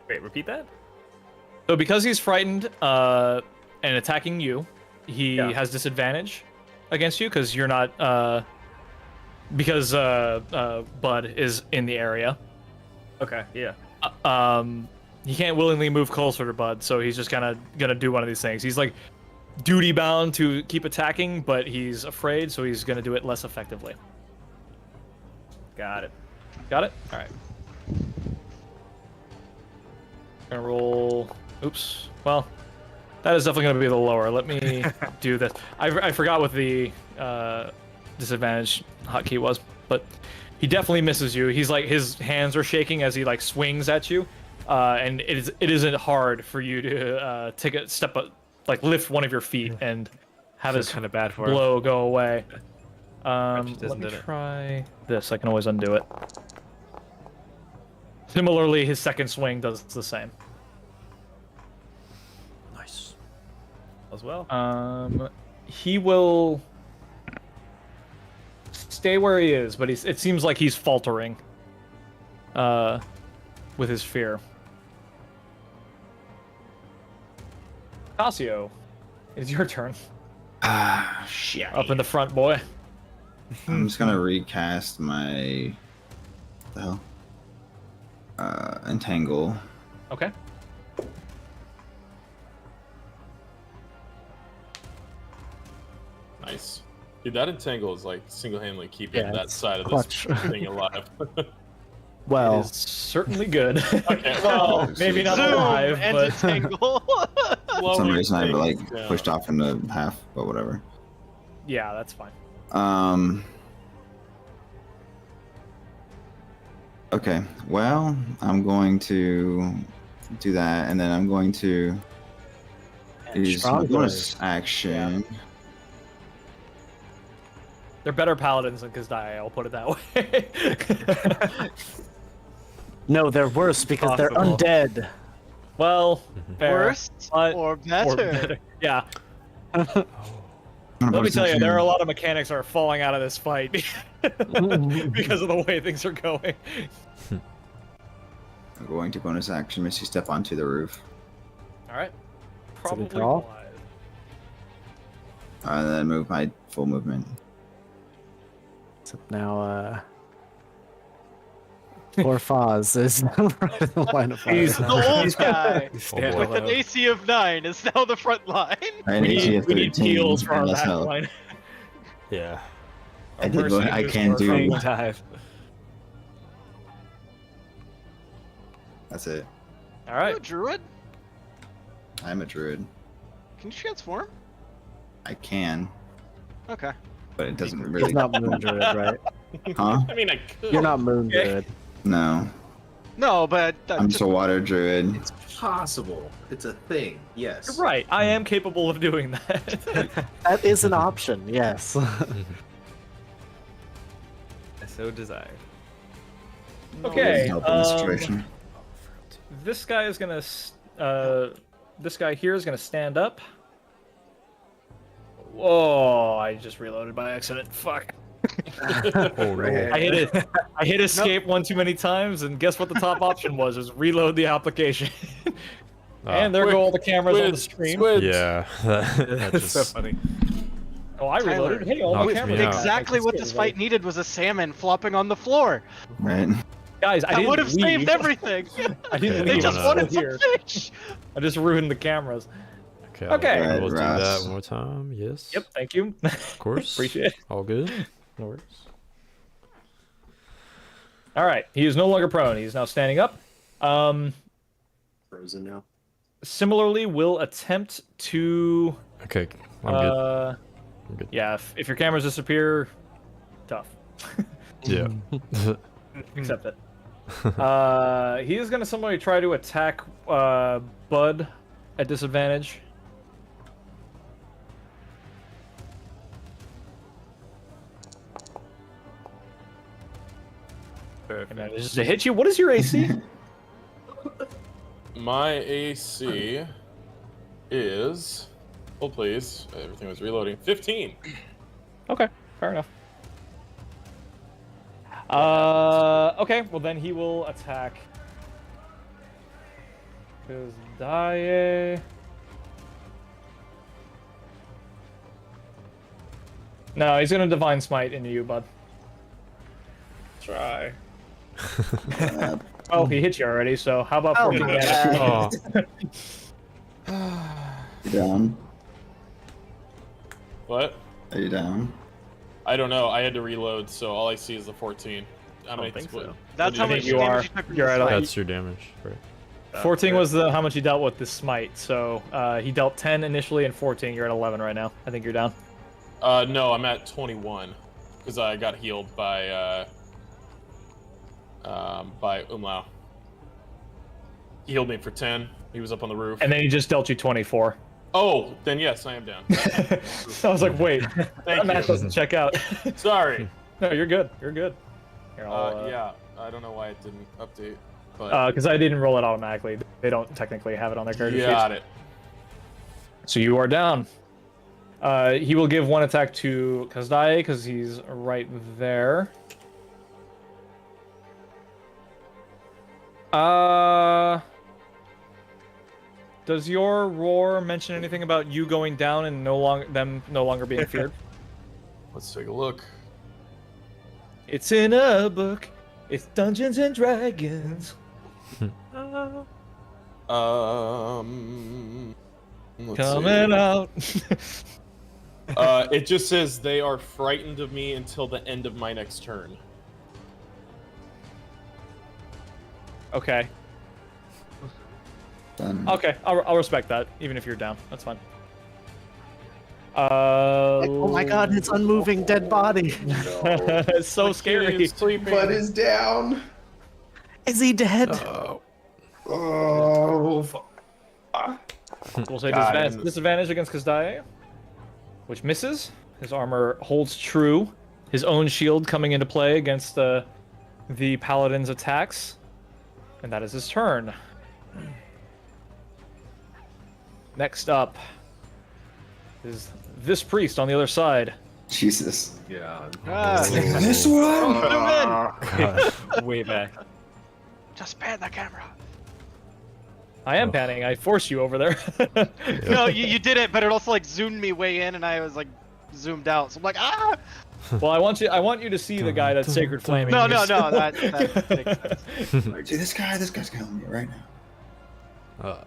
Wait, repeat that? So because he's frightened and attacking you, he Yeah. has disadvantage against you because you're not. Because Bud is in the area. Okay, yeah. He can't willingly move closer to Bud, so he's just kind of gonna do one of these things. He's like duty bound to keep attacking, but he's afraid, so he's gonna do it less effectively. Got it. Got it? All right. Gonna roll. Oops. Well, that is definitely gonna be the lower. Let me do this. I forgot what the disadvantage hotkey was, but he definitely misses you. He's like, his hands are shaking as he like swings at you, and it isn't hard for you to take a step, like lift one of your feet and have his kind of bad for him. blow go away. just Let doesn't me do it. try this. I can always undo it. Similarly, his second swing does the same. Nice. As well. He will stay where he is, but it seems like he's faltering with his fear. Casio, it's your turn. Shit. Up in the front, boy. I'm just gonna recast my. What the hell? Entangle. Okay. Nice. Dude, that entangle is like single-handedly keeping Yeah, that it's side of clutch. this thing alive. Well, It's certainly good. Okay, well, Maybe not Zoom alive, and but entangle. For some reason, I Slowing like things pushed down. off into half, but whatever. yeah, that's fine. Okay. Well, I'm going to do that, and then I'm going to use my strong bonus action. They're better paladins than Kazdai, I'll put it that way. no, they're worse because they're Possible. undead. Well, fair, Worse but- or better? Yeah. I'm gonna Let me bonus tell you, action. there are a lot of mechanics that are falling out of this fight because of the way things are going. I'm going to bonus action Misty Step onto the roof. All right. it Probably call? wise. And then move my full movement. So now, poor Foz is right in the line of fire. He's- The old guy boy. with an AC of 9 is now the front line. Right, We AC need, of we need 13, heals for our and less back health. line. Yeah. I did what I can do. Fang dive. That's it. All Are you a right. druid? I'm a druid. Can you transform? I can, Okay. but it doesn't It's really. not Moon Druid, right? Huh? I mean, I could. You're not Moon Druid. No. No, but I'm just a water druid. It's possible. It's a thing. Yes. You're right. I am capable of doing that. That is an option, yes. I so desire. Okay. Help in this situation. This guy is gonna. This guy here is gonna stand up. Whoa! I just reloaded by accident. Fuck. Oh, no. I hit it. I hit escape one too many times, and guess what the top option was? Is reload the application. And there go all the cameras on the stream. Yeah. That That's so just... funny. Oh, I reloaded. Tyler, Hey, all the knocked cameras. me are out. back. exactly I what can this see fight it. needed was a salmon flopping on the floor. Right. Guys, I That didn't would have leave. saved everything. I didn't They They leave. just I'm wanted still some here. fish. I just ruined the cameras. Okay. Okay. I'll do Right, that Ross. one more time. Yes. Yep. Thank you. Of course. Appreciate it. All good. No worries. All right. He is no longer prone. He's now standing up. Frozen now. Similarly, will attempt to. Okay. I'm good. I'm good. Yeah. If your cameras disappear, tough. Yeah. Accept it. He is going to similarly try to attack Bud at disadvantage. And that is just to hit you. What is your AC? My AC is. Hold please. Everything was reloading. 15. Okay, fair enough. Okay, well then he will attack. Because die. No, he's gonna divine smite into you, bud. Try. Oh, he hit you already. So how about 14 damage? Oh. You down? What? Are you down? I don't know. I had to reload, so all I see is the 14. How many? think so. That's how What much do you think you damage are. you took from You're the at a- smite. That's your damage, right? 14 was the how much he dealt with the smite. So he dealt 10 initially and 14. You're at 11 right now. I think you're down. No, I'm at 21 because I got healed by Umlau. He healed me for 10. He was up on the roof. And then he just dealt you 24. Oh, then yes, I am down. I was like, wait, that Thank math you. doesn't check out. Sorry. No, you're good. You're good. Here, I'll, Yeah, I don't know why it didn't update, but because I didn't roll it automatically. They don't technically have it on their character got sheets. it. So you are down. He will give one attack to Kazdae because he's right there. Does your roar mention anything about you going down and them no longer being feared? Let's take a look. It's in a book. It's Dungeons and Dragons. Let's Coming see. out. It just says they are frightened of me until the end of my next turn. Okay. Done. Okay, I'll respect that, even if you're down. That's fine. Oh my god, his unmoving dead body. It's so scary. Bud is down. Is he dead? Oh, fuck. We'll say God. disadvantage against Kazdae, which misses. His armor holds true. His own shield coming into play against the paladin's attacks, and that is his turn. Next up is this priest on the other side. Jesus. Yeah. This one? Put him in. Way back. Just pan the camera. I am panning. I forced you over there. No, you did it, but it also like zoomed me way in, and I was like zoomed out. So I'm like, ah. Well, I want you to see the guy that's sacred flaming. No, you. no, no. That makes sense. See this guy's killing me right now.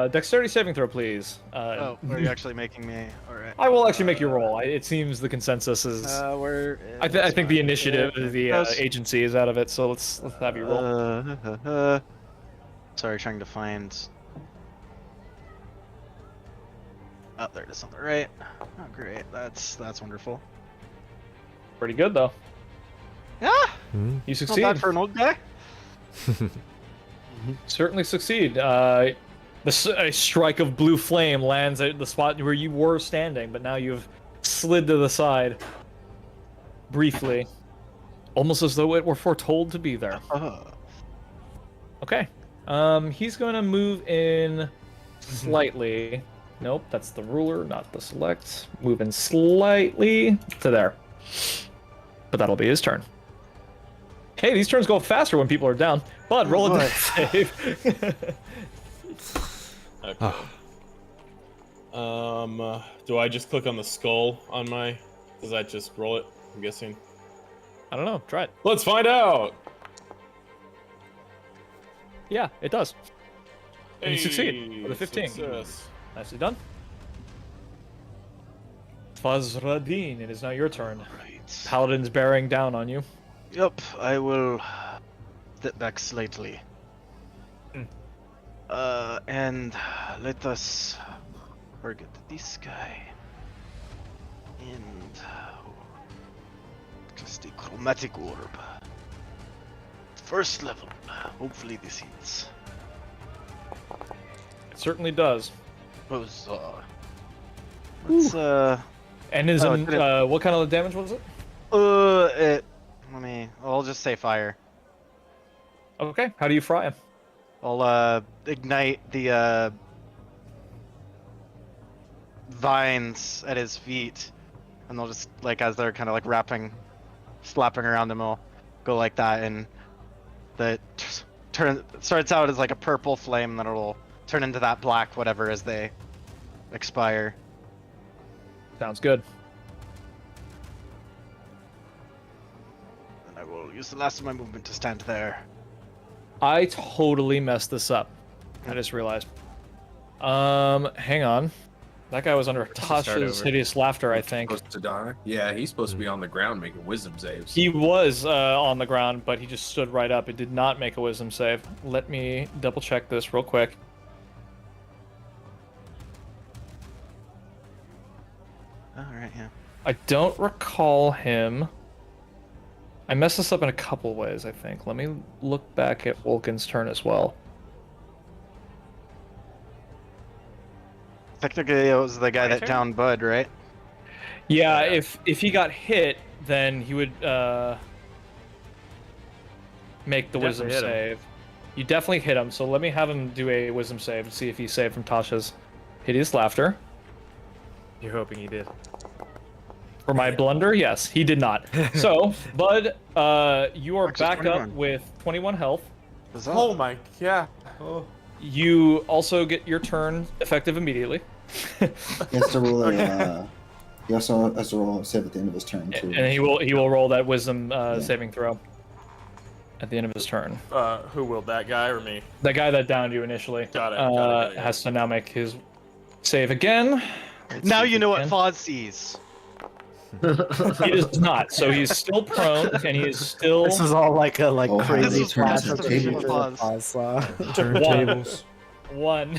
Dexterity saving throw, please. Oh, are you actually making me? All right. I will actually make you roll. It seems the consensus is. Where? I think the initiative, the agency is out of it. So let's have you roll. Sorry, trying to find. Oh, there it is on the right. Oh, great. That's wonderful. Pretty good though. Yeah. You Not succeed. bad for an old guy. Certainly succeed. A strike of blue flame lands at the spot where you were standing, but now you've slid to the side. Briefly. Almost as though it were foretold to be there. Okay. He's going to move in slightly. Nope, that's the ruler, not the select. Moving slightly to there. But that'll be his turn. Hey, these turns go faster when people are down. Bud, roll a death save. Okay. Do I just click on the skull on my? Does that just roll it? I'm guessing. I don't know. Try it. Let's find out. Yeah, it does. And you succeed with a 15. Success. Nicely done. Fazradin, it is now your turn. Right. Paladin's bearing down on you. Yep, I will step back slightly. And let us forget this guy. And just a chromatic orb. First level. Hopefully this hits. It certainly does. Huzzah. Let's And is Oh, in, did it- what kind of damage was it? I'll just say fire. Okay, how do you fry him? I'll ignite the vines at his feet, and they'll just like as they're kind of like slapping around him, I'll go like that, and the starts out as like a purple flame, then it'll turn into that black whatever as they expire. Sounds good. And I will use the last of my movement to stand there. I totally messed this up. I just realized. Hang on. That guy was under start Tasha's over. hideous laughter, I think. Supposed to die? Yeah, he's supposed to be on the ground making wisdom saves. He was on the ground, but he just stood right up. It did not make a wisdom save. Let me double check this real quick. Alright, yeah. I don't recall him. I messed this up in a couple ways, I think. Let me look back at Wolkin's turn as well. Technically, it was the guy My that turn? downed Bud, right? Yeah, if he got hit, then he would make the wisdom Definitely hit him. save. You definitely hit him, so let me have him do a wisdom save to see if he saved from Tasha's hideous laughter. You're hoping he did. For my blunder, yes, he did not. So, Bud, you are Max is back up 21. with 21 health. Huzzah. Oh my god. Oh. You also get your turn effective immediately. He has to roll a. He also has to roll a save at the end of his turn too. And he will roll that wisdom saving throw at the end of his turn. Who will, that guy or me? The guy that downed you initially Got it. has to now make his save again. Let's Now see if you he know what can. Foz sees. He does not. So he's still prone, and he is still This is all like a Oh, crazy this is flash just of a visual pause. Turntables. one.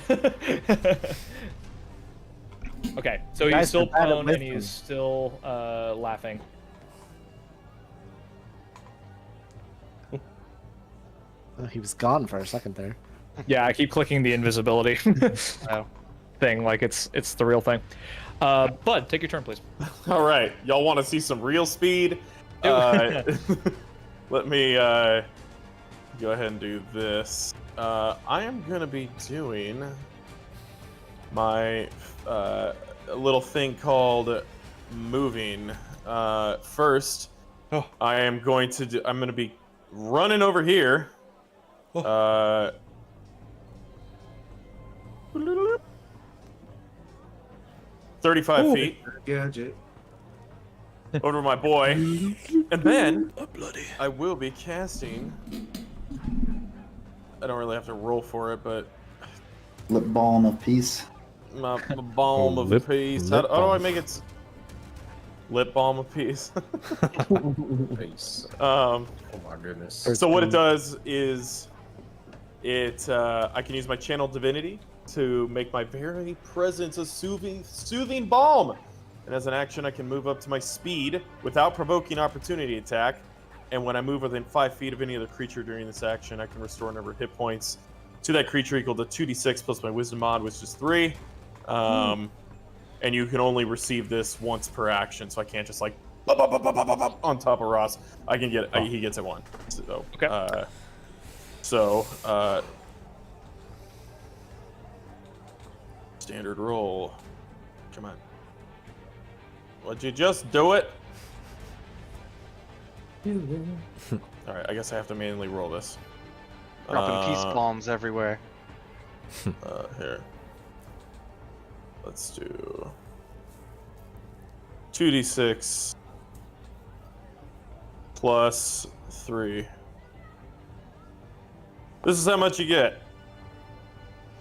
Okay, so You he's guys still are bad at prone, and lifting. he's still laughing. He was gone for a second there. Yeah, I keep clicking the invisibility Oh. thing like it's the real thing. Bud, take your turn, please. All right, y'all want to see some real speed? Let me go ahead and do this. I am gonna be doing my little thing called moving. First, I am going to I'm gonna be running over here, 35 feet Gadget. over to my boy, and then I will be casting. I don't really have to roll for it, but Lip balm of peace. my balm of peace. How do I make it? Lip balm of peace. Nice. Oh my goodness. So what it does is, I can use my channel divinity to make my very presence a soothing balm. And as an action, I can move up to my speed without provoking opportunity attack. And when I move within 5 feet of any other creature during this action, I can restore a number of hit points to that creature equal to 2d6 plus my wisdom mod, which is 3. And you can only receive this once per action, so I can't just like on top of Ross. I can get he gets it 1. So, Okay. Standard roll. Come on. Would you just do it? All right, I guess I have to manually roll this. Dropping peace bombs everywhere. Here. Let's do 2d6 plus 3. This is how much you get.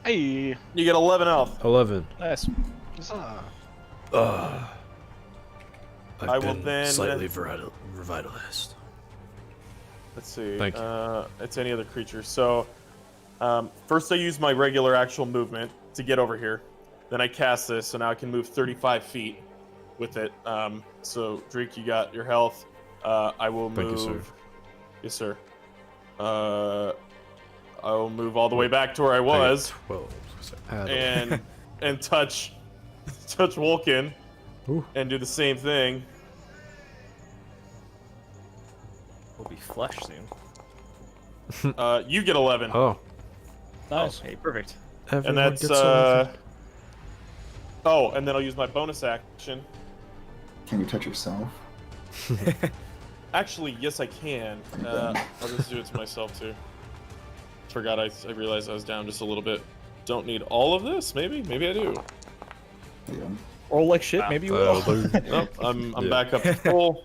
Hey. You get 11 health. 11. Nice. I've I will been then- slightly revitalized. Let's see. Thank you. It's any other creature. So, first I use my regular actual movement to get over here. Then I cast this, so now I can move 35 feet with it. So, Drake, you got your health. I will move. Thank you, sir. Yes, sir. I will move all the way back to where I was 12. and touch Vulcan Ooh. and do the same thing. We'll be flush soon. You get 11. Oh. Nice. Hey, perfect. And Everyone that's gets something. Oh, and then I'll use my bonus action. Can you touch yourself? Actually, yes, I can. I'll just do it to myself too. Forgot I realized I was down just a little bit. Don't need all of this. Maybe I do. Yeah. Roll like shit. Maybe you will. Nope, I'm Yeah. back up to full.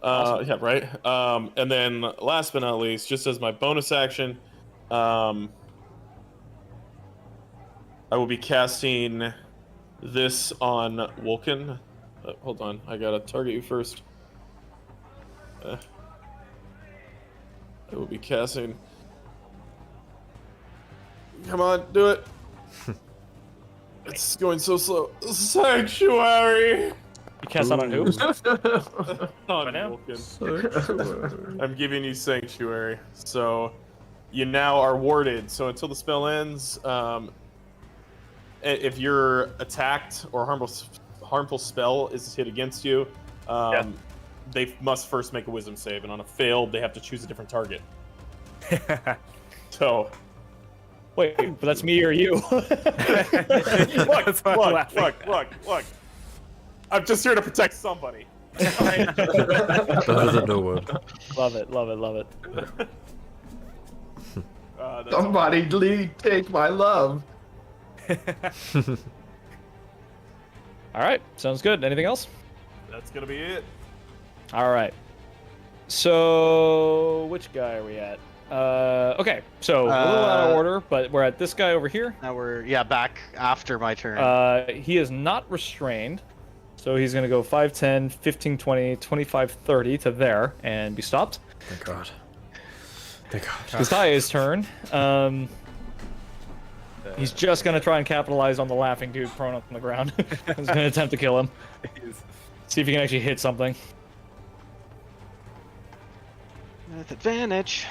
Yeah, right. And then last but not least, just as my bonus action, I will be casting this on Vulcan. Hold on, I gotta target you first. I will be casting. Come on, do it. It's going so slow. Sanctuary. You cast that on who? On now? Vulcan. I'm giving you Sanctuary. So you now are warded. So until the spell ends, if you're attacked or harmful spell is hit against you, they must first make a wisdom save, and on a failed, they have to choose a different target. So, Wait, but that's me or you. look. I'm just here to protect somebody. Better than no one. Love it, love it, love it. That's Somebody take my love. All right, sounds good. Anything else? That's gonna be it. All right. So, which guy are we at? Okay, so a little out of order, but we're at this guy over here. Now we're back after my turn. He is not restrained, so he's gonna go 5, 10, 15, 20, 25, 30 to there and be stopped. Thank God. Thank God. It's Taya's turn. He's just gonna try and capitalize on the laughing dude prone on the ground. He's gonna attempt to kill him. See if he can actually hit something. With advantage.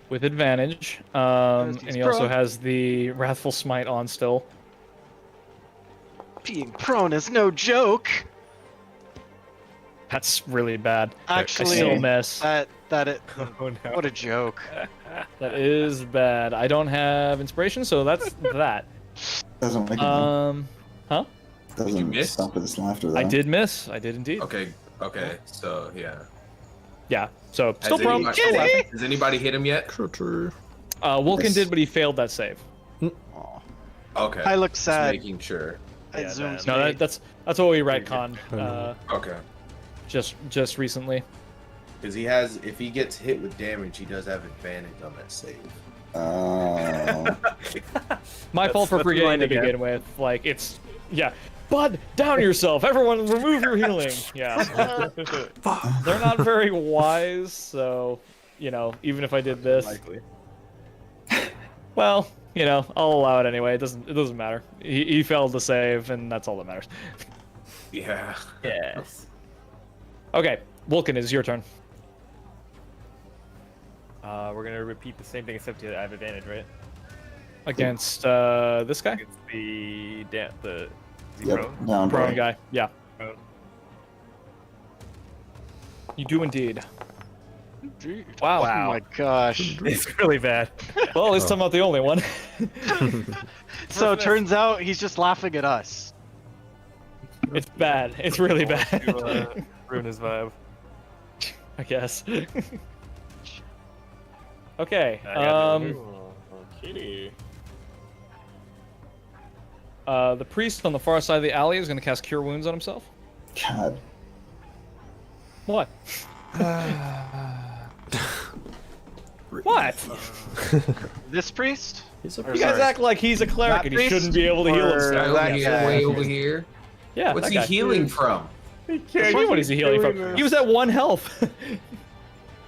With advantage. And he also prone. has the Wrathful Smite on still. Being prone is no joke. That's really bad. Actually, I still miss. that it. Oh no. What a joke. That is bad. I don't have inspiration, so that's that. Doesn't make Huh? You doesn't missed? stop his laughter though. I did miss. I did indeed. Okay, so yeah. Yeah. So still Has prone. Still laughing. Has anybody hit him yet? True. Vulcan Yes. did, but he failed that save. Okay. I look Just sad. making sure. I Yeah, zoomed. No, that's what we retconned Okay. just recently. Because he has, if he gets hit with damage, he does have advantage on that save. Oh. My fault for that's forgetting mine to again. begin with. Like it's Bud, down yourself. Everyone, remove your healing. Yeah, they're not very wise. So even if I did this, Likely. well, I'll allow it anyway. It doesn't matter. He failed to save, and that's all that matters. Yeah. Yes. Okay, Vulcan, it's your turn. We're gonna repeat the same thing except I have advantage, right? Against this guy, It's the is he Yep. prone? Down prone boy. guy. Yeah, Prone. you do indeed. Dude. Wow. Oh my gosh. It's really bad. Well, at least I'm not the only one. So it turns out he's just laughing at us. It's bad. It's really bad. To, ruin his vibe. I guess. Okay. I got no Kitty. The priest on the far side of the alley is going to cast Cure Wounds on himself. God. What? What? This priest? He's a Or You guys sorry. act like he's a cleric That and he priest? shouldn't be able to heal Or- himself. Guy over that here, guy. way over here. Yeah, What's that he guy. healing from? What do you mean, what is he healing from? He was at 1 health.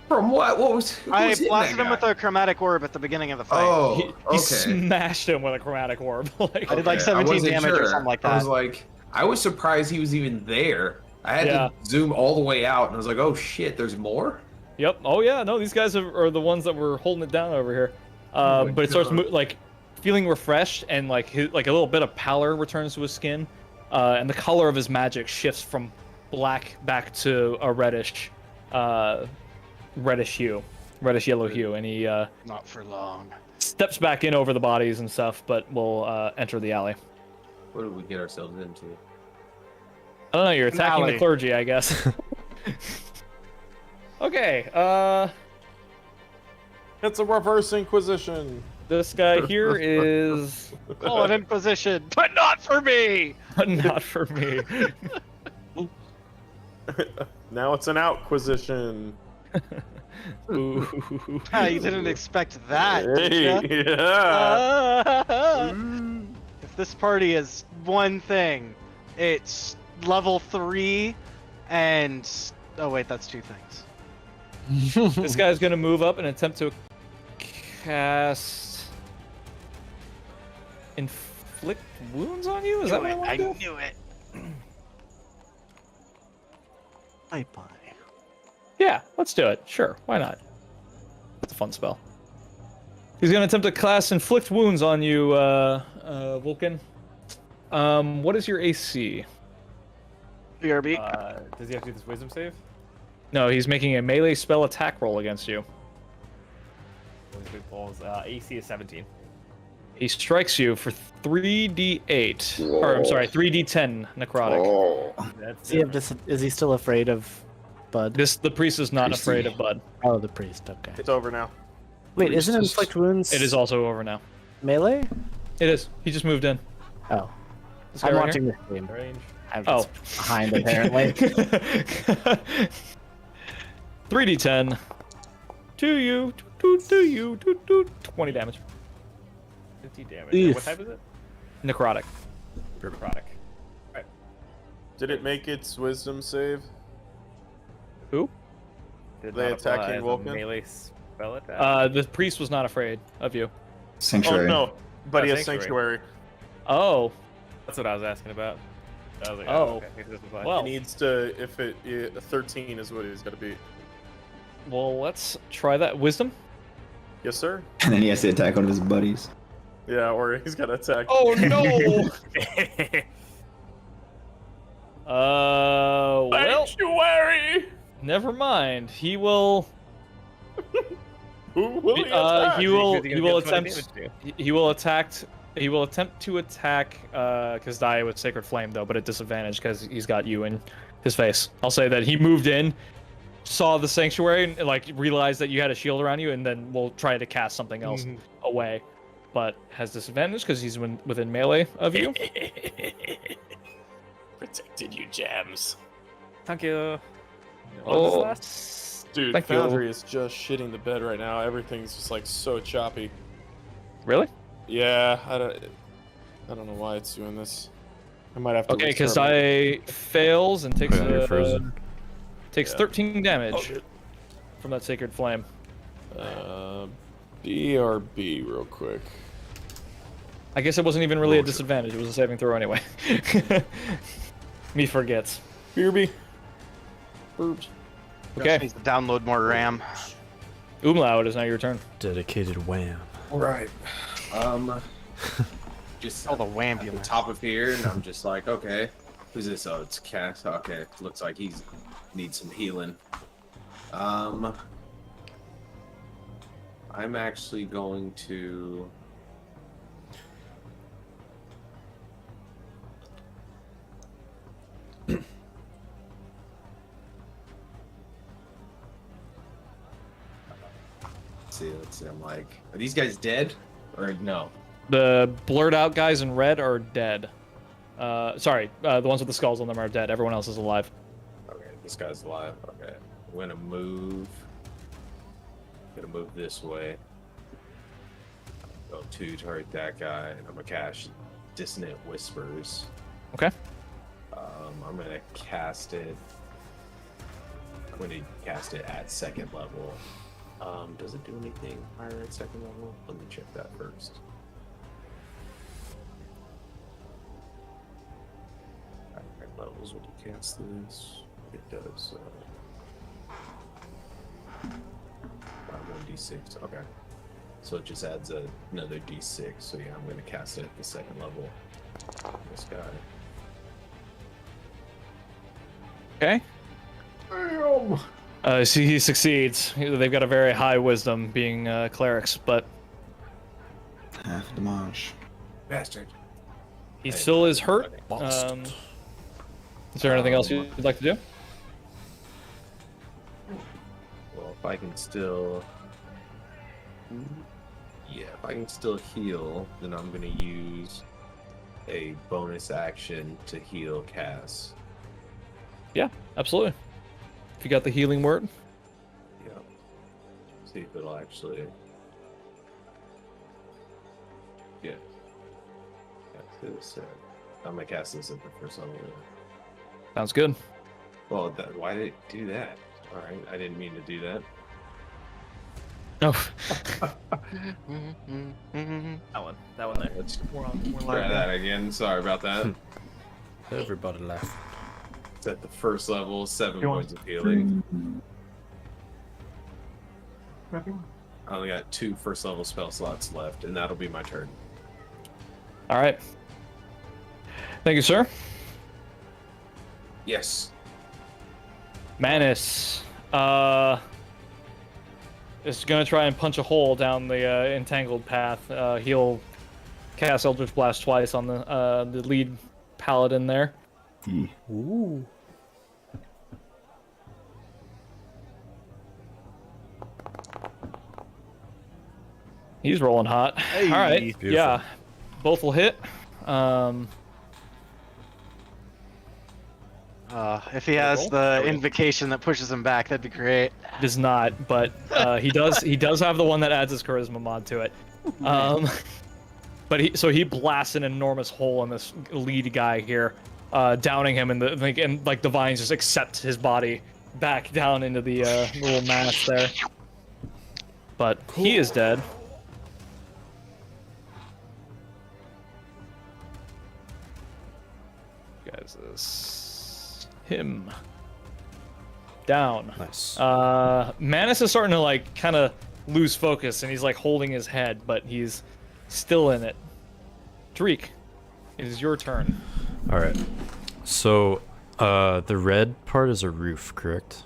From what? What was? Who I was hitting blasted that him with guy? a chromatic orb at the beginning of the fight. Oh, he okay. smashed him with a chromatic orb. Like, I did like Okay, 17 wasn't damage or sure. something like I was that. like, I was surprised he was even there. I had Yeah. to zoom all the way out, and I was like, oh shit, there's more? Yep. Oh yeah. No, these guys are the ones that were holding it down over here. Oh my But it starts God. like feeling refreshed, and like a little bit of pallor returns to his skin, and the color of his magic shifts from black back to a reddish yellow hue, and he Not for long. steps back in over the bodies and stuff, but will enter the alley. What did we get ourselves into? I don't know. You're attacking the alley. clergy, I guess. Okay. It's a reverse inquisition. This guy here is, Call it Inquisition, but not for me! but not for me. Now it's an outquisition. Ooh. Ah, you didn't expect that, did Hey, ya? yeah. If this party is one thing, it's level 3 and... Oh wait, that's 2 things. This guy's gonna move up and attempt to cast inflict wounds on you. Is that what I want I to do? knew it. Bye bye. Yeah, let's do it. Sure, why not? It's a fun spell. He's gonna attempt to cast inflict wounds on you, Vulcan. What is your AC? BRB. Does he have to do this wisdom save? No, he's making a melee spell attack roll against you. Those big balls. AC is 17. He strikes you for 3d8, or I'm sorry, 3d10 necrotic. Oh. That's Is he still afraid of Bud? The priest is not Priest. afraid of Bud. Oh, the priest. Okay. It's over now. Wait, isn't Priest is- inflict wounds? It is also over now. melee. It is. He just moved in. Oh, This guy I'm right watching this game. range. I'm Oh. just behind apparently. 3d10 to you, 20 damage. 50 damage. Oof. What type is it? Necrotic. Necrotic. Did it make its wisdom save? Who? Did They not apply attacking as a Vulcan? melee spell attack. The priest was not afraid of you. Sanctuary. Oh no, but Oh, he has Sanctuary. sanctuary. Oh, That's what I was asking about. I was like, Oh. okay. It doesn't apply. Well. It needs to, if it, 13 is what he's got to be. well, let's try that. Wisdom? Yes, sir. And then he has to attack one of his buddies. Yeah, or he's got to attack. Oh, no! Well, Sanctuary! never mind. He will... Who will he attack? he will Is he gonna he will deal 20 attempt damage to you? he will attack he will attempt to attack Kazdaya with Sacred Flame though, but at disadvantage because he's got you in his face. I'll say that he moved in, saw the sanctuary, and like realized that you had a shield around you, and then we'll try to cast something else away. but has disadvantage because he's within melee of you. Protected you, Jams. Thank you. Oh, Dude, thank Foundry you. is just shitting the bed right now. Everything's just like so choppy. Really? Yeah, I don't know why it's doing this. I might have to. Okay, because restart I fails and takes Okay, you're frozen. takes Yeah. 13 damage Oh, from that sacred flame. B or B real quick. I guess it wasn't even really a disadvantage. It was a saving throw anyway. Me forgets. BRB. Burbs. Okay, Needs to download more RAM. Umlaut, it is now your turn. Dedicated wham. All right. Just Oh, the at the wambulance. top of here, and I'm just like, okay, who's this? Oh, it's Cass. Okay, looks like he's needs some healing. I'm actually going to. Let's see. I'm like, are these guys dead or no? The blurred out guys in red are dead. Sorry, the ones with the skulls on them are dead. Everyone else is alive. Okay, this guy's alive. Okay, I'm gonna move. This way. Go to target that guy, and I'm gonna cast Dissonant Whispers. Okay. I'm gonna cast it. I'm gonna cast it at second level. Does it do anything higher at second level? Let me check that first. At higher levels, when you cast this, it does. 1d6. Okay. So it just adds another d6. So yeah, I'm gonna cast it at the second level. This guy. Okay. So he succeeds. They've got a very high wisdom, being clerics, but Half damage. Bastard. he still is hurt. Is there anything else you'd like to do? Well, if I can still. Yeah, if I can still heal, then I'm gonna use a bonus action to heal Cass. Yeah, absolutely. If you got the healing word. Yeah. See if it'll actually. Yeah. Cast this. I'm gonna cast this at the first level. Sounds good. Well, why did it do that? All right, I didn't mean to do that. Oh, That one there. Let's More try that again. Sorry about that. Everybody laugh. It's at the first level, 7 points of healing. I only got 2 first level spell slots left, and that'll be my turn. all right. Thank you, sir. Yes. Manus, is gonna try and punch a hole down the entangled path. He'll cast Eldritch Blast twice on the lead paladin there. Ooh. He's rolling hot. All right, Beautiful. yeah, both will hit. If he has Roll? the invocation that pushes him back, that'd be great. Does not, but he does. He does have the one that adds his charisma mod to it. But he blasts an enormous hole in this lead guy here, downing him, and the vines just accept his body back down into the little mass there. But he is dead. Guys, this him down. Nice. Manus is starting to kind of lose focus, and he's holding his head, but he's still in it. Dreek, it is your turn. All right. So, the red part is a roof, correct?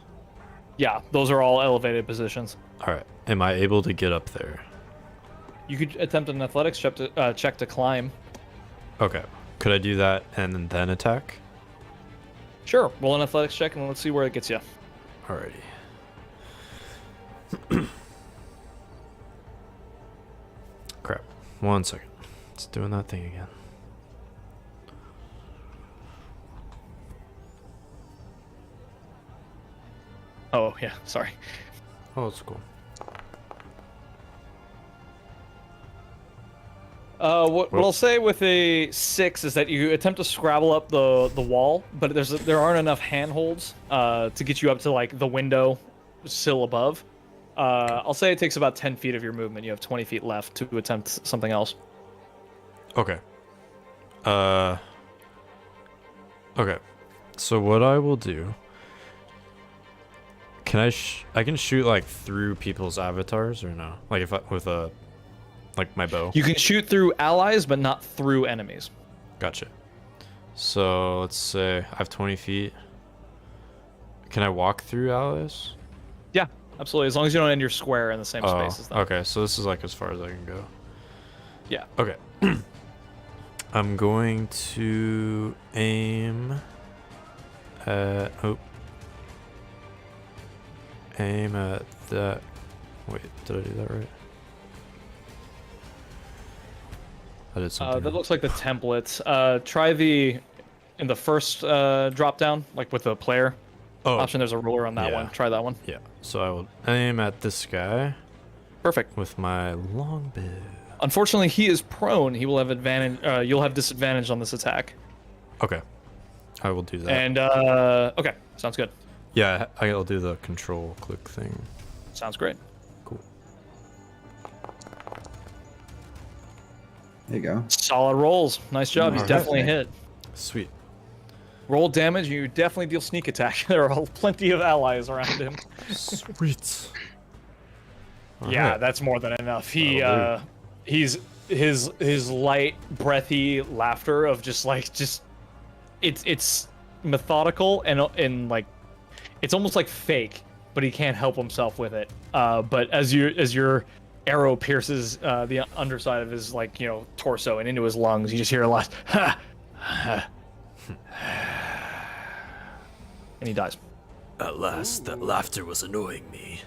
Yeah, those are all elevated positions. All right. Am I able to get up there? You could attempt an athletics check to climb. Okay. Could I do that and then attack? Sure, roll an athletics check and let's see where it gets you. Alrighty. Crap. 1 second. It's doing that thing again. Oh yeah, sorry. Oh, it's cool. What I'll say with a 6 is that you attempt to scrabble up the wall, but there aren't enough handholds to get you up to like the window sill above. I'll say it takes about 10 feet of your movement. You have 20 feet left to attempt something else. Okay. Okay. So what I will do? Can I can shoot like through people's avatars or no? Like if I, with a like my bow. You can shoot through allies, but not through enemies. Gotcha. So let's say I have 20 feet. Can I walk through allies? Yeah, absolutely. As long as you don't end your square in the same Oh, space as them. okay. So this is like as far as I can go. Yeah. Okay. I'm going to aim at aim at that. Wait, did I do that right? I did something. That wrong. looks like the template. Try in the first drop down, like with the player option. There's a ruler on that yeah. one. Try that one. Yeah. So I will aim at this guy Perfect. with my long bow. Unfortunately, he is prone. He will have advantage. You'll have disadvantage on this attack. Okay. I will do that. And okay, sounds good. Yeah, I'll do the control click thing. Sounds great. Cool. There you go. Solid rolls. Nice job. He's Alright. definitely hit. Sweet. Roll damage. You definitely deal sneak attack. There are plenty of allies around him. Sweet. Yeah, Alright. that's more than enough. That'll He's his light, breathy laughter of just it's methodical and like it's almost like fake, but he can't help himself with it. But as your arrow pierces the underside of his torso and into his lungs, you just hear a lot, and he dies. At last, that laughter was annoying me.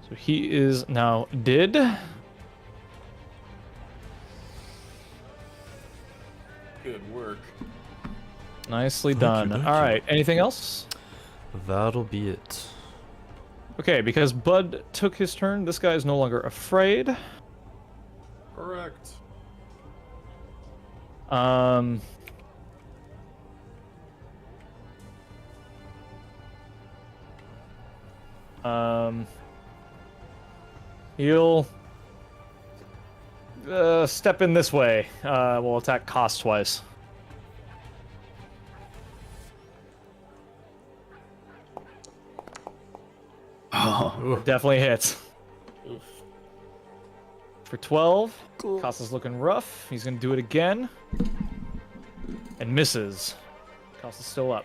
So he is now dead. Good work. Nicely Thank done. you, thank All you. right. Anything else? That'll be it. Okay, because Bud took his turn, this guy is no longer afraid. Correct. He'll step in this way. We'll attack cost twice. Oh, Definitely hits. For 12. Cost is looking rough. He's gonna do it again. And misses. Cost is still up.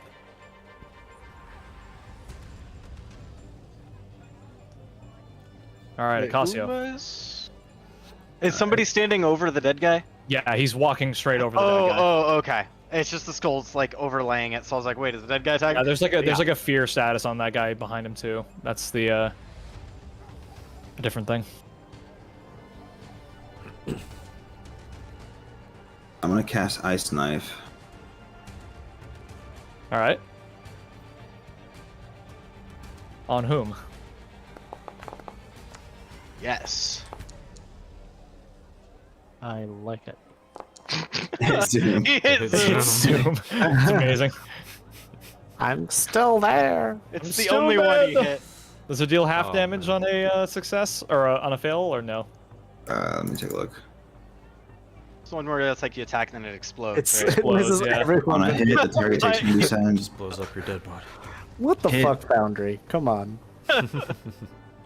Alright, Acasio. Is somebody standing over the dead guy? Yeah, he's walking straight over the dead guy. Oh, okay. It's just the skull's like overlaying it, so I was like, wait, is the dead guy attacking? Yeah, there's like a fear status on that guy behind him too. That's the a different thing. I'm gonna cast Ice Knife. All right. On whom? Yes. I like it. Zoom. He hit It's Zoom. Zoom. It's amazing. I'm still there. It's I'm the still only one he dead. hit. Does it deal half Oh, damage man. on a success or on a fail or no? Let me take a look. It's one where it's like you attack and then it explodes. It's right? Explodes, this is yeah. everyone. On a hit, the target takes 1d7. Just blows up your dead body. What the Hit. fuck, Foundry? Come on.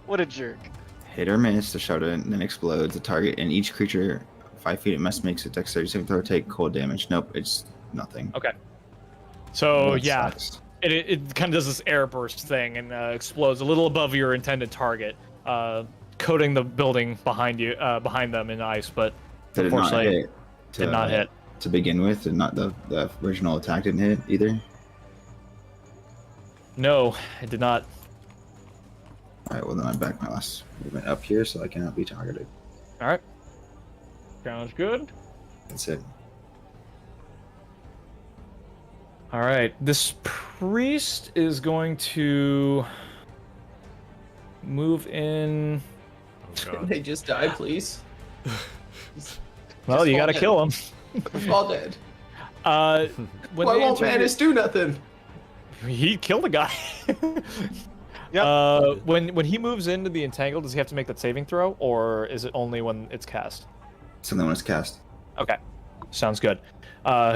What a jerk. Hit or miss, the shot and then explodes. The target and each creature 5 feet it must make a dexterity saving throw, take cold damage. Nope, it's nothing. Okay. So That yeah, sucks. it kind of does this air burst thing and explodes a little above your intended target, coating the building behind you, behind them in ice. But Did it not unfortunately, hit? did not hit. To begin with, did not the original attack didn't hit either. No, it did not. All right, well then I back my last movement up here so I cannot be targeted. All right. Sounds good. That's it. All right. This priest is going to move in. Oh god. They just die, please. Well, Just you fall got to dead. kill him. We're all dead. When Why they won't enter- Manus do nothing? He killed a guy. Yep. When he moves into the entangle, does he have to make that saving throw, or is it only when it's cast? Something when it's cast. Okay, sounds good.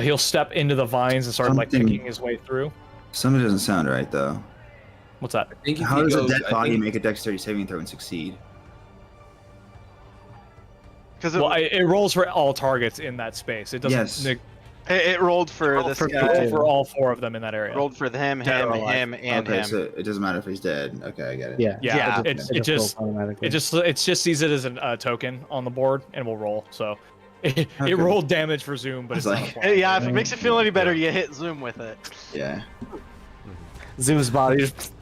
He'll step into the vines and start like Something- picking his way through. Something doesn't sound right though. What's that? I think if How he does goes, a dead I body think- make a dexterity saving throw and succeed? Because Well, it rolls for all targets in that space. It doesn't. Yes. it rolled for this for guy. roll for all 4 of them in that area. Rolled for him, Dead him, or alive. him, and Okay, him. so it doesn't matter if he's dead. Okay, I get it. Yeah. Yeah, Yeah. it just rolls automatically. it just sees it as a token on the board and will roll. So it Okay. rolled damage for Zoom, but I it's was not like- applied. Yeah, if it makes you feel any better, you hit zoom with it. Yeah. Zoom's body. Just...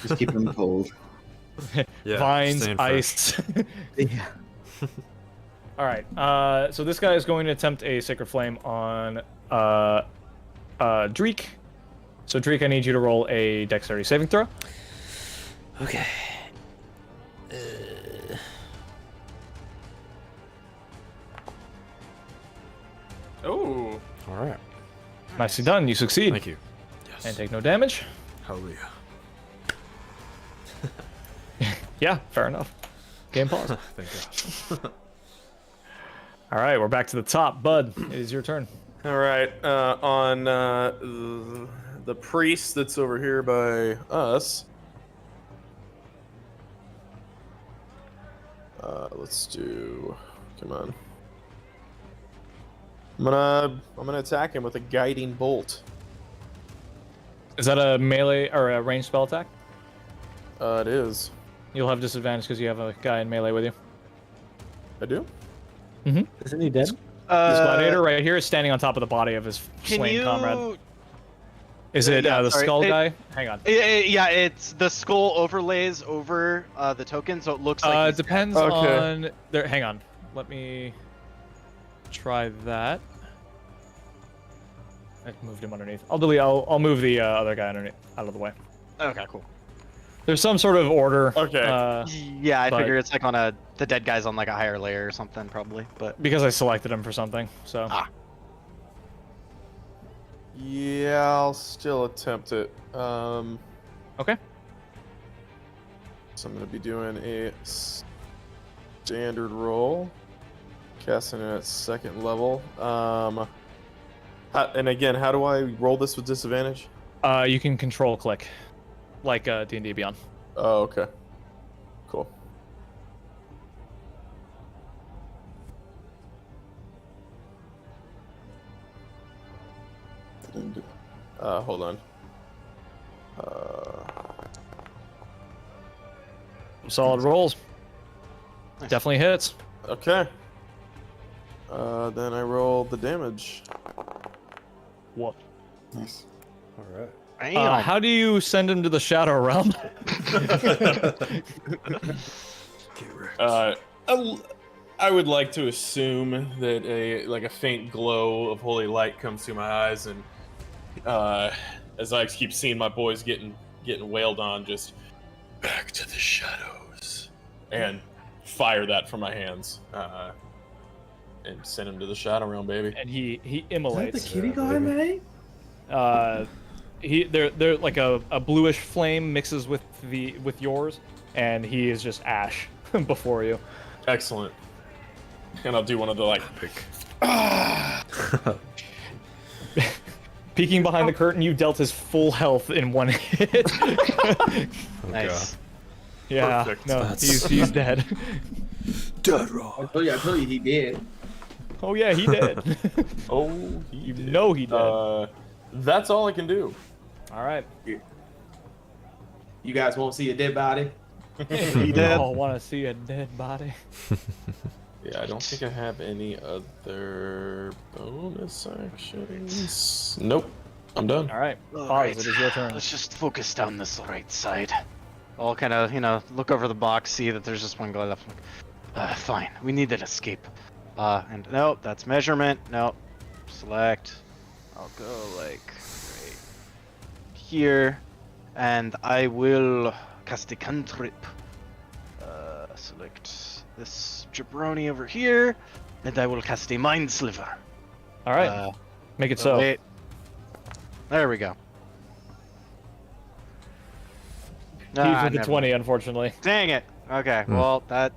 Just keep him cold. Yeah. Vines, staying fresh. ice. yeah. All right. So this guy is going to attempt a Sacred Flame on Dreek. So Dreek, I need you to roll a Dexterity saving throw. Okay. Oh. All right. Nicely done. You succeed. Thank you. Yes. And take no damage. Hallelujah. Yeah, fair enough. Game pause. Thank God. All right, we're back to the top. Bud, it is your turn. All right. On the priest that's over here by us. Let's do. Come on. I'm gonna attack him with a guiding bolt. Is that a melee or a ranged spell attack? It is. You'll have disadvantage because you have a guy in melee with you. I do. Isn't he dead? This gladiator right here is standing on top of the body of his Can slain you? comrade. Is it Yeah, the sorry. skull guy? Hang on. Yeah, it's the skull overlays over the token, so it looks like. It he's dead. depends Okay. on. There. Hang on. Let me try that. I moved him underneath. I'll delete. I'll move the other guy underneath out of the way. Okay, cool. There's some sort of order. Okay. Yeah, I but- figure it's like on the dead guy's on like a higher layer or something, probably. But Because I selected him for something. So. Yeah, I'll still attempt it. Okay. So I'm gonna be doing a standard roll, casting it at second level. And again, how do I roll this with disadvantage? You can control click, like D&D Beyond. Oh, okay. Cool. Hold on. Solid rolls. Nice. Definitely hits. Okay. Then I roll the damage. What? Nice. All right. Damn. How do you send him to the Shadow Realm? I would like to assume that a faint glow of holy light comes to my eyes, and as I keep seeing my boys getting wailed on, just back to the shadows, and fire that from my hands, and send him to the Shadow Realm, baby. And he Is that immolates. the kitty guy, man? They're like a bluish flame mixes with yours, and he is just ash before you. Excellent. And I'll do one of the Peeking behind the curtain, you dealt his full health in one hit. Nice. Yeah, Perfect. no, That's- he's dead. Dead wrong. I told you he did. Oh yeah, he did. Oh, he You did. know he did. That's all I can do. All right. You guys won't see a dead body. He We did. all want to see a dead body. Yeah, I don't think I have any other bonus actions. Nope. I'm done. All right. All Pause. right. It is your turn. Let's just focus down this right side. I'll kind of, look over the box, see that there's just one guy left. Fine, we need an escape. And nope, that's measurement. Nope. Select. I'll go like right here, and I will cast a cantrip. Select this jabroni over here, and I will cast a mind sliver. All right. Make it so. Wait. There we go. He's with the never 20, mind. unfortunately. Dang it. Okay. Well, that's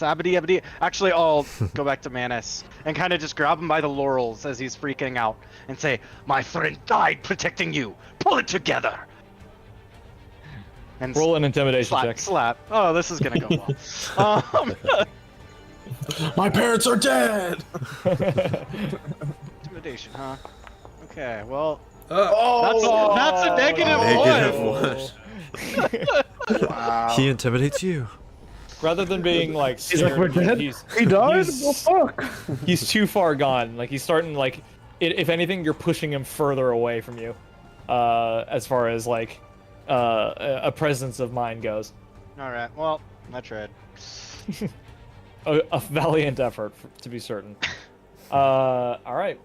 abity. Actually, I'll go back to Manus and kind of just grab him by the laurels as he's freaking out and say, "My friend died protecting you. Pull it together." And Roll an intimidation slap, check. slap. Oh, this is gonna go well. My parents are dead. Intimidation, huh? Okay. Well, Oh, that's a -1. Wow. He intimidates you. Rather than being like He's like, scared, "We're dead? He died? Well, fuck." He's too far gone. Like he's starting like, if anything, you're pushing him further away from you, as far as like, a presence of mind goes. all right. Well, I tried. A valiant effort, to be certain. All right.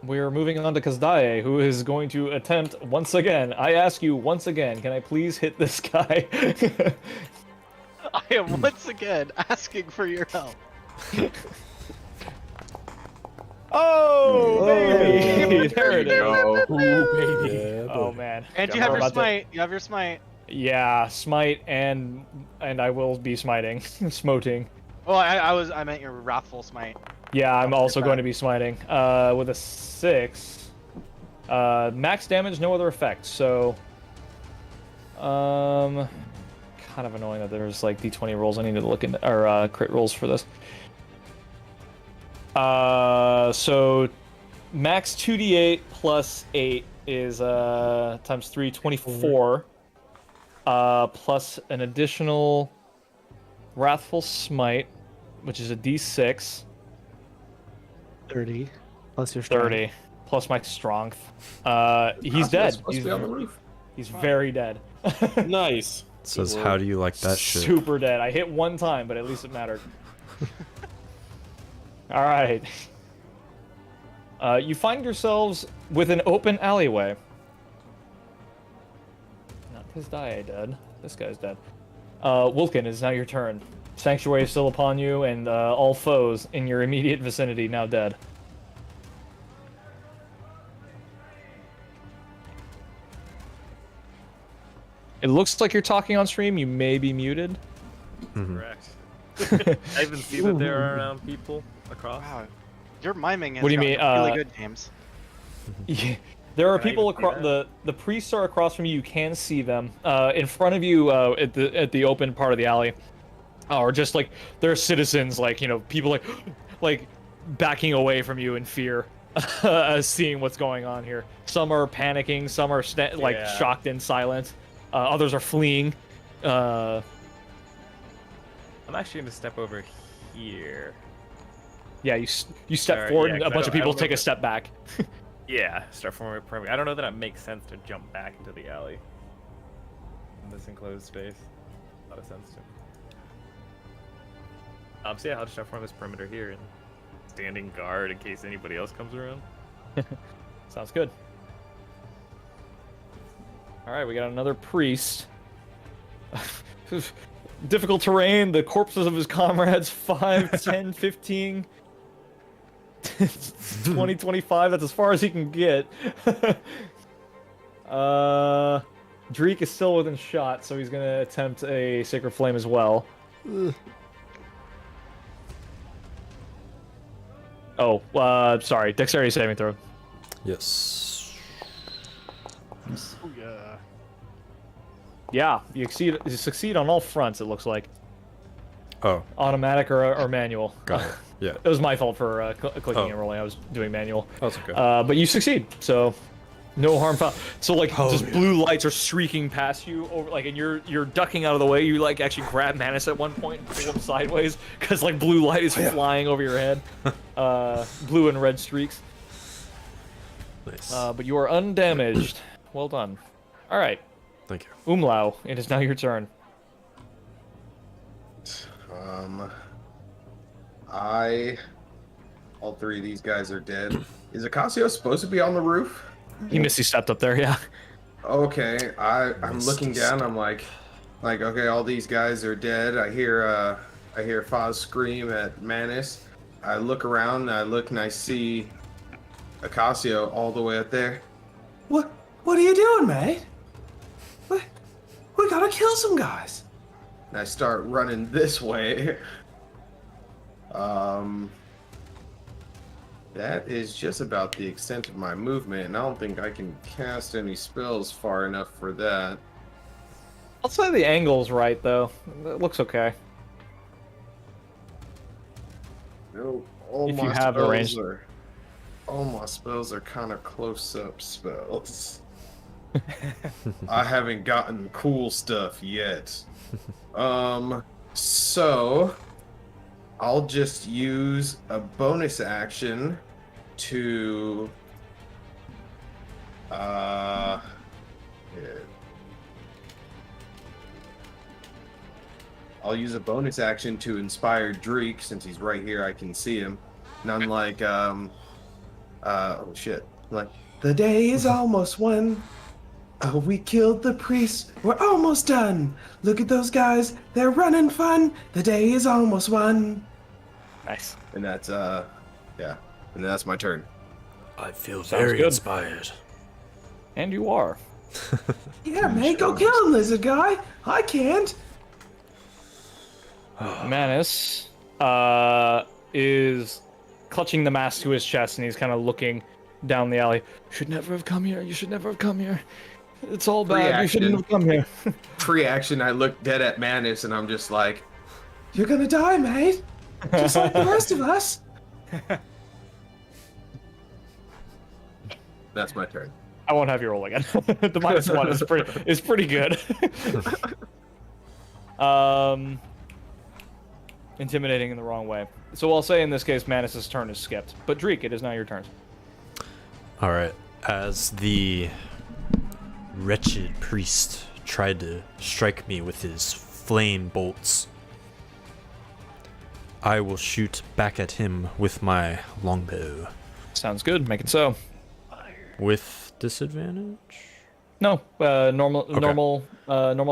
We're moving on to Kazdae, who is going to attempt once again. I ask you once again, can I please hit this guy? I am once again asking for your help. Oh, baby! There it is. Oh, baby. Oh man. And you We're have your about to- smite. You have your smite. Yeah, smite and I will be smiting, smoting. Well, I meant your wrathful smite. Yeah, I'm Oh, also okay. going to be smiting. With a 6. Max damage, no other effects. So, kind of annoying that there's like d20 rolls. I need to look into or crit rolls for this. So max 2d8 plus 8 is times 3, 24. Plus an additional wrathful smite, which is a d6. 30 plus your strength. 30 plus my strength. He's dead. He's, on the roof. he's very dead. Nice. Says, how do you like that shit? Super dead. I hit one time, but at least it mattered. All right. You find yourselves with an open alleyway. Not his die dead. This guy's dead. Wilkin, it's now your turn. Sanctuary is still upon you, and all foes in your immediate vicinity now dead. It looks like you're talking on stream. You may be muted. Correct. I even see that there are around people across. Wow, your miming has What do you gotten mean, really good, James. Yeah. There are Can I people even see across the priests are across from you. You can see them in front of you at the open part of the alley, or just like there are citizens like people like backing away from you in fear, seeing what's going on here. Some are panicking, some are Yeah. shocked and silent. Others are fleeing. I'm actually gonna step over here. Yeah, you step Alright, forward, yeah, and a 'cause bunch of I people don't take know a step back. Yeah, start forming a perimeter. I don't know that it makes sense to jump back into the alley in this enclosed space. A lot of sense to me. So yeah, I'll just start forming this perimeter here and standing guard in case anybody else comes around. Sounds good. All right, we got another priest. Difficult terrain, the corpses of his comrades, 5, 10, 15, 20, 25, that's as far as he can get. Dreek is still within shot, so he's going to attempt a Sacred Flame as well. Oh, sorry, Dexterity saving throw. Yes. Oh yeah. Yeah, you succeed on all fronts, it looks like. Oh, Automatic or manual. got it. Yeah. It was my fault for clicking Oh. and rolling. I was doing manual. That's okay. But you succeed, so no harm found. So like, Oh, just yeah. blue lights are streaking past you over, like, and you're ducking out of the way. You like actually grab Manus at one point and pull him sideways because like blue light is flying over your head. Blue and red streaks. Nice. But you are undamaged. Well done. All right, Thank you. Umlau, it is now your turn. All three of these guys are dead. Is Ocasio supposed to be on the roof? He misty stepped up there, yeah. Okay, I'm looking down. I'm like, okay, all these guys are dead. I hear Foz scream at Manus. I look around. And I see Ocasio all the way up there. What are you doing, mate? We gotta kill some guys. And I start running this way. That is just about the extent of my movement, and I don't think I can cast any spells far enough for that. I'll say the angle's right, though. It looks okay. No, all If my you have a range. all my spells are kind of close-up spells. I haven't gotten cool stuff yet. So I'll just use a bonus action to I'll use a bonus action to inspire Dreek, since he's right here, I can see him. And I'm like, oh shit. Like, the day is almost won. Oh, we killed the priest. We're almost done. Look at those guys. They're running fun. The day is almost won. Nice. And that's, yeah. And that's my turn. I feel Sounds very good. inspired. And you are. Yeah, man, go kill him, lizard guy. I can't. Manus is clutching the mask to his chest, and he's kind of looking down the alley. You should never have come here. You should never have come here. It's all bad. You shouldn't have come here. Pre-action, I look dead at Manus, and I'm just like, you're gonna die, mate. Just like the rest of us. That's my turn. I won't have you roll again. The -1 is pretty good. Intimidating in the wrong way. So I'll say in this case, Manus' turn is skipped. But Dreek, it is now your turn. All right. As the wretched priest tried to strike me with his flame bolts, I will shoot back at him with my longbow. Sounds good. Make it so. With disadvantage? No, normal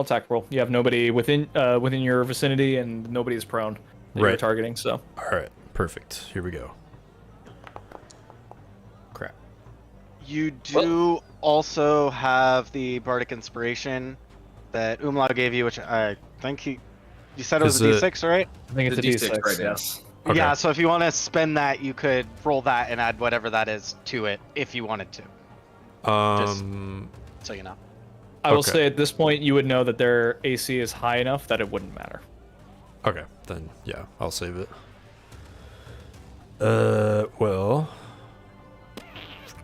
attack roll. You have nobody within your vicinity, and nobody is prone that you're Right. targeting. So All right. Perfect. Here we go. Crap. You do also have the Bardic Inspiration that Umlau gave you, which I think you said it was a Is it- D6, right? I think it's a The D6 D6 right now. yes. Okay. Yeah, so if you want to spend that, you could roll that and add whatever that is to it if you wanted to, so you know. I will Okay. say at this point, you would know that their AC is high enough that it wouldn't matter. Okay, then yeah, I'll save it. Well,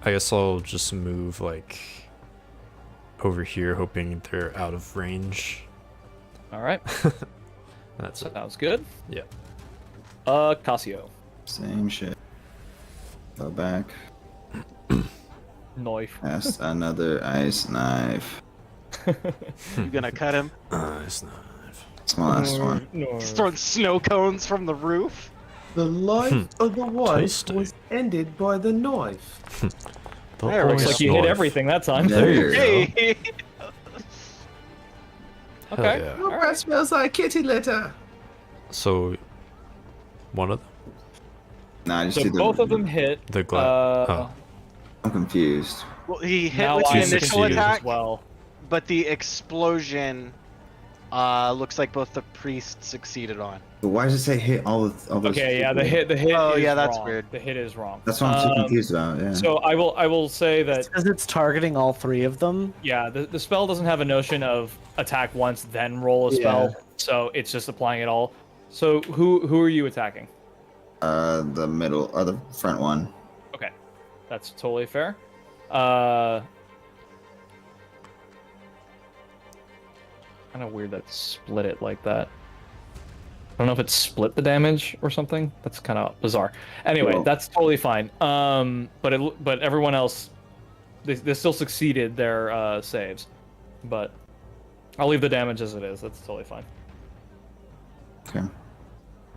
I guess I'll just move like over here, hoping they're out of range. All right, That's it. sounds good. Yeah. Casio. Same shit. Go back. Knife. Cast another ice knife. You gonna cut him? It's not. It's my last one. He's throwing snow cones from the roof. The life of the wife Tasty. was ended by the knife. There we Looks go. like you hit everything that time. There you go. Hey! Okay. Yeah. Your breath smells like kitty litter. So, one of them? Nah, I just So do the. both of them hit. The oh. I'm confused. Well, he hit Now with I the am initial confused attack, as well. but the explosion looks like both the priests succeeded on. But why does it say hit all those? Okay, yeah, the people? hit. Oh, is yeah, that's wrong. weird. The hit is wrong. That's what I'm so confused about. Yeah. So I will say that Because it's targeting all three of them. yeah, the spell doesn't have a notion of attack once then roll a spell. So it's just applying it all. So who are you attacking? The middle or the front one. Okay, that's totally fair. Kind of weird that split it like that. I don't know if it split the damage or something. That's kind of bizarre. Anyway, Cool. that's totally fine. But everyone else, they still succeeded their saves, but I'll leave the damage as it is. That's totally fine. Okay.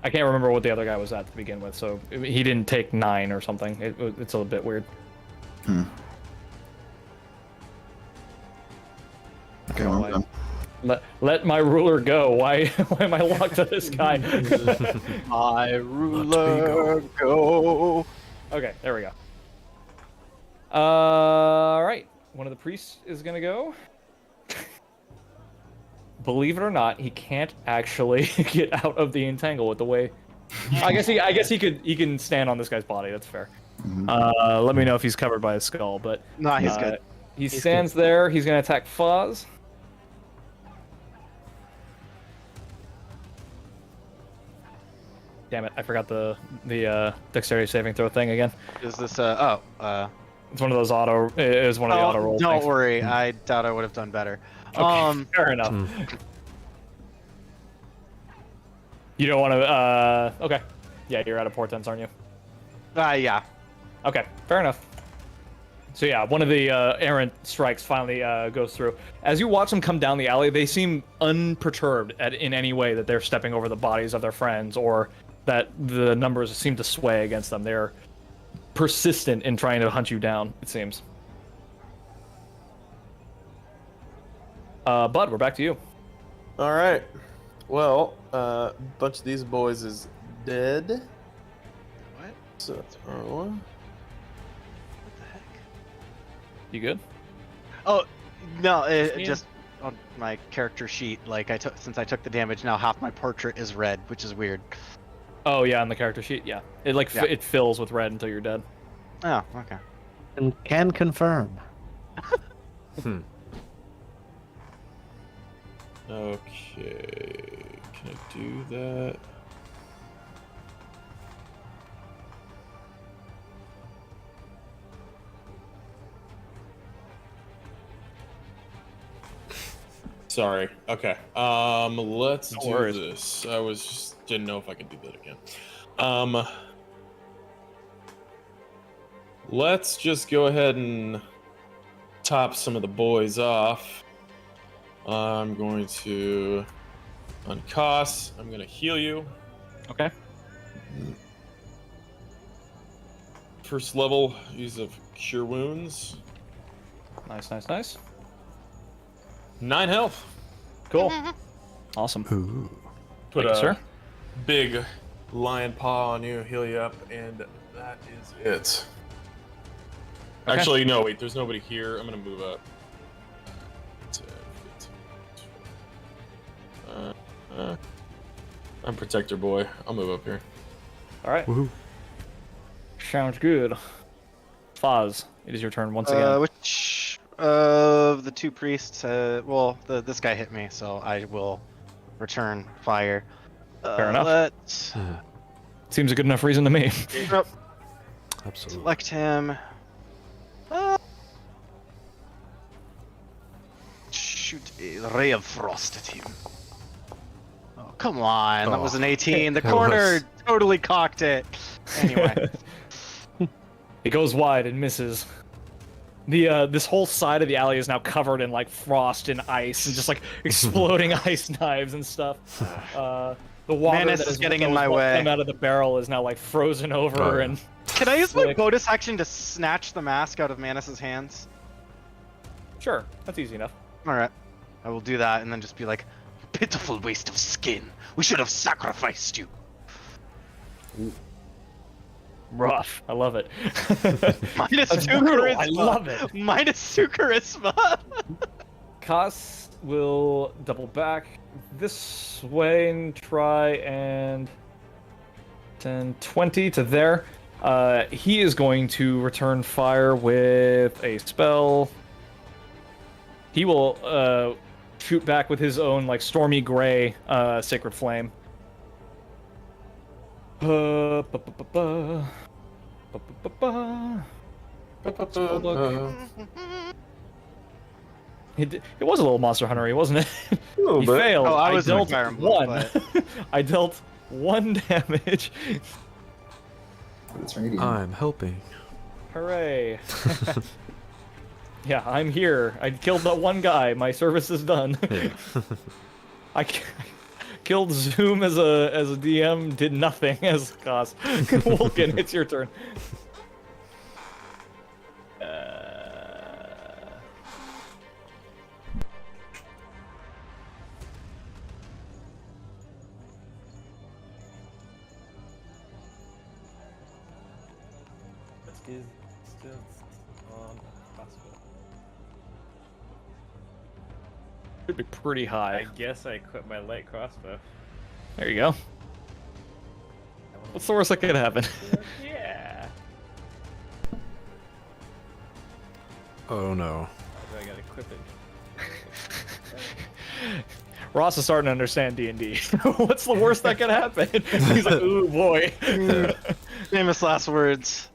I can't remember what the other guy was at to begin with, so he didn't take 9 or something. It's a bit weird. Hmm. Okay, well, I'm done. Let my ruler go. Why am I locked to this guy? My ruler go. Okay, there we go. All right, one of the priests is gonna go. Believe it or not, he can't actually get out of the entangle with the way. I guess he can stand on this guy's body. That's fair. Let me know if he's covered by his skull, but No, he's good. He stands there. He's gonna attack Foz. Damn it! I forgot the dexterity saving throw thing again. Is this It's one of those auto. It was one of the auto rolls. Don't worry, I doubt I would have done better. Okay, fair enough. You don't want to. Okay. Yeah, you're out of portents, aren't you? Yeah. Okay, fair enough. So yeah, one of the errant strikes finally goes through. As you watch them come down the alley, they seem unperturbed in any way that they're stepping over the bodies of their friends or that the numbers seem to sway against them. They're persistent in trying to hunt you down, it seems. Bud, we're back to you. All right. Well, a bunch of these boys is dead. What? So, What the heck? You good? Oh, no, it Yeah. just on my character sheet, like since I took the damage, now half my portrait is red, which is weird. Oh yeah, on the character sheet, yeah. It Yeah. it fills with red until you're dead. Oh, okay. And can confirm. okay. Can I do that? Sorry. Okay. Let's No do worries. this. I didn't know if I could do that again. Let's just go ahead and top some of the boys off. I'm going to uncost. I'm going to heal you. Okay. First level, use of cure wounds. Nice, nice, nice. 9 health. Cool. Awesome. Put Thank you, a sir. big lion paw on you, heal you up, and that is it. Okay. Actually, no, wait, there's nobody here. I'm gonna move up. 10, 15, 20. I'm protector boy. I'll move up here. All right. Woohoo. Sounds good. Foz, it is your turn once again. Which of the two priests? This guy hit me, so I will return fire. Fair enough. Let's Seems a good enough reason to me. Absolutely. select him. Shoot a ray of frost at him. Oh, come on. That was an 18. The That corner was- totally cocked it. Anyway. It goes wide and misses. This whole side of the alley is now covered in like frost and ice and just like exploding ice knives and stuff. The water Manus that is getting that in was my what way. came out of the barrel is now like frozen over Oh, yeah. and Can I use my Sick. bonus action to snatch the mask out of Manus's hands? sure, that's easy enough. Alright. I will do that and then just be like, pitiful waste of skin. We should have sacrificed you. Rough. I love it. Minus That's 2 brutal. charisma. I love it. Minus 2 charisma. Kos will double back this way and try and 10, 20 to there. He is going to return fire with a spell. He will shoot back with his own like stormy gray sacred flame. It was a little Monster Hunter-y, wasn't it? A little He bit. failed. Oh, I I was doing dealt Fire Emblem, one. but- I dealt 1 damage. That's radiant. I'm helping. Hooray. Yeah, I'm here. I killed that one guy. My service is done. Yeah. Killed Zoom as a DM. Did nothing as Cos. Vulcan, it's your turn. Is still on possible. Should be pretty high. I guess I equipped my light crossbow. There you go. What's the worst that could happen? Yeah. Oh no. I got equipped. Ross is starting to understand D&D. What's the worst that could happen? He's like, ooh boy. Famous last words.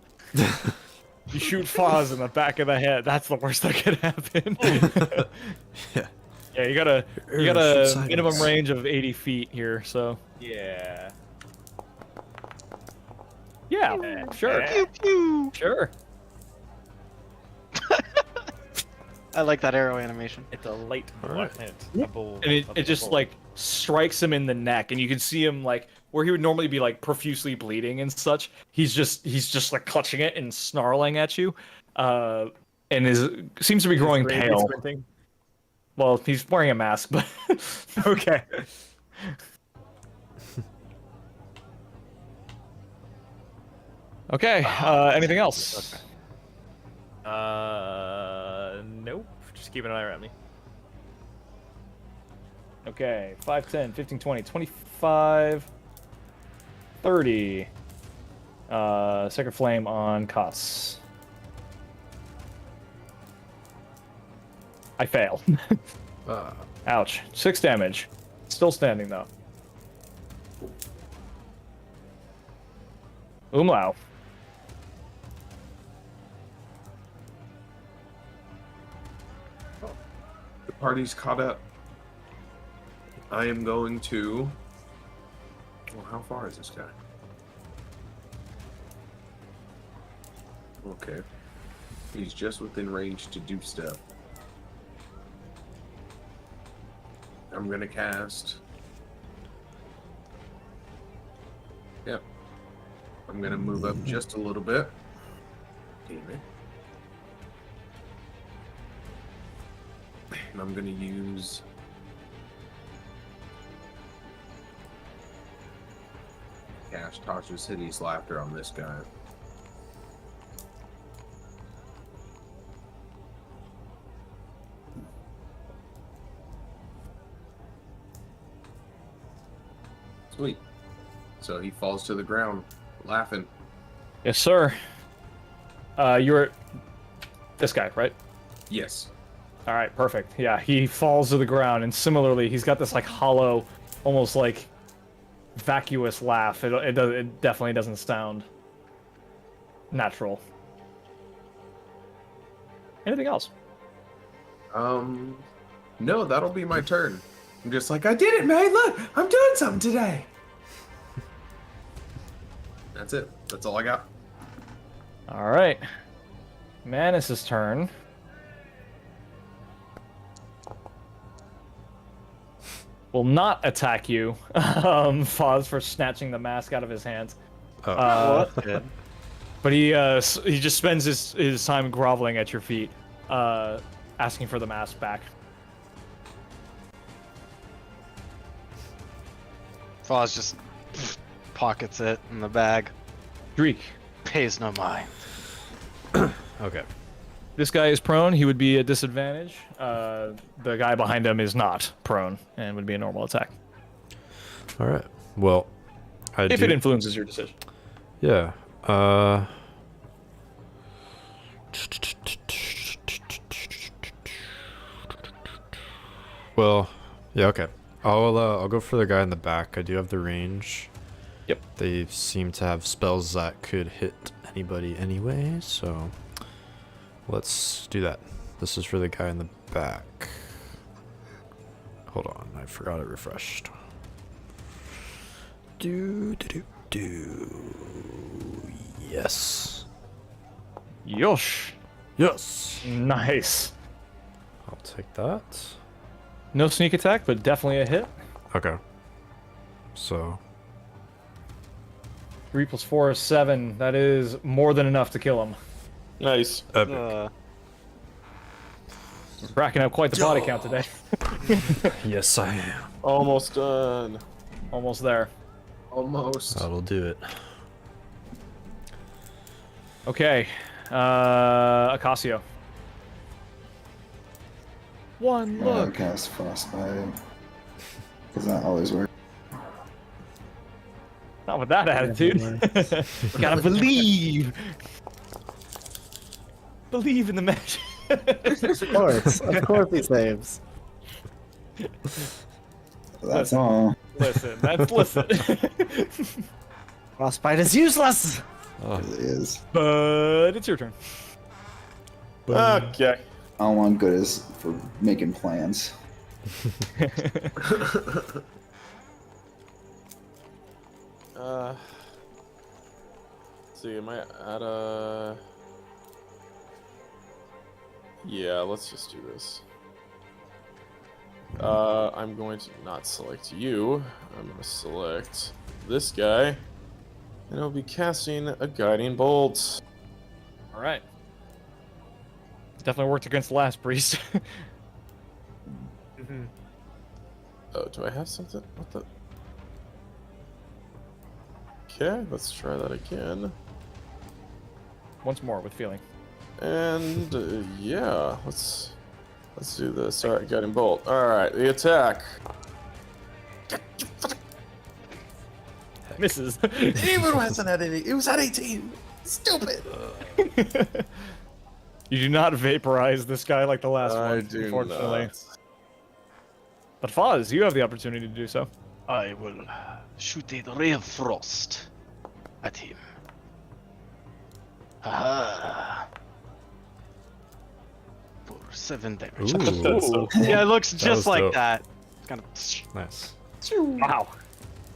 You shoot Foz in the back of the head. That's the worst that could happen. Yeah. Yeah, you got a shoot minimum sideways. range of 80 feet here, so Yeah. yeah, sure, Pew pew. sure. I like that arrow animation. It's a light Alright. hit. And it just like strikes him in the neck, and you can see him like where he would normally be like profusely bleeding and such. He's just like clutching it and snarling at you, and seems to be growing pale. Well, he's wearing a mask, but okay. Okay. Anything else? Nope. Just keep an eye around me. Okay. 5, 10, 15, 20, 25, 30. Second flame on Koss. I fail. Ouch. 6 damage. Still standing though. Umlau. The party's caught up. I am going to. Well, how far is this guy? Okay. He's just within range to do stuff. I'm gonna cast. Yep. I'm gonna move up just a little bit. Damn it. And I'm gonna use cast Tasha's Hideous Laughter on this guy. Sweet. So he falls to the ground, laughing. Yes, sir. You're this guy, right? Yes. All right, perfect. Yeah, he falls to the ground, and similarly, he's got this like hollow, almost like vacuous laugh. It definitely doesn't sound natural. Anything else? No, that'll be my turn. I'm just like, I did it, man. Look, I'm doing something today. That's it. That's all I got. All right. Manus' turn. Will not attack you, Foz, for snatching the mask out of his hands. Oh. Well, that's good. But he just spends his time groveling at your feet, asking for the mask back. Foz just pockets it in the bag. Dreek. Pays no mind. Okay. This guy is prone. He would be at disadvantage. The guy behind him is not prone and would be a normal attack. All right. Well, If it influences your decision. Yeah. Well, yeah. Okay. I'll go for the guy in the back. I do have the range. Yep. They seem to have spells that could hit anybody anyway, so let's do that. This is for the guy in the back. Hold on, I forgot it refreshed. Do. Yes. Yosh. Yes. Nice. I'll take that. No sneak attack, but definitely a hit. Okay. So 3 + 4 is 7. That is more than enough to kill him. Nice. epic. Racking up quite the body count today. Yes, I am. Almost done. Almost there. Almost. That'll do it. Okay. Acasio. One look. Cast Frostbite. Does that always work? Not with that attitude. Gotta believe. Believe in the magic. Of course he saves. That's all. Listen, listen. Frostbite is useless. Oh, It is. But it's your turn. Okay. All I'm good is for making plans. Let's see, am I at a... Yeah, let's just do this. I'm going to not select you. I'm going to select this guy. And I'll be casting a Guiding Bolt. All right. Definitely worked against the last priest. Oh, do I have something? What the... Okay, let's try that again. Once more with feeling. And yeah, let's do this. All right, Guiding Bolt. All right, the attack. Misses. Even wasn't at any. It was at 18. Stupid. You do not vaporize this guy like the last I one, do unfortunately. not. But Foz, you have the opportunity to do so. I will shoot a ray of frost at him. Ah. For 7 damage. Ooh. Yeah, it looks That just was like dope. that. It's kind of. Nice. Wow.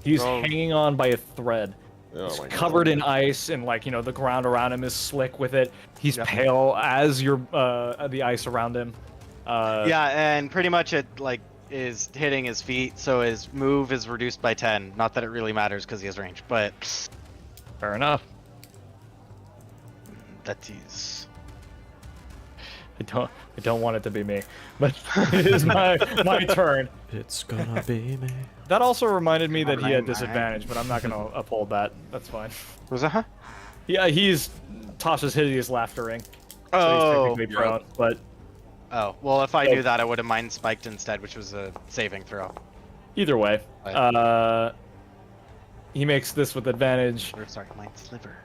He's Oh. hanging on by a thread. Oh He's my covered God. in ice, and like the ground around him is slick with it. He's pale as your the ice around him. Yeah, and pretty much it is hitting his feet, so his move is reduced by 10. Not that it really matters because he has range, but Fair enough. that is. I don't want it to be me, but it is my turn. It's gonna be me. That also reminded me that he had Alright. disadvantage, but I'm not gonna uphold that. That's fine. Was that? Huh? Yeah, he's Tasha's hideous laughtering. So Oh. he's technically prone, but Oh, well, if I knew that, I would have mind spiked instead, which was a saving throw. either way, he makes this with advantage. Or, sorry, mind sliver.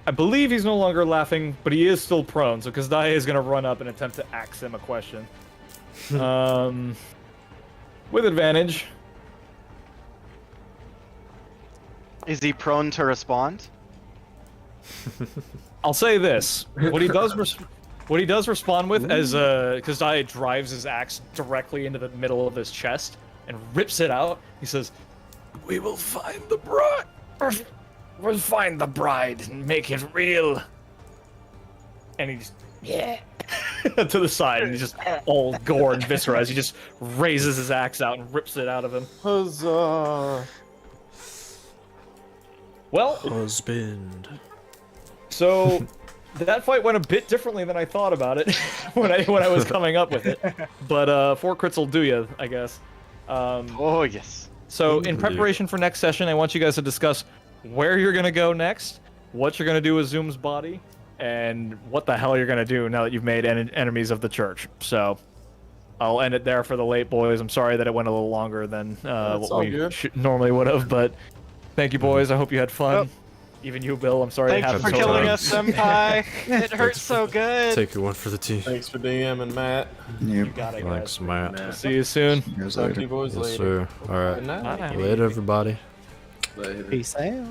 I believe he's no longer laughing, but he is still prone, so Kazdaya is going to run up and attempt to ask him a question. With advantage. Is he prone to respond? I'll say this: what he does respond with, as Kazdaya drives his axe directly into the middle of his chest and rips it out. He says, "We will find the bride. We'll find the bride and make it real." And he just to the side, and he's just all gore and viscera as he just raises his axe out and rips it out of him. Huzzah! Well, Husband. so that fight went a bit differently than I thought about it when I was coming up with it. But 4 crits will do you, I guess. Oh, yes. So in preparation for next session, I want you guys to discuss where you're gonna go next, what you're gonna do with Zoom's body, and what the hell you're gonna do now that you've made enemies of the church. So I'll end it there for the late boys. I'm sorry that it went a little longer than That's what all we good. normally would have, but thank you, boys. I hope you had fun. Oh. Even you, Bill. I'm sorry. Thank it you for happened so killing early. us, Senpai. It hurts so good. Take one for the team. Thanks for DMing, Matt. You Yep. got it, Thanks, guys. Matt. See you soon. Here's Talk to later. you boys Yes, later. sir. All right. Good night. Bye. Later, everybody. Later. Peace out.